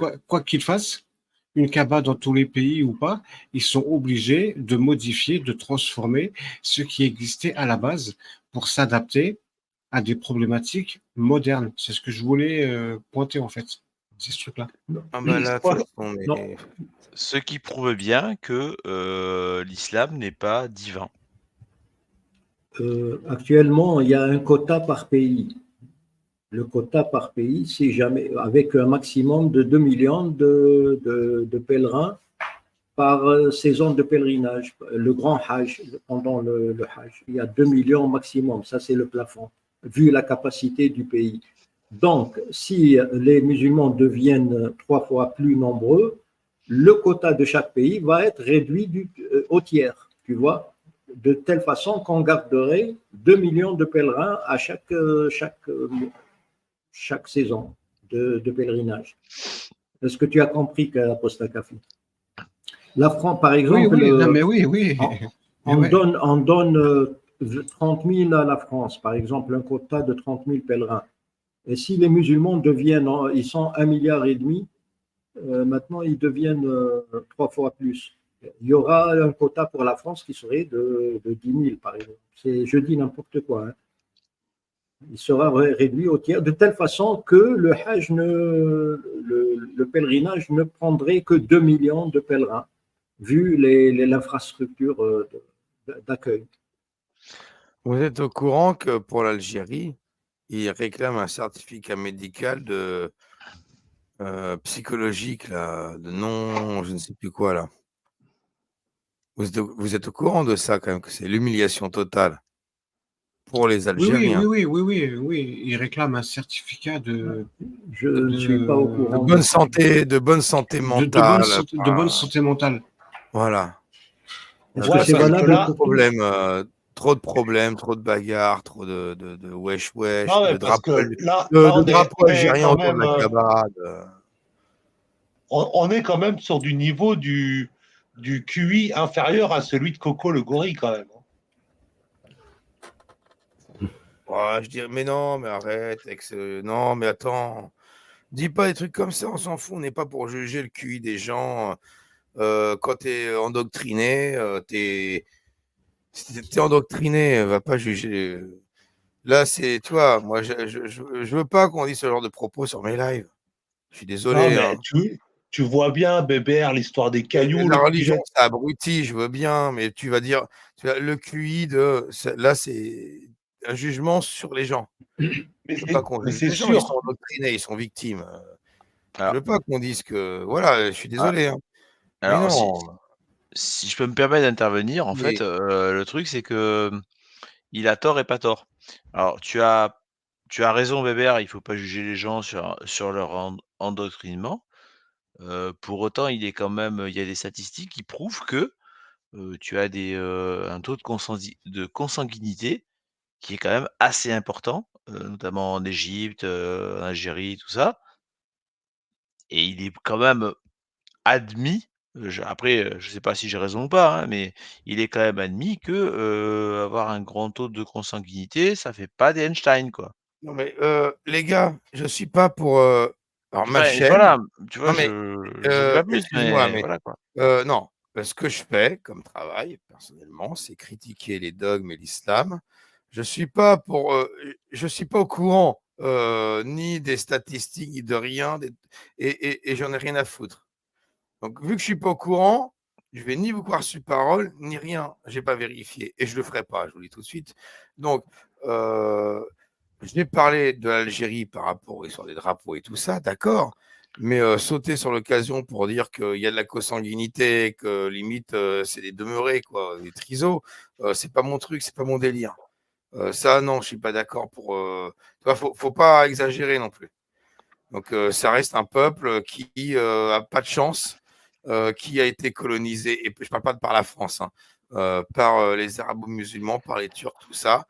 une Kaaba dans tous les pays ou pas, ils sont obligés de modifier, de transformer ce qui existait à la base pour s'adapter à des problématiques modernes. C'est ce que je voulais pointer en fait. C'est ce truc-là. Ce qui prouve bien que l'islam n'est pas divin. Actuellement, il y a un quota par pays. Le quota par pays, c'est jamais avec un maximum de 2 millions de pèlerins par saison de pèlerinage. Le grand Hajj, pendant le Hajj, il y a 2 millions maximum. Ça, c'est le plafond, vu la capacité du pays. Donc, si les musulmans deviennent 3 fois plus nombreux, le quota de chaque pays va être réduit au tiers, tu vois, de telle façon qu'on garderait 2 millions de pèlerins à chaque saison de pèlerinage. Est-ce que tu as compris, Apostat Kafi? La France, par exemple, on donne 30 000 à la France, par exemple, un quota de 30 000 pèlerins. Et si les musulmans ils sont 1,5 milliard, maintenant ils deviennent 3 fois plus. Il y aura un quota pour la France qui serait de 10 000, par exemple. Je dis n'importe quoi. Hein. Il sera réduit au tiers, de telle façon que le Hajj, le pèlerinage ne prendrait que 2 millions de pèlerins, vu l'infrastructure d'accueil. Vous êtes au courant que pour l'Algérie, ils réclament un certificat médical de psychologique, là, de non, je ne sais plus quoi, là. Vous êtes au courant de ça, quand même, que c'est l'humiliation totale pour les Algériens. Oui. Ils réclament un certificat de. Je ne suis pas au courant. De bonne santé mentale. De bonne santé mentale. Voilà. Est-ce que c'est valable? Trop de problèmes, trop de bagarres, trop de wesh, de drapeau algérien autour de la Kaaba. On est quand même sur du niveau du QI inférieur à celui de Coco le gorille, quand même. Ouais, je dirais, mais non, mais arrête, non, mais attends, dis pas des trucs comme ça, on s'en fout, on n'est pas pour juger le QI des gens. Quand t'es endoctriné, t'es endoctriné, va pas juger. Là, c'est, tu vois, moi, je veux pas qu'on dise ce genre de propos sur mes lives. Je suis désolé. Non, mais tu vois bien, Bébert, l'histoire des cailloux. La religion, c'est abruti, je veux bien, mais tu vas dire, le QI là, c'est un jugement sur les gens. Mais je veux pas qu'on juge. c'est Les gens, ils sûr. sont endoctrinés, ils sont victimes. Je veux pas qu'on dise que, voilà, je suis désolé. Hein. Mais Alors, non. si je peux me permettre d'intervenir, en fait, le truc, c'est que il a tort et pas tort. Alors, tu as raison, Bébert, il faut pas juger les gens sur leur endoctrinement. Pour autant, il y a des statistiques qui prouvent que tu as un taux de consanguinité qui est quand même assez important, notamment en Égypte, en Algérie, tout ça. Et il est quand même admis, après, je sais pas si j'ai raison ou pas, hein, mais il est quand même admis que, avoir un grand taux de consanguinité, ça fait pas des Einstein, quoi. Non, mais les gars, je suis pas pour. Alors, ma Enfin, chaîne. voilà, tu vois, Non, mais je dis pas plus, excuse-moi, mais mais voilà, quoi. non. Ce que je fais comme travail, personnellement, c'est critiquer les dogmes et l'islam. Je suis pas je suis pas au courant ni des statistiques, ni de rien, et j'en ai rien à foutre. Donc, vu que je suis pas au courant, je vais ni vous croire sur parole, ni rien. J'ai pas vérifié, et je le ferai pas, je vous le dis tout de suite. Donc, je vais parler de l'Algérie par rapport aux histoires des drapeaux et tout ça, d'accord. Mais sauter sur l'occasion pour dire qu'il y a de la consanguinité, que limite c'est des demeurés, quoi, des trisos, c'est pas mon truc, c'est pas mon délire. Ça, non, je suis pas d'accord pour. Tu vois, faut pas exagérer non plus. Donc, ça reste un peuple qui a pas de chance, qui a été colonisé, et je parle pas de par la France, hein, par les arabo-musulmans, par les Turcs, tout ça,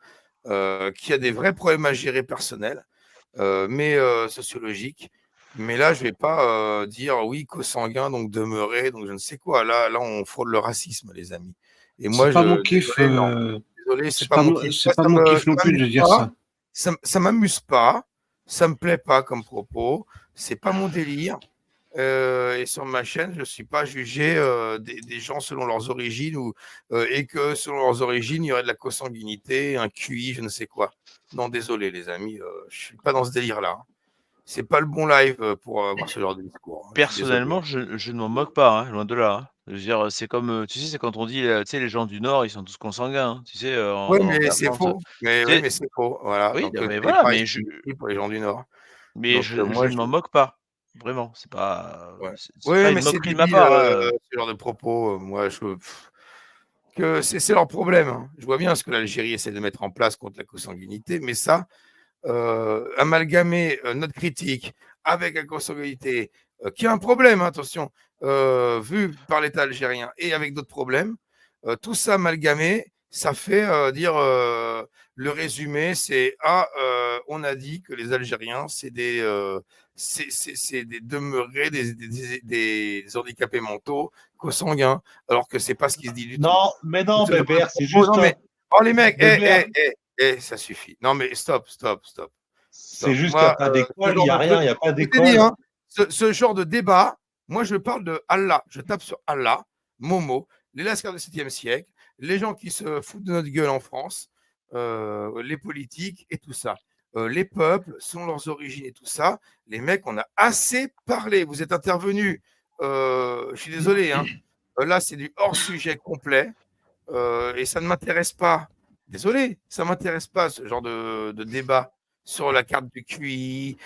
qui a des vrais problèmes à gérer personnels, mais sociologiques. Mais là, je vais pas dire oui, consanguin, donc demeuré, donc je ne sais quoi. Là, on frôle le racisme, les amis. Et moi, C'est pas mon kiff. Désolé, c'est pas mon kiff. C'est pas mon kiff non plus de dire ça. Ça m'amuse pas, ça me plaît pas comme propos, c'est pas mon délire. Et sur ma chaîne, je ne suis pas jugé des gens selon leurs origines et que selon leurs origines, il y aurait de la consanguinité, un QI, je ne sais quoi. Non, désolé les amis, je ne suis pas dans ce délire-là. C'est pas le bon live pour avoir ce genre de discours. Personnellement, je ne m'en moque pas, hein, loin de là. Hein. Je veux dire, c'est comme, tu sais, c'est quand on dit, tu sais, les gens du Nord, ils sont tous consanguins. Hein, tu sais, Oui, mais c'est faux. Oui, mais c'est faux. Voilà. Oui, donc, mais voilà, mais pour les gens du Nord. Mais donc, je ne m'en moque pas. Vraiment, c'est pas, oui, pas mais une c'est moquerie de ma débile, part. Hein. ce genre de propos. Moi, que c'est leur problème. Hein. Je vois bien ce que l'Algérie essaie de mettre en place contre la consanguinité, mais ça, amalgamer notre critique avec la consanguinité, qui a un problème, hein, attention, vu par l'État algérien et avec d'autres problèmes, tout ça amalgamé, ça fait dire le résumé, c'est on a dit que les Algériens, c'est des demeurés, des handicapés mentaux, consanguins, alors que c'est pas ce qui se dit du tout. Non, mais non, Bébert, c'est juste. Non, mais, les mecs, ça suffit. Non, mais stop. C'est juste qu'il n'y a pas d'école, il n'y a rien, il n'y a pas d'école. Hein, ce genre de débat, moi je parle de Allah, je tape sur Allah, Momo, les lascars du 7e siècle, les gens qui se foutent de notre gueule en France, les politiques et tout ça. Les peuples, selon leurs origines et tout ça, les mecs, on a assez parlé. Vous êtes intervenus, je suis désolé, hein, là c'est du hors-sujet complet et ça ne m'intéresse pas. Désolé, ça ne m'intéresse pas ce genre de débat sur la carte du QI,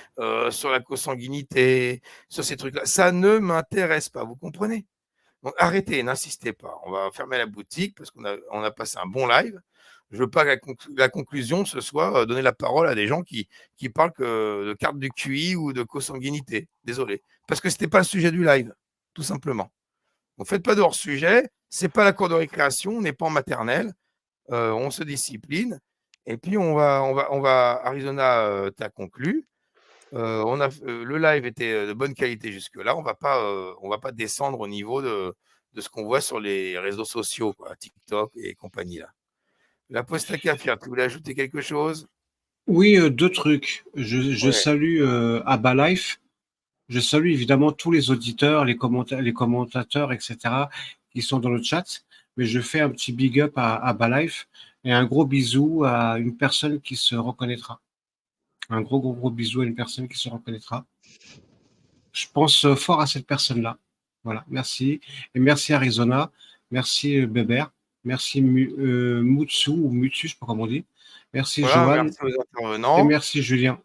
sur la consanguinité, sur ces trucs-là. Ça ne m'intéresse pas, vous comprenez? Donc arrêtez, n'insistez pas. On va fermer la boutique parce qu'on a passé un bon live. Je ne veux pas que la conclusion, ce soit donner la parole à des gens qui parlent que de carte du QI ou de consanguinité. Désolé. Parce que ce n'était pas le sujet du live, tout simplement. Donc faites pas de hors-sujet. Ce n'est pas la cour de récréation, on n'est pas en maternelle. On se discipline. Et puis, on va Arizona, tu as conclu. Le live était de bonne qualité jusque-là. On va pas descendre au niveau de ce qu'on voit sur les réseaux sociaux, quoi, TikTok et compagnie. Là. La Posta Kafir, tu voulais ajouter quelque chose? Oui, deux trucs. Je salue Abba Life. Je salue évidemment tous les auditeurs, les commentateurs, etc., qui sont dans le chat. Mais je fais un petit big up à Abba Life. Et un gros bisou à une personne qui se reconnaîtra. Un gros bisou à une personne qui se reconnaîtra. Je pense fort à cette personne-là. Voilà, merci. Et merci Arizona. Merci Bébert. Merci Mutsu ou Mutsu, je ne sais pas comment on dit. Merci Johan. Merci aux intervenants. Et merci Julien.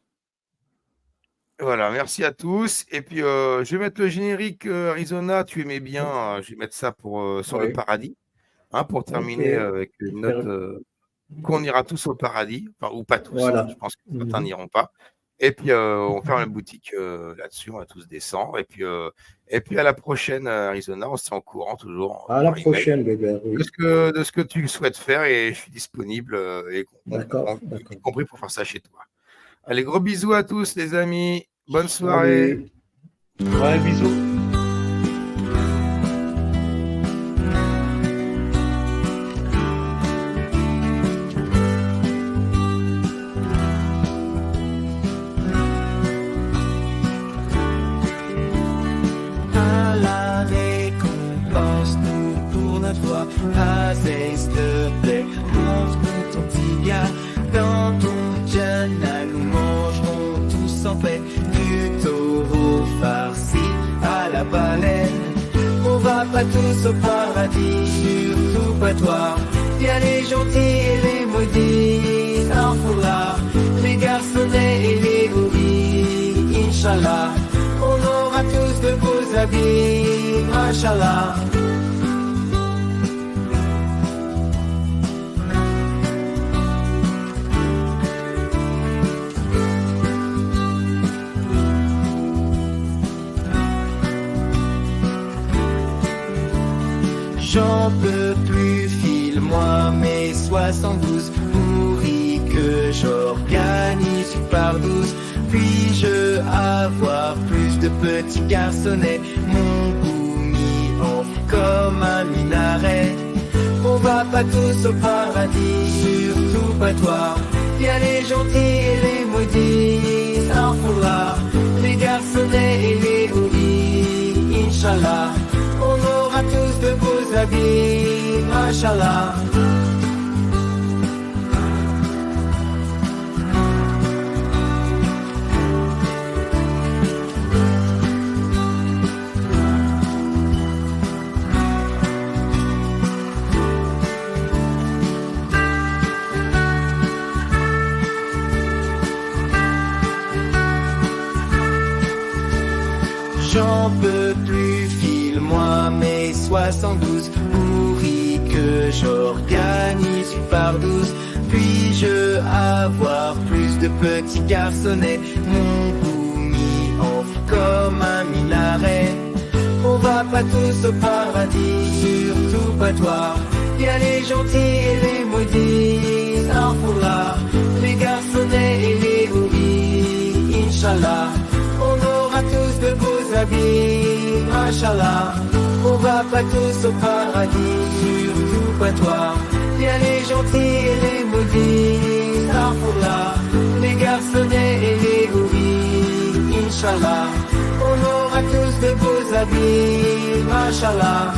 Voilà, merci à tous. Et puis, je vais mettre le générique Arizona. Tu aimais bien. Je vais mettre ça sur le paradis. Hein, pour terminer avec une note qu'on ira tous au paradis. Enfin, ou pas tous. Voilà. Je pense que certains n'iront pas. Et puis, on ferme la boutique là-dessus. On va tous descendre. Et puis à la prochaine, Arizona. On se tient au courant toujours. À la prochaine, bébé. Oui. De ce que tu souhaites faire. Et je suis disponible, y compris pour faire ça chez toi. Allez, gros bisous à tous, les amis. Bonne soirée. Ouais, bisous. Vas-y, s'il te plaît, montre-nous ton tibia. Dans ton Jannah, nous mangerons tous en paix du taureau farci à la baleine. On va pas tous au paradis, surtout pas toi. Il y a les gentils et les maudits, un foulard, les garçonnets et les houris, Inch'Allah. On aura tous de beaux habits, Mashallah. J'en peux plus, file-moi mes 72 pourris que j'organise par 12. Puis-je avoir plus de petits garçonnets, mon goût mis en comme un minaret. On va pas tous au paradis, surtout pas toi. Il y a les gentils et les maudits, un foulard, les garçonnets et les houris, Inch'Allah. On aura tous de beaux habits, Mashallah. J'en peux plus, file-moi mes 72 pourris que j'organise par 12. Puis-je avoir plus de petits garçonnets, mon goût mis en comme un minaret. On va pas tous au paradis, surtout pas toi. Il y a les gentils et les maudits, un foulard, les garçonnets et les houris, Inch'Allah. On aura tous de beaux habits, Mashallah. On va pas tous au paradis, surtout pas toi. Il y a les gentils et les maudits, un foulard, les garçonnets et les houris, Inch'Allah. On aura tous de beaux habits, Mashallah.